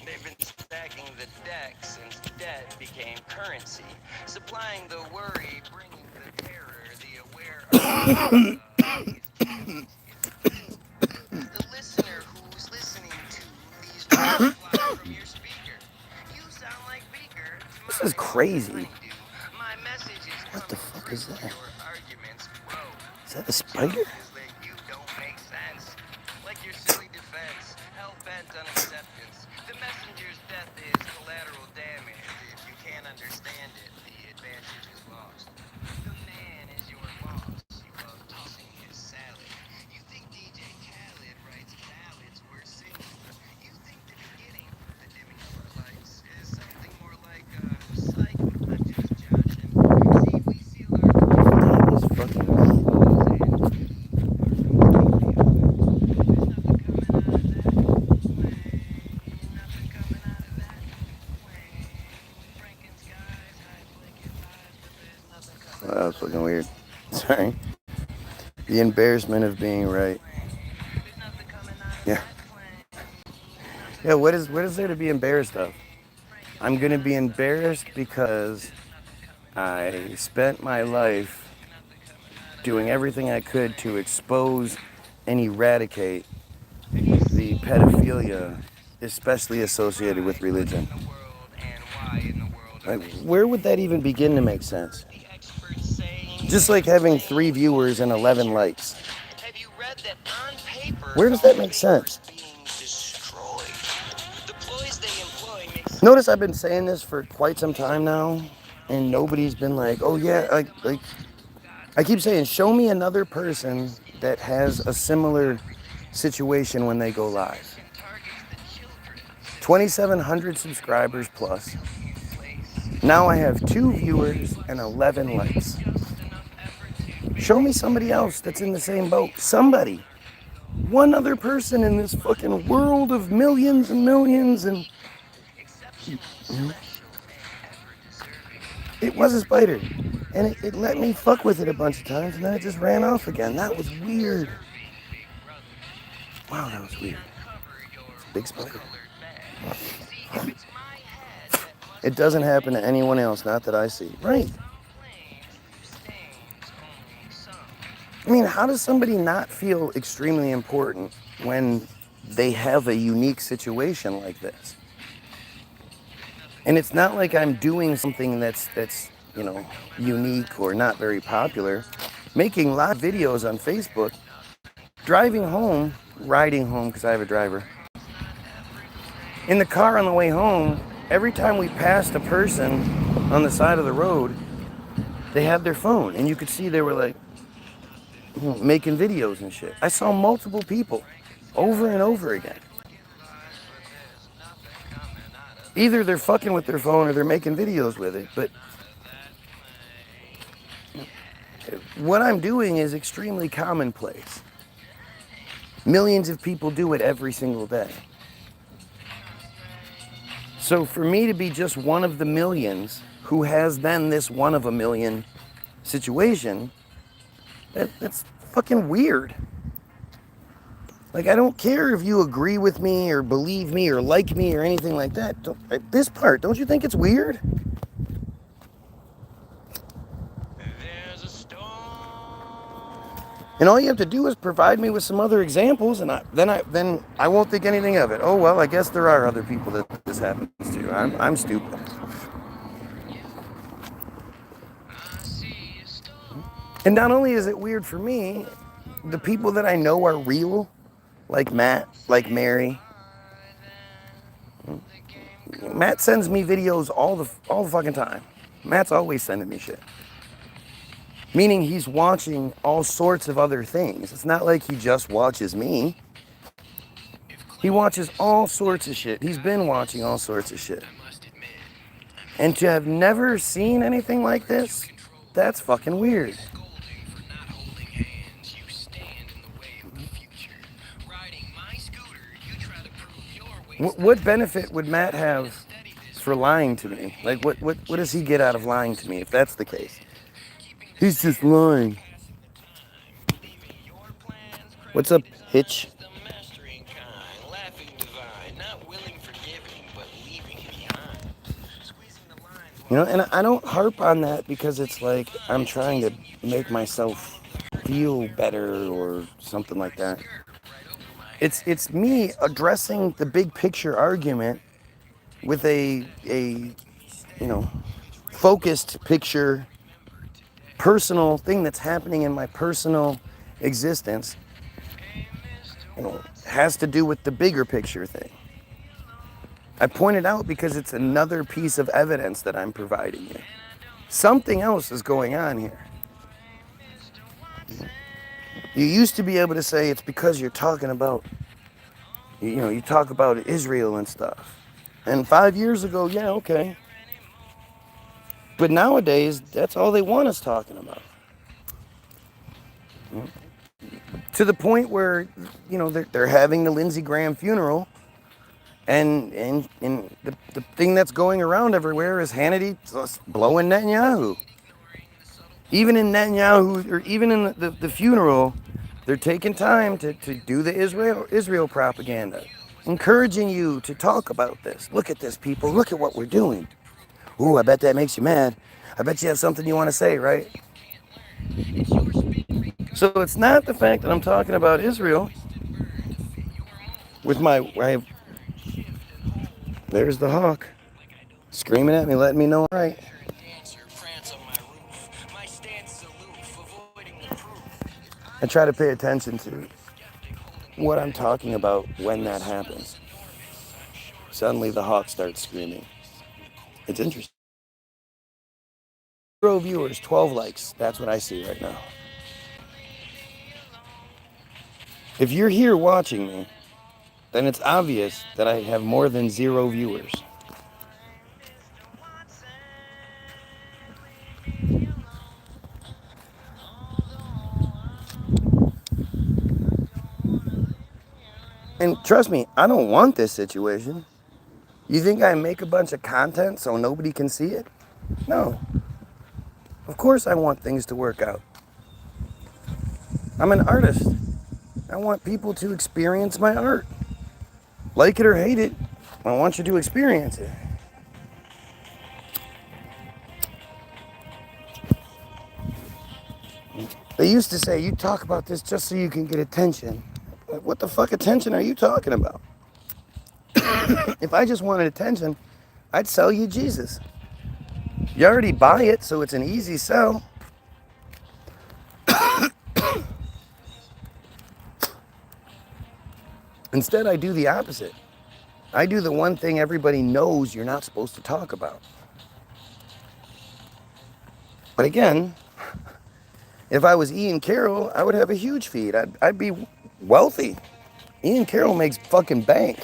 They've been stacking the deck since debt became currency, supplying the worry, bringing the terror, the aware. The listener who's listening to these words fly from your speaker. You sound like Beaker. This is crazy. My message is What the fuck is that? your arguments grow. Is that a spider? You don't make sense. Like your silly defense, hell-bent on acceptance. The messenger's death is collateral damage. If you can't understand it, the advantage is lost. The man is your boss. You love tossing his salad. You think DJ Khaled The embarrassment of being right. Yeah. Yeah, what is there to be embarrassed of? I'm going to be embarrassed because I spent my life doing everything I could to expose and eradicate the pedophilia, especially associated with religion. Like, where would that even begin to make sense? Just like having 3 viewers and 11 likes. Where does that make sense? Notice I've been saying this for quite some time now, and nobody's been like, oh yeah, like I keep saying, show me another person that has a similar situation when they go live. 2,700 subscribers plus. Now I have 2 viewers and 11 likes. Show me somebody else that's in the same boat. Somebody. One other person in this fucking world of millions and millions and... It was a spider. And it let me fuck with it a bunch of times and then it just ran off again. That was weird. Wow, that was weird. It's a big spider. It doesn't happen to anyone else, not that I see. Right. I mean, how does somebody not feel extremely important when they have a unique situation like this? And it's not like I'm doing something that's unique or not very popular. Making live videos on Facebook, driving home, riding home because I have a driver. In the car on the way home, every time we passed a person on the side of the road, they had their phone and you could see they were like, making videos and shit. I saw multiple people over and over again. Either they're fucking with their phone or they're making videos with it, but what I'm doing is extremely commonplace. Millions of people do it every single day. So for me to be just one of the millions who has then this one of a million situation, that's fucking weird. Like, I don't care if you agree with me or believe me or like me or anything like that. This part, don't you think it's weird? And all you have to do is provide me with some other examples, and then I won't think anything of it. Oh well, I guess there are other people that this happens to. I'm stupid. And not only is it weird for me, the people that I know are real, like Matt, like Mary. Matt sends me videos all the fucking time. Matt's always sending me shit. Meaning he's watching all sorts of other things. It's not like he just watches me. He watches all sorts of shit. He's been watching all sorts of shit. And to have never seen anything like this, that's fucking weird. What benefit would Matt have for lying to me? Like, what does he get out of lying to me if that's the case? He's just lying. What's up, Hitch? You know, and I don't harp on that because it's like I'm trying to make myself feel better or something like that. It's me addressing the big picture argument with a focused picture, personal thing that's happening in my personal existence. Has to do with the bigger picture thing. I point it out because it's another piece of evidence that I'm providing you. Something else is going on here. You used to be able to say it's because you're talking about, you talk about Israel and stuff. And 5 years ago, yeah, okay. But nowadays, that's all they want us talking about. To the point where, they're having the Lindsey Graham funeral, and the thing that's going around everywhere is Hannity blowing Netanyahu. Even in Netanyahu, or even in the funeral, they're taking time to do the Israel propaganda, encouraging you to talk about this. Look at this, people. Look at what we're doing. Ooh, I bet that makes you mad. I bet you have something you want to say, right? So it's not the fact that I'm talking about Israel with there's the hawk screaming at me, letting me know, right? I try to pay attention to what I'm talking about when that happens. Suddenly the hawk starts screaming. It's interesting. 0 viewers, 12 likes. That's what I see right now. If you're here watching me, then it's obvious that I have more than 0 viewers. And trust me, I don't want this situation. You think I make a bunch of content so nobody can see it? No. Of course I want things to work out. I'm an artist. I want people to experience my art. Like it or hate it, I want you to experience it. They used to say, you talk about this just so you can get attention. What the fuck attention are you talking about? If I just wanted attention, I'd sell you Jesus. You already buy it, so it's an easy sell. Instead, I do the opposite. I do the one thing everybody knows you're not supposed to talk about. But again, if I was Ian Carroll, I would have a huge feed. I'd be wealthy. Ian Carroll makes fucking bank.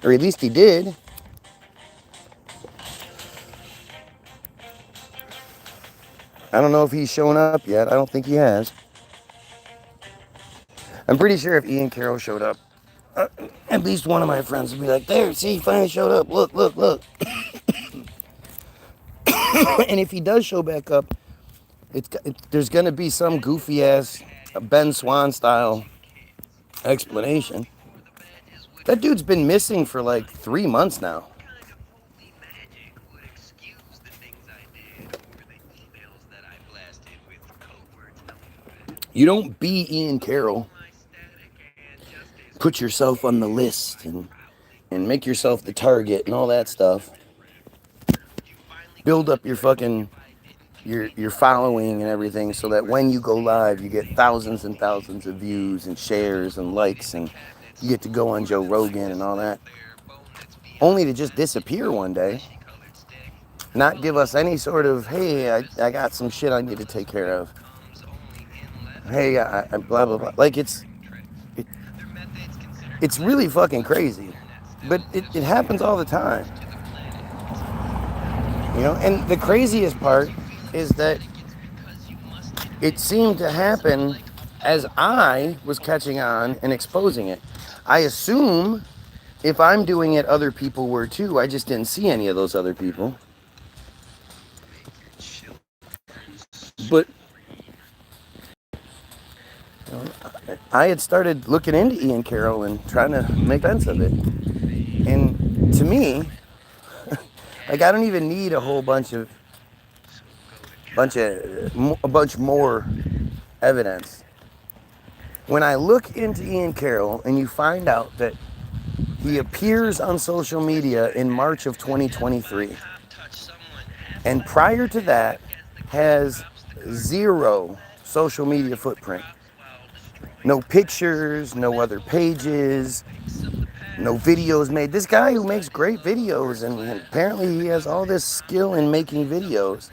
Or at least he did. I don't know if he's shown up yet. I don't think he has. I'm pretty sure if Ian Carroll showed up, at least one of my friends would be like, there, see, he finally showed up. Look, look, look. And if he does show back up, there's going to be some goofy-ass Ben Swan style explanation. That dude's been missing for like 3 months now. You don't be Ian Carroll. Put yourself on the list and make yourself the target and all that stuff. Build up your fucking your following and everything so that when you go live you get thousands and thousands of views and shares and likes and you get to go on Joe Rogan and all that. Only to just disappear one day. Not give us any sort of, hey, I got some shit I need to take care of. Hey, I blah, blah, blah. Like, it's really fucking crazy. But it happens all the time. You know, and the craziest part is that it seemed to happen as I was catching on and exposing it. I assume if I'm doing it, other people were too. I just didn't see any of those other people. But I had started looking into Ian Carroll and trying to make sense of it. And to me, like, I don't even need a whole bunch more evidence. When I look into Ian Carroll and you find out that he appears on social media in March of 2023, and prior to that has 0 social media footprint. No pictures, no other pages, no videos made. This guy who makes great videos, and apparently he has all this skill in making videos.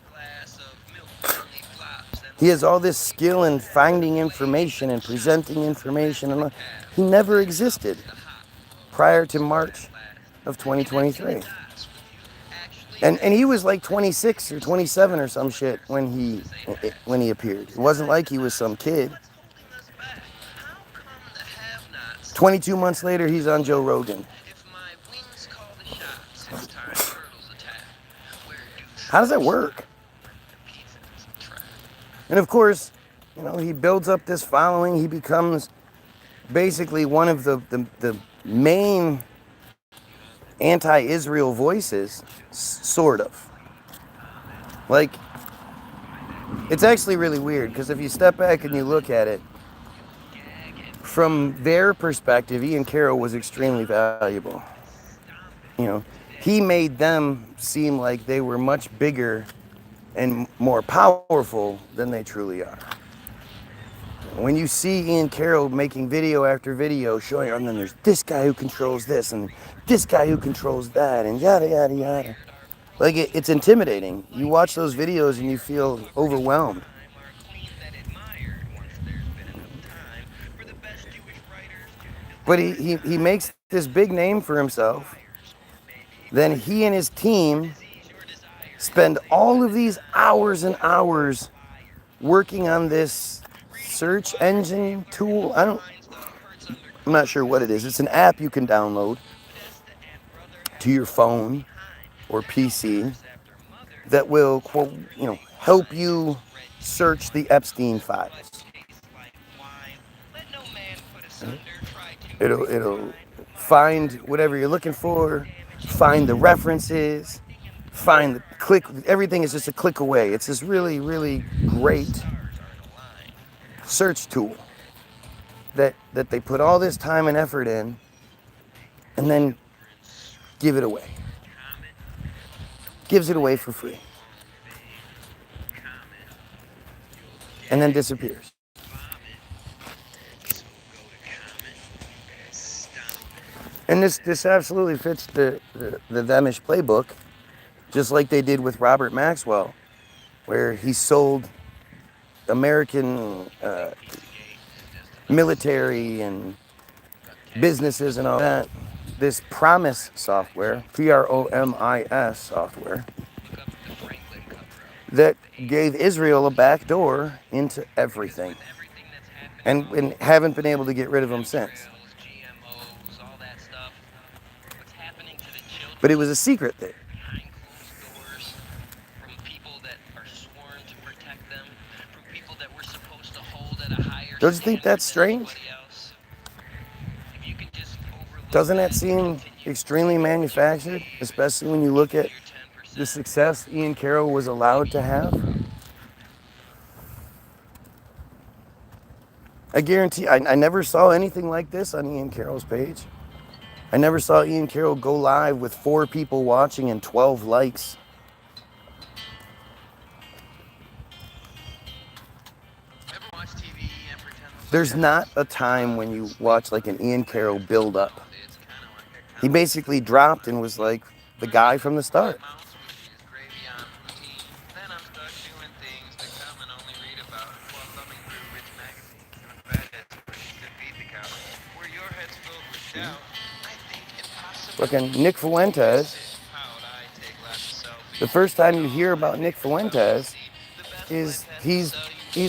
He has all this skill in finding information and presenting information. And he never existed prior to March of 2023. And he was like 26 or 27 or some shit when he appeared. It wasn't like he was some kid. 22 months later, he's on Joe Rogan. How does that work? And of course, he builds up this following. He becomes basically one of the main anti-Israel voices, sort of. Like, it's actually really weird, because if you step back and you look at it, from their perspective, Ian Carroll was extremely valuable. He made them seem like they were much bigger and more powerful than they truly are. When you see Ian Carroll making video after video showing, and then there's this guy who controls this, and this guy who controls that, and yada, yada, yada. Like, it's intimidating. You watch those videos and you feel overwhelmed. But he makes this big name for himself. Then he and his team spend all of these hours and hours working on this search engine tool. I'm not sure what it is. It's an app you can download to your phone or PC that will, quote, help you search the Epstein files. It'll find whatever you're looking for, find the references, find the click. Everything is just a click away. It's this really, really great search tool that they put all this time and effort in, and then give it away. Gives it away for free. And then disappears. And this absolutely fits the Themish playbook, just like they did with Robert Maxwell, where he sold American military and businesses and all that, this Promise software, PROMIS software, that gave Israel a back door into everything, and haven't been able to get rid of them since. But it was a secret thing. Don't you think that's strange? Doesn't that seem extremely manufactured, especially when you look at the success Ian Carroll was allowed to have? I guarantee, I never saw anything like this on Ian Carroll's page. I never saw Ian Carroll go live with 4 people watching and 12 likes. There's not a time when you watch like an Ian Carroll build up. He basically dropped and was like the guy from the start. Fucking Nick Fuentes. The first time you hear about Nick Fuentes is he's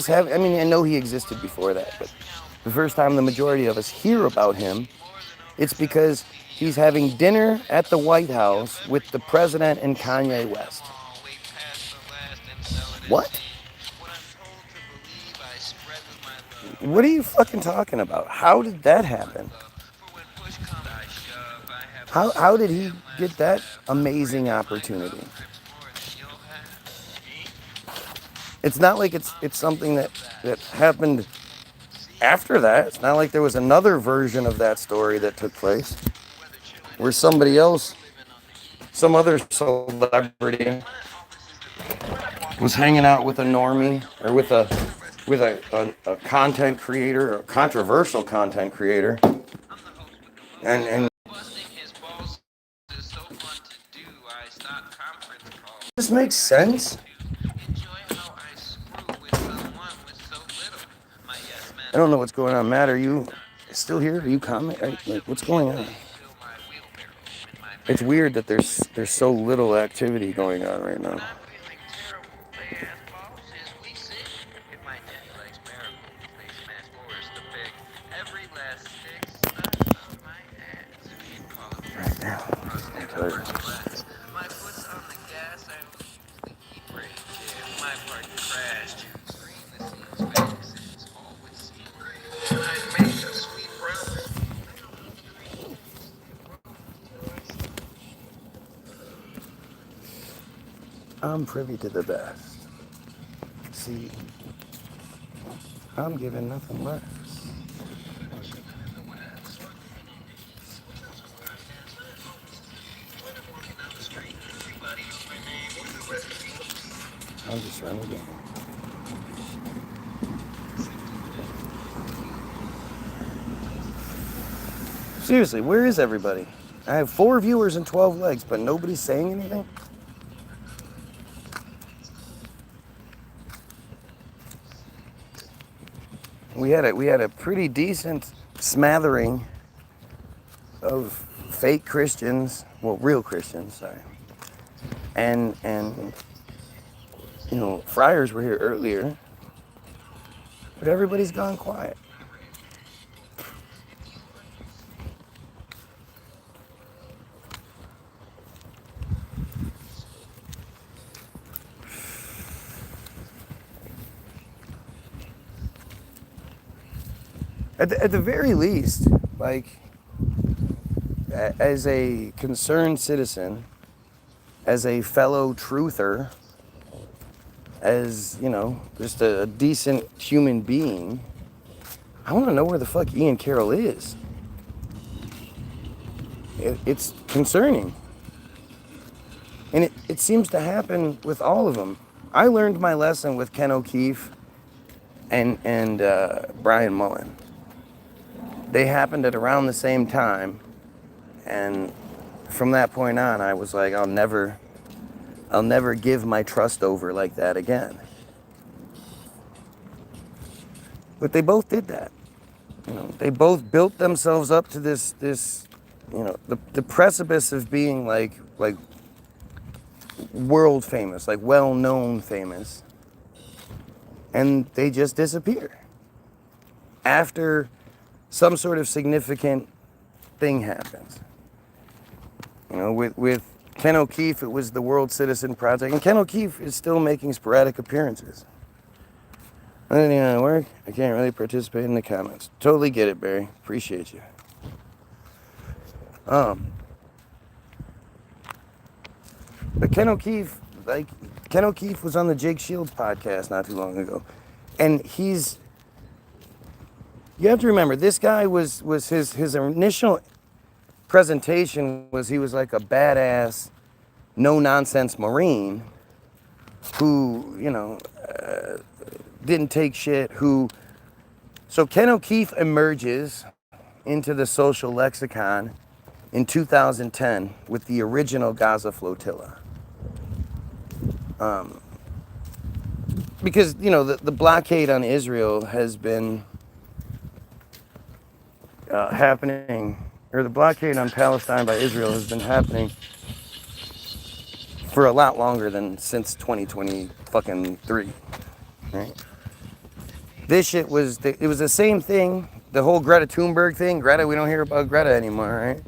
having, I mean, I know he existed before that, but the first time the majority of us hear about him, it's because he's having dinner at the White House with the president and Kanye West. What? What are you fucking talking about? How did that happen? How did he get that amazing opportunity? It's not like it's something that happened after that. It's not like there was another version of that story that took place where somebody else, some other celebrity, was hanging out with a normie or with a content creator, or a controversial content creator, and this makes sense. I don't know what's going on. Matt, are you still here? Are you commenting? Like, what's going on? It's weird that there's so little activity going on right now. Right now. I'm privy to the best. See, I'm giving nothing less. I'll just run again. Seriously, where is everybody? I have 4 viewers and 12 likes, but nobody's saying anything? We had a pretty decent smattering of fake Christians, well, real Christians, sorry. And you know, friars were here earlier, but everybody's gone quiet. At the very least, like, as a concerned citizen, as a fellow truther, as, you know, just a decent human being, I want to know where the fuck Ian Carroll is. It's concerning. And it seems to happen with all of them. I learned my lesson with Ken O'Keefe and Brian Mullen. They happened at around the same time, and from that point on, I was like, I'll never give my trust over like that again. But they both did that. You know, they both built themselves up to this, you know, the precipice of being like world famous, like well-known famous, and they just disappear after some sort of significant thing happens. You know, with Ken O'Keefe, it was the World Citizen Project, and Ken O'Keefe is still making sporadic appearances. Anything on work? I can't really participate in the comments. Totally get it, Barry. Appreciate you. But Ken O'Keefe was on the Jake Shields podcast not too long ago, and you have to remember, this guy was his initial presentation was he was like a badass, no-nonsense Marine who, you know, didn't take shit, so Ken O'Keefe emerges into the social lexicon in 2010 with the original Gaza flotilla. Because, you know, the blockade on Israel has been happening, or the blockade on Palestine by Israel has been happening for a lot longer than since 2023, right? This shit was, it was the same thing, the whole Greta Thunberg thing. Greta, we don't hear about Greta anymore, right?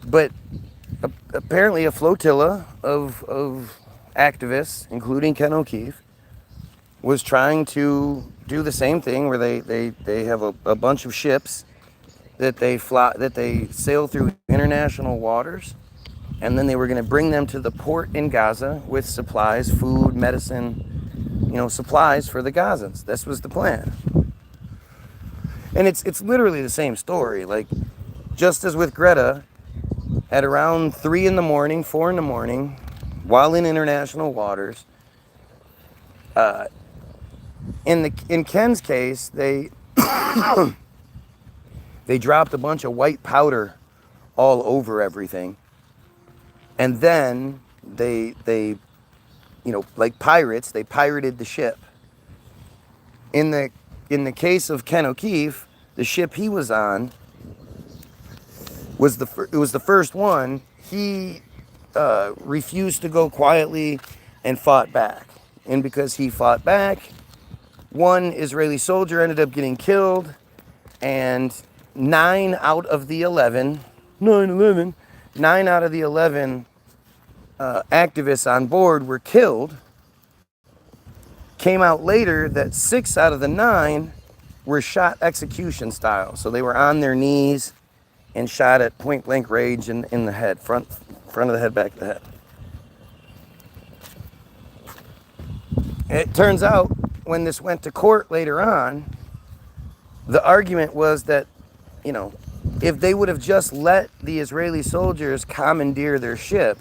But apparently a flotilla of activists, including Ken O'Keefe, was trying to do the same thing where they have a bunch of ships that they sail through international waters, and then they were going to bring them to the port in Gaza with supplies, food, medicine, you know, supplies for the Gazans. This was the plan. And it's literally the same story. Like, just as with Greta, at around 3 in the morning, 4 in the morning, while in international waters, in Ken's case, they they dropped a bunch of white powder all over everything, and then they you know, like pirates, they pirated the ship. In the case of Ken O'Keefe, the ship he was on was the first one. He refused to go quietly and fought back, and because he fought back, one Israeli soldier ended up getting killed, and 9 out of the 11 activists on board were killed. Came out later that 6 out of the 9 were shot execution style. So they were on their knees and shot at point blank range in the head, front of the head, back of the head. It turns out when this went to court later on, the argument was that, you know, if they would have just let the Israeli soldiers commandeer their ship,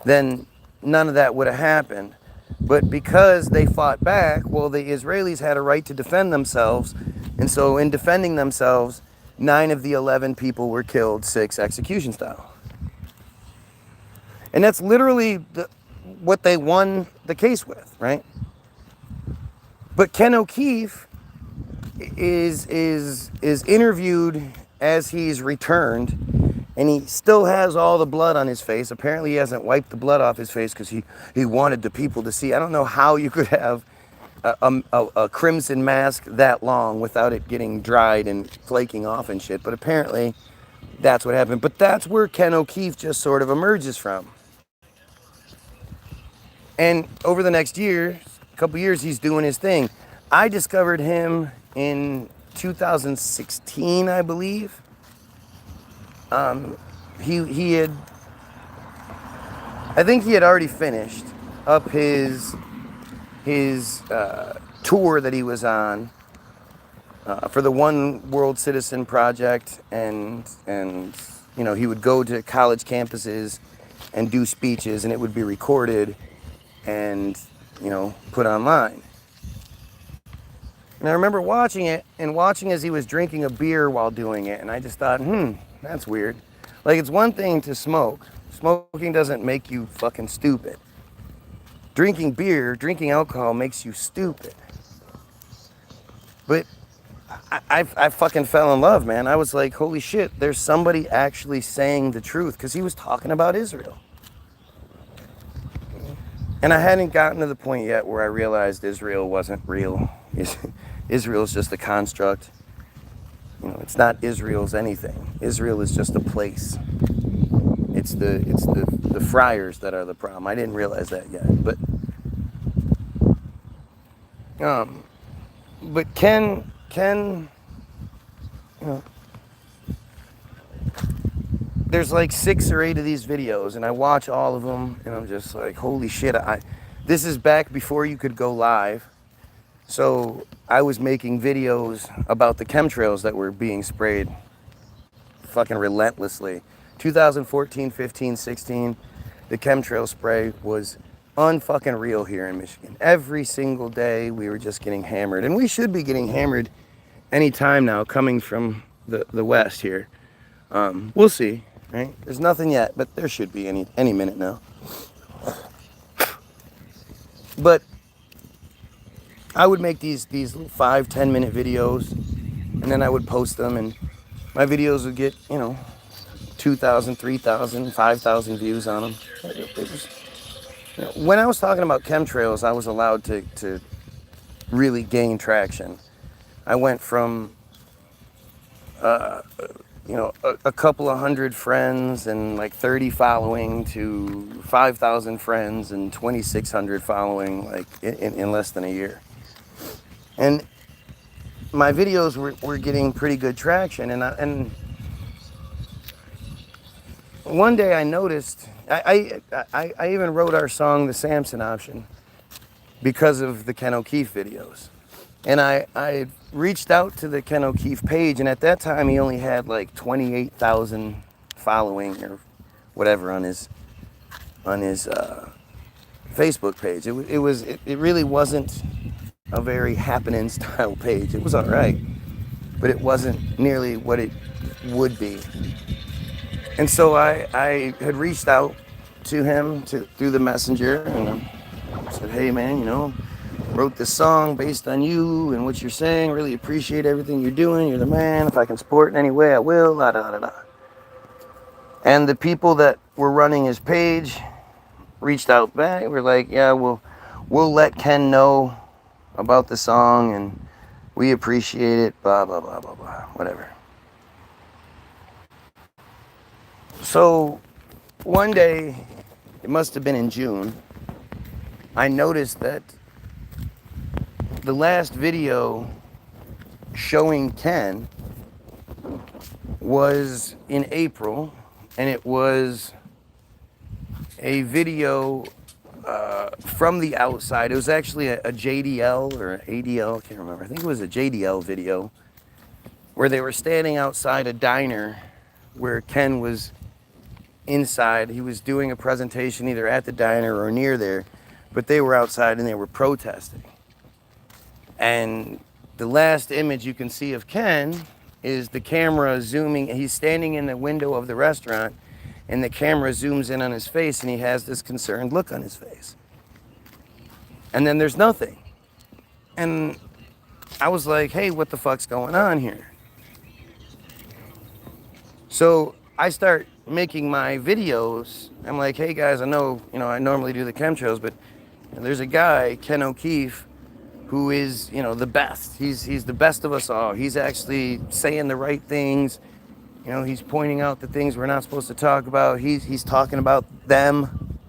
then none of that would have happened. But because they fought back, well, the Israelis had a right to defend themselves. And so in defending themselves, 9 of the 11 people were killed, 6 execution style. And that's literally what they won the case with, right? But Ken O'Keefe is interviewed as he's returned, and he still has all the blood on his face. Apparently he hasn't wiped the blood off his face because he wanted the people to see. I don't know how you could have a crimson mask that long without it getting dried and flaking off and shit, but apparently that's what happened. But that's where Ken O'Keefe just sort of emerges from. And over the next couple years, he's doing his thing. I discovered him in 2016, I believe. He had, I think he had already finished up his tour that he was on for the One World Citizen Project, and you know, he would go to college campuses and do speeches, and it would be recorded and, you know, put online. And I remember watching it, and watching as he was drinking a beer while doing it, and I just thought, that's weird. Like, it's one thing to smoke. Smoking doesn't make you fucking stupid. Drinking beer, drinking alcohol makes you stupid. But I fucking fell in love, man. I was like, holy shit, there's somebody actually saying the truth, because he was talking about Israel. And I hadn't gotten to the point yet where I realized Israel wasn't real. Israel's just a construct. You know, it's not Israel's anything. Israel is just a place. It's the friars that are the problem. I didn't realize that yet, but Ken, you know, there's like 6 or 8 of these videos, and I watch all of them, and I'm just like, holy shit. This is back before you could go live. So I was making videos about the chemtrails that were being sprayed fucking relentlessly. 2014, 15, 16, the chemtrail spray was unfucking real here in Michigan. Every single day we were just getting hammered, and we should be getting hammered any time now coming from the west here. We'll see, right? There's nothing yet, but there should be any minute now. But I would make these 5-10 minute videos, and then I would post them, and my videos would get, you know, 2,000, 3,000, 5,000 views on them. It was, you know, when I was talking about chemtrails, I was allowed to really gain traction. I went from you know, a couple of hundred friends and like 30 following to 5,000 friends and 2,600 following, like in less than a year. And my videos were getting pretty good traction, and one day I noticed, I even wrote our song, The Samson Option, because of the Ken O'Keefe videos. And I reached out to the Ken O'Keefe page, and at that time he only had like 28,000 following or whatever on his Facebook page. It really wasn't a very happening style page. It was all right, but it wasn't nearly what it would be. And so I had reached out to him through the messenger, and I said, hey man, you know, wrote this song based on you and what you're saying. Really appreciate everything you're doing. You're the man. If I can support in any way, I will. La da da da. And the people that were running his page reached out back. We're like, yeah, we'll let Ken know about the song, and we appreciate it. Blah blah blah blah blah. Whatever. So one day, it must have been in June, I noticed that the last video showing Ken was in April, and it was a video from the outside. It was actually a JDL or an ADL, I can't remember. I think it was a JDL video where they were standing outside a diner where Ken was inside. He was doing a presentation either at the diner or near there, but they were outside and they were protesting. And the last image you can see of Ken is the camera zooming. He's standing in the window of the restaurant and the camera zooms in on his face and he has this concerned look on his face. And then there's nothing. And I was like, hey, what the fuck's going on here? So I start making my videos. I'm like, hey guys, I know, I normally do the chemtrails, but there's a guy, Ken O'Keefe, who is, the best. He's the best of us all. He's actually saying the right things. He's pointing out the things we're not supposed to talk about. He's talking about them.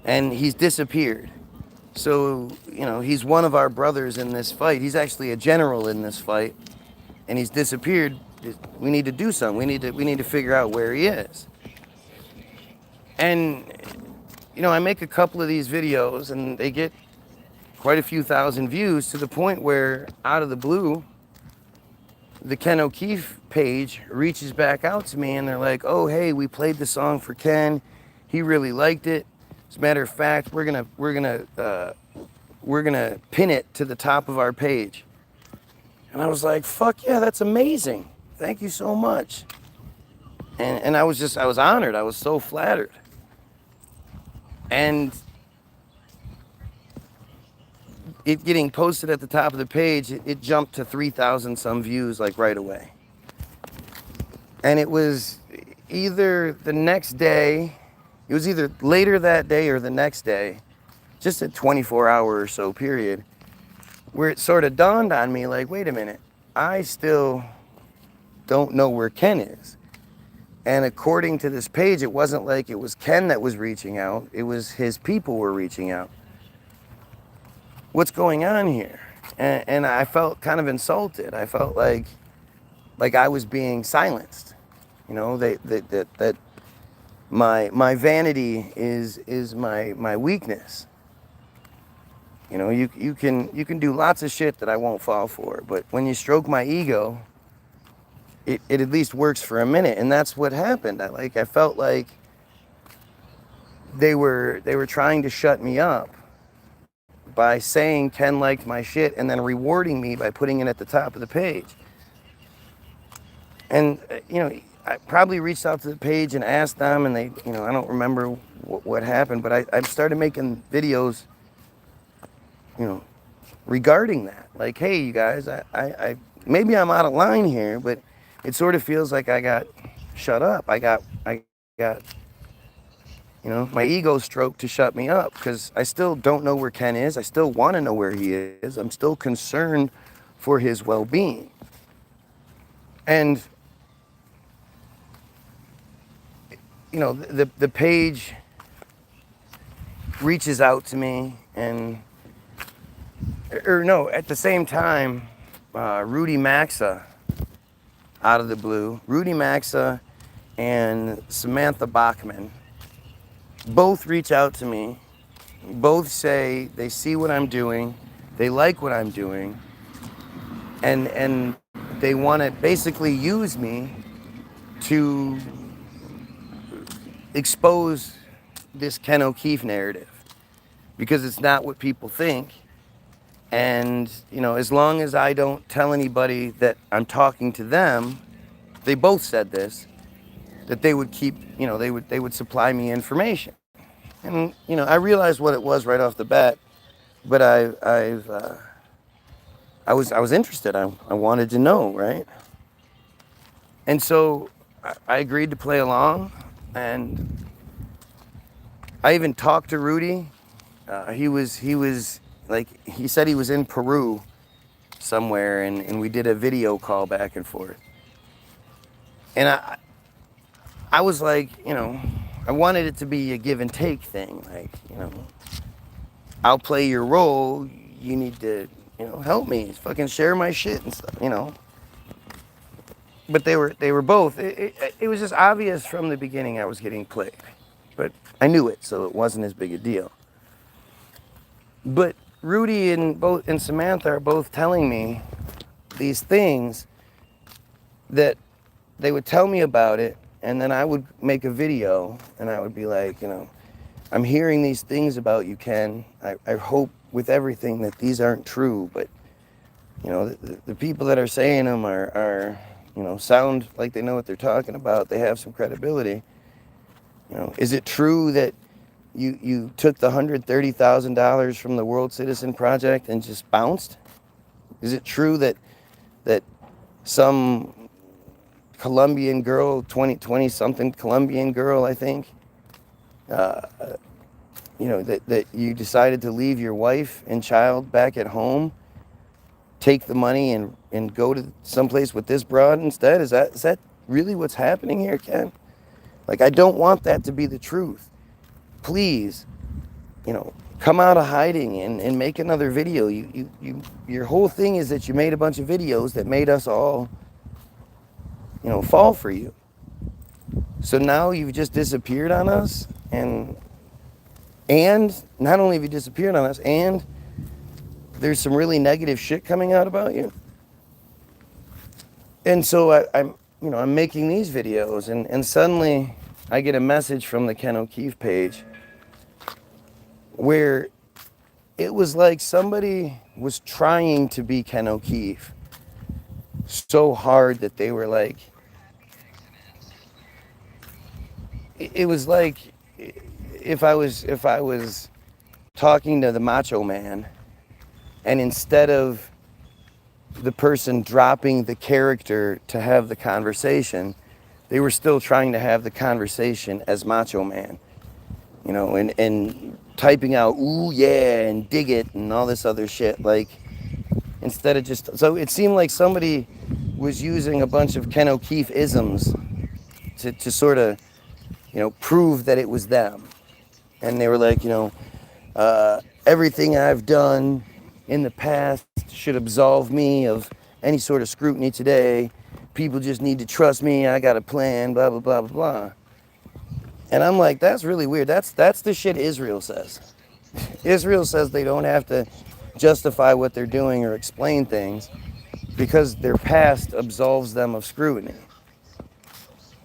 And he's disappeared. So, he's one of our brothers in this fight. He's actually a general in this fight. And he's disappeared. We need to do something. We need to figure out where he is. And, I make a couple of these videos and they get quite a few thousand views to the point where, out of the blue, the Ken O'Keefe page reaches back out to me and they're like, oh, hey, we played the song for Ken. He really liked it. As a matter of fact, we're gonna pin it to the top of our page. And I was like, fuck yeah, that's amazing. Thank you so much. And I was honored. I was so flattered. And it getting posted at the top of the page, it jumped to 3,000 some views like right away. And it was either the next day, it was either later that day or the next day, just a 24-hour or so period, where it sort of dawned on me like, wait a minute, I still don't know where Ken is. And according to this page, it wasn't like it was Ken that was reaching out, it was his people were reaching out. What's going on here? And I felt kind of insulted. I felt like I was being silenced. That my vanity is my weakness. You can do lots of shit that I won't fall for, but when you stroke my ego, it at least works for a minute, and that's what happened. I felt like they were trying to shut me up by saying Ken liked my shit and then rewarding me by putting it at the top of the page. And I probably reached out to the page and asked them, and they, I don't remember what happened, but I started making videos, regarding that. Like, hey, you guys, I maybe I'm out of line here, but it sort of feels like I got shut up. I got my ego stroked to shut me up because I still don't know where Ken is. I still want to know where he is. I'm still concerned for his well-being. And, the page reaches out to me and, at the same time, Rudy Maxa, out of the blue, Rudy Maxa and Samantha Bachman, both reach out to me, both say they see what I'm doing, they like what I'm doing, and they want to basically use me to expose this Ken O'Keefe narrative, because it's not what people think. And, as long as I don't tell anybody that I'm talking to them, they both said this, that they would keep, they would supply me information. And, I realized what it was right off the bat, but I was interested. I wanted to know, right? And so I agreed to play along, and I even talked to Rudy. He was like, he said he was in Peru somewhere, and we did a video call back and forth. And I was like, I wanted it to be a give and take thing. Like, I'll play your role. You need to, help me. Fucking share my shit and stuff, But they were both. It was just obvious from the beginning I was getting played. But I knew it, so it wasn't as big a deal. But Rudy and Samantha are both telling me these things that they would tell me about it, and then I would make a video, and I would be like, I'm hearing these things about you, Ken. I hope with everything that these aren't true, but, the people that are saying them are sound like they know what they're talking about. They have some credibility. Is it true that you took the $130,000 from the World Citizen Project and just bounced? Is it true that some Colombian girl, 20-something Colombian girl, I think, that you decided to leave your wife and child back at home, take the money and go to someplace with this broad instead? Is that really what's happening here, Ken? Like, I don't want that to be the truth. Please, come out of hiding and make another video. Your whole thing is that you made a bunch of videos that made us all, fall for you. So now you've just disappeared on us, and not only have you disappeared on us, and there's some really negative shit coming out about you. And so I'm making these videos, and suddenly I get a message from the Ken O'Keefe page where it was like somebody was trying to be Ken O'Keefe so hard that they were like, it was like if I was talking to the Macho Man, and instead of the person dropping the character to have the conversation, they were still trying to have the conversation as Macho Man, and typing out, ooh, yeah, and dig it, and all this other shit. Like, instead of just, so it seemed like somebody was using a bunch of Ken O'Keefe isms to sort of, prove that it was them. And they were like, everything I've done in the past should absolve me of any sort of scrutiny today. People just need to trust me. I got a plan, blah, blah, blah, blah, blah. And I'm like, that's really weird. That's the shit Israel says. Israel says they don't have to justify what they're doing or explain things because their past absolves them of scrutiny.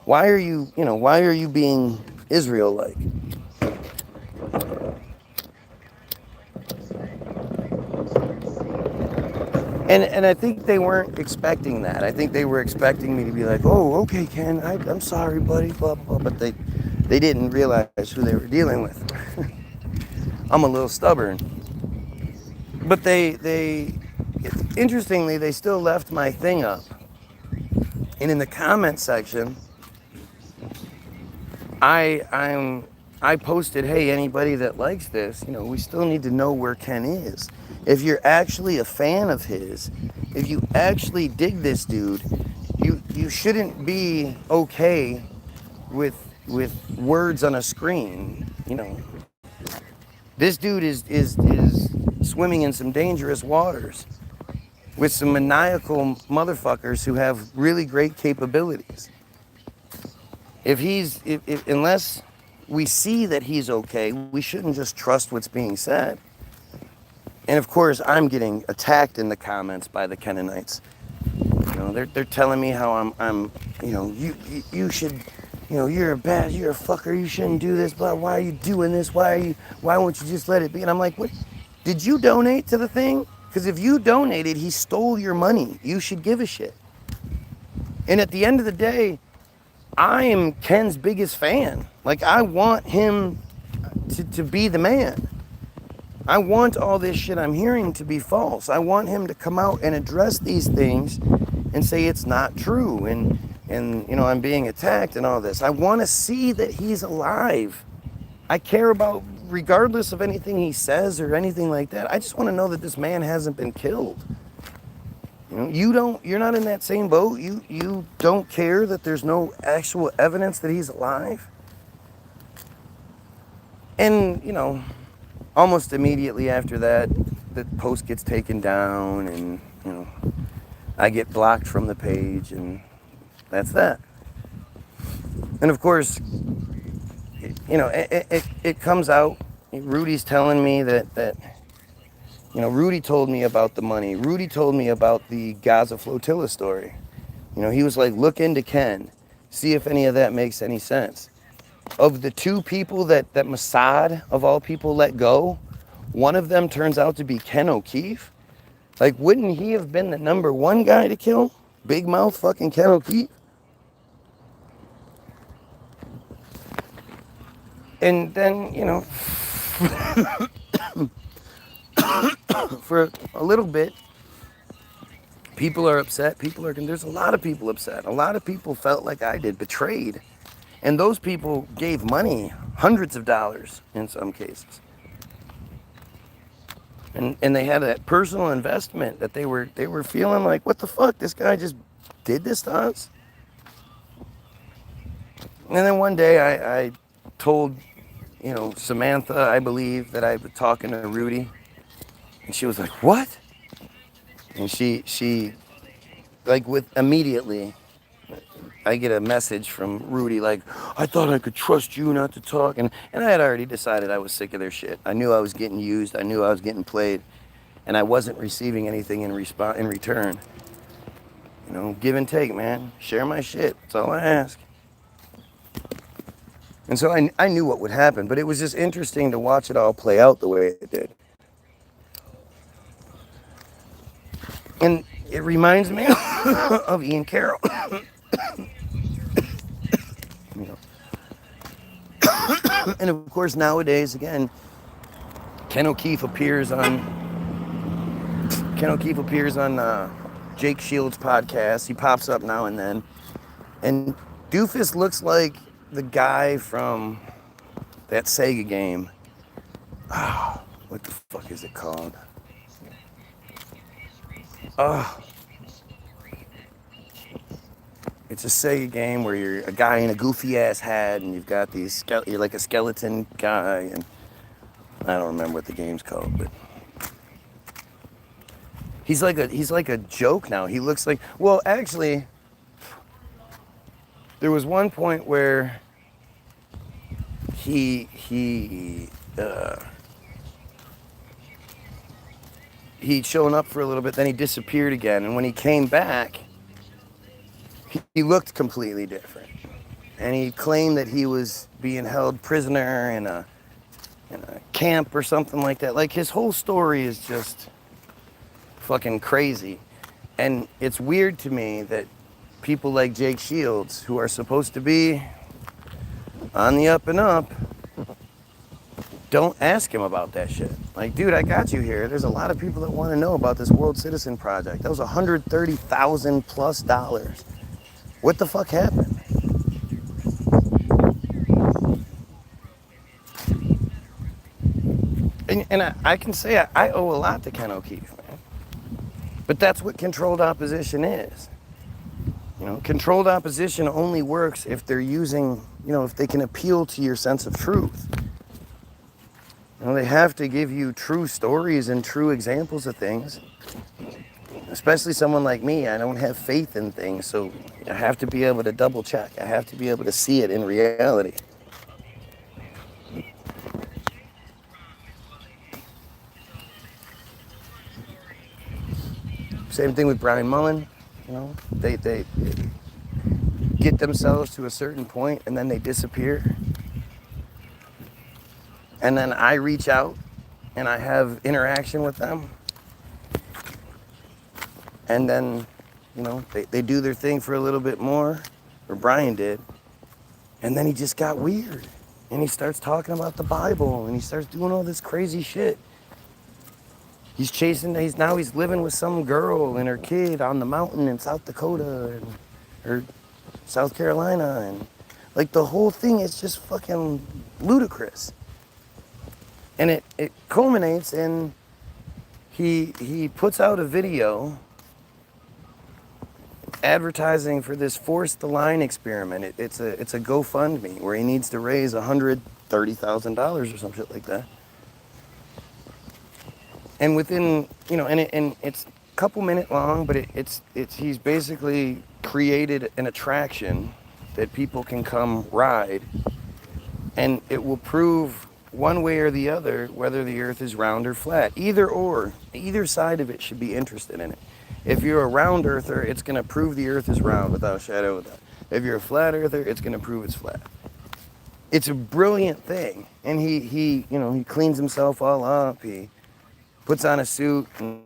Why are you being Israel-like? And I think they weren't expecting that. I think they were expecting me to be like, oh, okay, Ken, I'm sorry, buddy, blah, blah, blah. But they didn't realize who they were dealing with. I'm a little stubborn. But interestingly, they still left my thing up. And in the comment section, I posted, hey, anybody that likes this, we still need to know where Ken is. If you're actually a fan of his, if you actually dig this dude, you shouldn't be okay with words on a screen. This dude is swimming in some dangerous waters with some maniacal motherfuckers who have really great capabilities. Unless we see that he's okay, we shouldn't just trust what's being said. And of course, I'm getting attacked in the comments by the Kennonites. They're telling me how I'm you should, you're a fucker, you shouldn't do this, blah, why are you doing this, why won't you just let it be? And I'm like, what, did you donate to the thing? Because if you donated, he stole your money. You should give a shit. And at the end of the day, I am Ken's biggest fan. Like, I want him to be the man. I want all this shit I'm hearing to be false. I want him to come out and address these things and say it's not true and I'm being attacked and all this. I want to see that he's alive. I care about, regardless of anything he says or anything like that, I just want to know that this man hasn't been killed. You're not in that same boat. You don't care that there's no actual evidence that he's alive. And, almost immediately after that, the post gets taken down and, I get blocked from the page, and that's that. And of course, it comes out, Rudy's telling me that Rudy told me about the money. Rudy told me about the Gaza flotilla story. He was like, look into Ken, see if any of that makes any sense. Of the two people that Mossad, of all people, let go, one of them turns out to be Ken O'Keefe. Like, wouldn't he have been the number one guy to kill? Big mouth fucking Ken O'Keefe? And then, for a little bit, people are upset. There's a lot of people upset. A lot of people felt like I did, betrayed. And those people gave money, hundreds of dollars in some cases. And they had that personal investment that they were feeling like, what the fuck, this guy just did this to us? And then one day I told, Samantha, I believe, that I was talking to Rudy. And she was like, what? And she like, immediately, I get a message from Rudy like, I thought I could trust you not to talk. And I had already decided I was sick of their shit. I knew I was getting used. I knew I was getting played. And I wasn't receiving anything in return. Give and take, man. Share my shit. That's all I ask. And so I knew what would happen. But it was just interesting to watch it all play out the way it did. And it reminds me of Ian Carroll. And of course, nowadays, again, Ken O'Keefe appears on Jake Shields' podcast. He pops up now and then. And Doofus looks like the guy from that Sega game. What the fuck is it called? It's a Sega game where you're a guy in a goofy ass hat and you've got you're like a skeleton guy, and I don't remember what the game's called, but he's like a joke now. He looks like, well, actually, there was one point where he'd shown up for a little bit, then he disappeared again, and when he came back, he looked completely different. And he claimed that he was being held prisoner in a camp or something like that. Like, his whole story is just fucking crazy. And it's weird to me that people like Jake Shields, who are supposed to be on the up and up, don't ask him about that shit. Like, dude, I got you here. There's a lot of people that want to know about this World Citizen Project. That was $130,000 plus. What the fuck happened? And I can say I owe a lot to Ken O'Keefe, man. But that's what controlled opposition is. Controlled opposition only works if they're using, if they can appeal to your sense of truth. They have to give you true stories and true examples of things. Especially someone like me, I don't have faith in things, so I have to be able to double check. I have to be able to see it in reality. Same thing with Brian Mullen. They get themselves to a certain point and then they disappear. And then I reach out and I have interaction with them. And then, they do their thing for a little bit more, or Brian did. And then he just got weird. And he starts talking about the Bible, and he starts doing all this crazy shit. He's living with some girl and her kid on the mountain in South Dakota, or South Carolina. And, like, the whole thing is just fucking ludicrous. And it culminates in he puts out a video advertising for this Force the Line experiment. It's a GoFundMe where he needs to raise $130,000 or some shit like that. And within, and it's a couple minute long, but he's basically created an attraction that people can come ride, and it will prove one way or the other, whether the earth is round or flat. Either side of it should be interested in it. If you're a round earther, it's going to prove the earth is round without a shadow of a doubt. If you're a flat earther, it's going to prove it's flat. It's a brilliant thing. And he cleans himself all up. He puts on a suit, and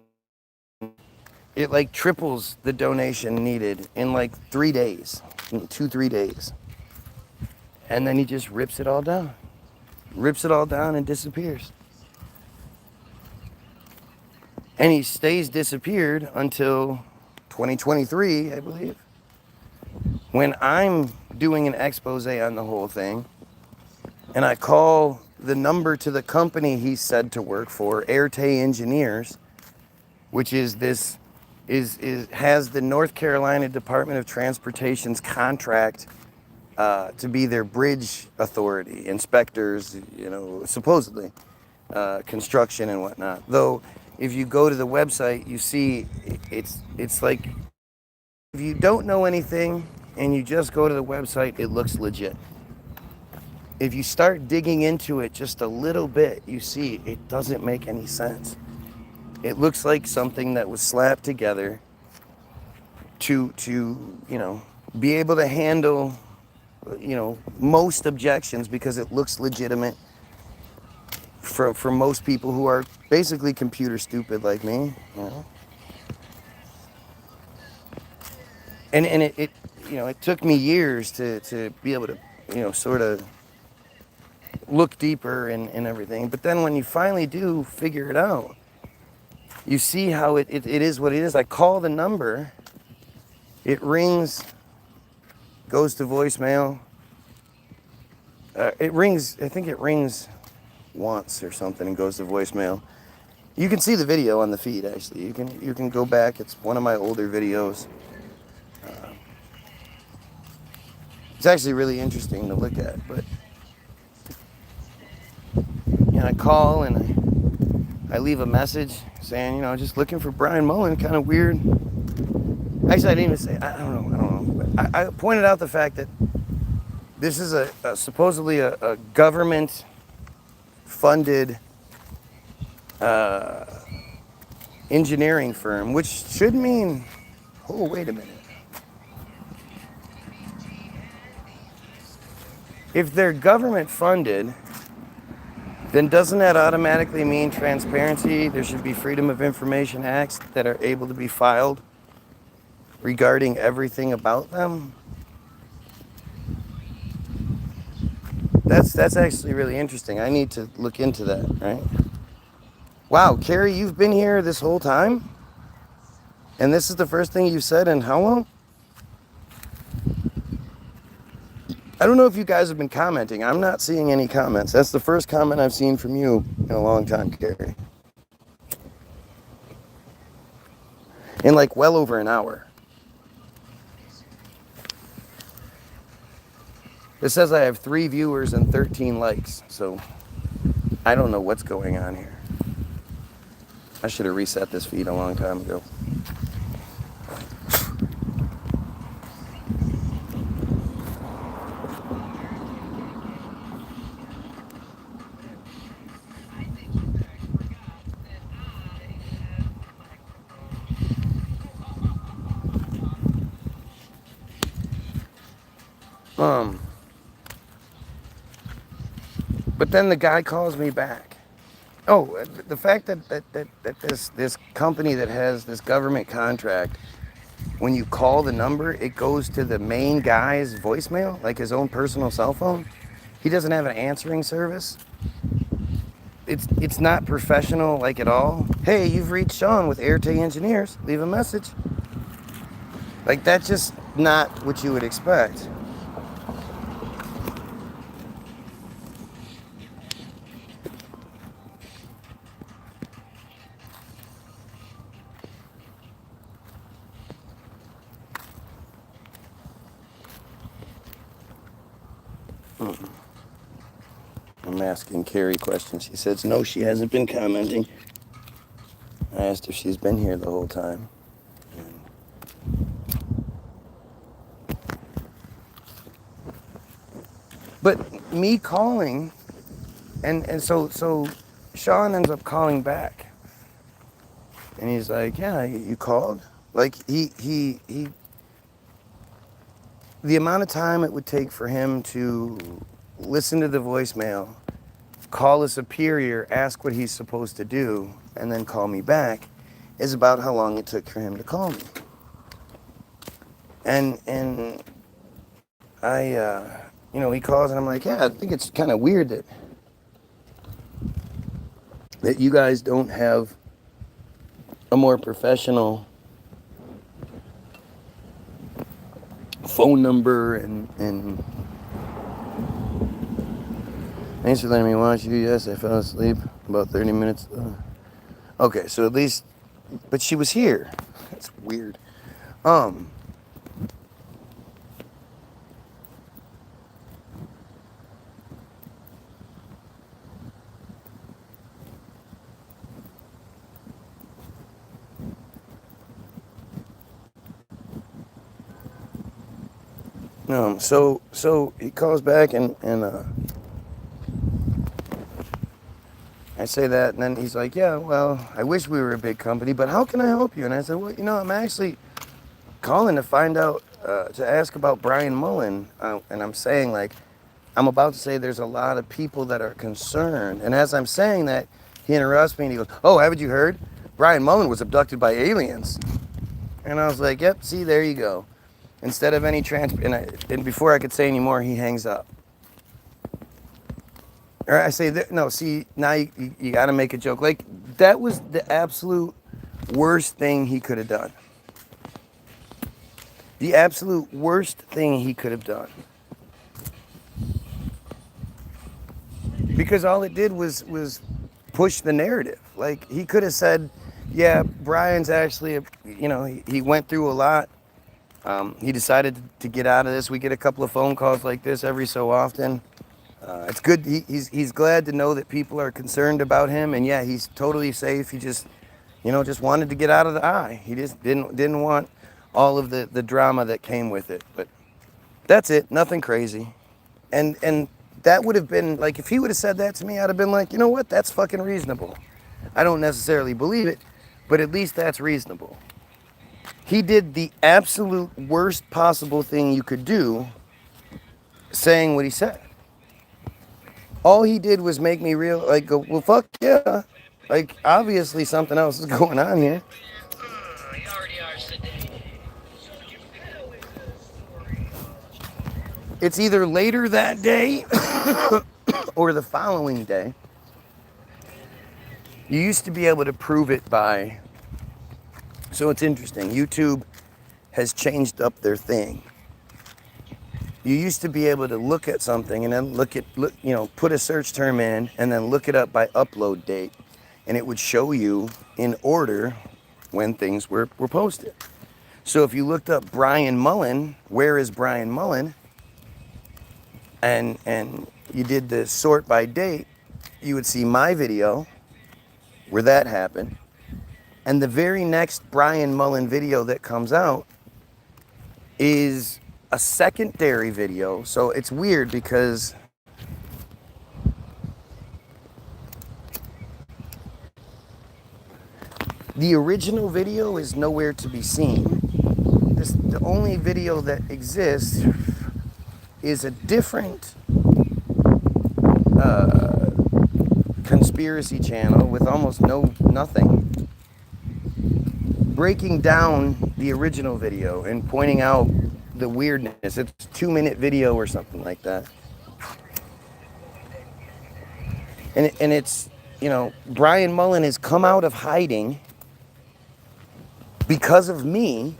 it like triples the donation needed in like 3 days, 2-3 days. And then he just rips it all down and disappears. And he stays disappeared until 2023, I believe, when I'm doing an expose on the whole thing, and I call the number to the company he said to work for, ERADICATE Engineers, which has the North Carolina Department of Transportation's contract to be their bridge authority, inspectors, supposedly, construction and whatnot. Though, if you go to the website, you see it's like, if you don't know anything and you just go to the website, it looks legit. If you start digging into it just a little bit, you see it doesn't make any sense. It looks like something that was slapped together to be able to handle most objections, because it looks legitimate for most people who are basically computer stupid like me, And it took me years to be able to sort of look deeper and everything. But then when you finally do figure it out, you see how it is what it is. I call the number, it rings, goes to voicemail. It rings, I think it rings once or something and goes to voicemail. You can see the video on the feed, actually. You can go back. It's one of my older videos. It's actually really interesting to look at. But I call and I leave a message saying, just looking for Brian Mullen. Kind of weird. Actually, I didn't even say. I don't know. But I pointed out the fact that this is supposedly a government-funded engineering firm, which should mean, oh, wait a minute. If they're government-funded, then doesn't that automatically mean transparency? There should be Freedom of Information Acts that are able to be filed regarding everything about them? That's actually really interesting. I need to look into that, right? Wow, Carrie, you've been here this whole time? And this is the first thing you said in how long? I don't know if you guys have been commenting. I'm not seeing any comments. That's the first comment I've seen from you in a long time, Carrie. In like well over an hour. It says I have 3 viewers and 13 likes, so I don't know what's going on here. I should have reset this feed a long time ago. But then the guy calls me back. Oh, the fact that this company that has this government contract, when you call the number, it goes to the main guy's voicemail, like his own personal cell phone. He doesn't have an answering service. It's not professional, like, at all. Hey, you've reached Sean with ERADICATE Engineers. Leave a message. Like, that's just not what you would expect. I'm asking Carrie questions. She says no, she hasn't been commenting. I asked if she's been here the whole time. But me calling And so Sean ends up calling back. And he's like, yeah, you called? Like, he the amount of time it would take for him to listen to the voicemail, call a superior, ask what he's supposed to do, and then call me back is about how long it took for him to call me. And I, he calls and I'm like, yeah, I think it's kind of weird that you guys don't have a more professional phone number and thanks for letting me watch you. Yes, I fell asleep about 30 minutes. Okay, so at least, but she was here. That's weird. So he calls back and I say that, and then he's like, yeah, well, I wish we were a big company, but how can I help you? And I said, well, I'm actually calling to find out, to ask about Brian Mullen, and I'm saying, like, I'm about to say there's a lot of people that are concerned, and as I'm saying that, he interrupts me and he goes, oh, haven't you heard? Brian Mullen was abducted by aliens. And I was like, yep, see, there you go. Instead of any and before I could say any more, he hangs up. Or I say, no, see, now you got to make a joke. Like, that was the absolute worst thing he could have done. The absolute worst thing he could have done. Because all it did was push the narrative. Like, he could have said, yeah, Brian's actually, he went through a lot. He decided to get out of this. We get a couple of phone calls like this every so often. It's good. He's glad to know that people are concerned about him, and yeah, he's totally safe. He just wanted to get out of the eye. He just didn't want all of the drama that came with it. But that's it. Nothing crazy. And that would have been like, if he would have said that to me, I'd have been like, you know what? That's fucking reasonable. I don't necessarily believe it, but at least that's reasonable. He did the absolute worst possible thing you could do, saying what he said. All he did was make me go, well, fuck yeah. Like, obviously something else is going on here. It's either later that day or the following day. You used to be able to prove it by... So it's interesting. YouTube has changed up their thing. You used to be able to look at something and then put a search term in and then look it up by upload date. And it would show you in order when things were posted. So if you looked up Brian Mullen, where is Brian Mullen? And you did the sort by date, you would see my video where that happened. And the very next Brian Mullen video that comes out is a secondary video. So it's weird because the original video is nowhere to be seen. The only video that exists is a different conspiracy channel with almost nothing, breaking down the original video and pointing out the weirdness. It's a 2-minute video or something like that. And it's, Brian Mullen has come out of hiding because of me,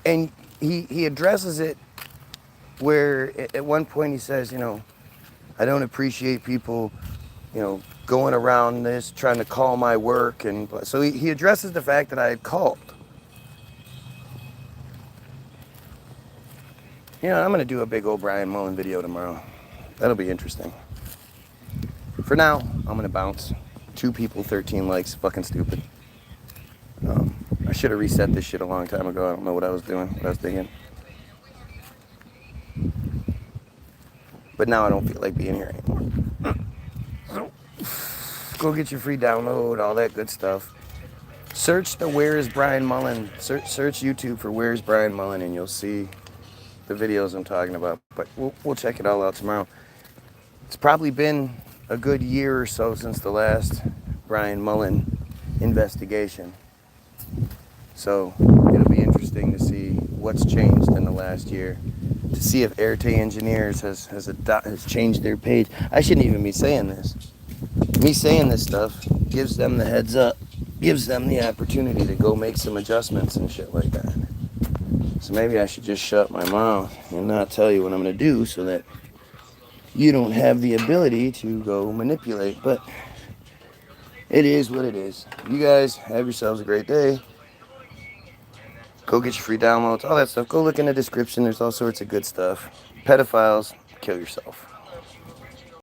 and he addresses it where at one point he says, I don't appreciate people, going around this, trying to call my work. And so he addresses the fact that I had called. I'm going to do a big old Brian Mullen video tomorrow. That'll be interesting. For now, I'm going to bounce. 2 people, 13 likes. Fucking stupid. I should have reset this shit a long time ago. I don't know what I was doing, what I was thinking. But now I don't feel like being here anymore. Go get your free download, all that good stuff. Search the Where is Brian Mullen. Search YouTube for Where is Brian Mullen, and you'll see the videos I'm talking about. But we'll check it all out tomorrow. It's probably been a good year or so since the last Brian Mullen investigation. So it'll be interesting to see what's changed in the last year. To see if ERADICATE Engineers has changed their page. I shouldn't even be saying this. Me saying this stuff gives them the heads up, gives them the opportunity to go make some adjustments and shit like that. So maybe I should just shut my mouth and not tell you what I'm going to do so that you don't have the ability to go manipulate. But it is what it is. You guys have yourselves a great day. Go get your free downloads, all that stuff. Go look in the description. There's all sorts of good stuff. Pedophiles, kill yourself.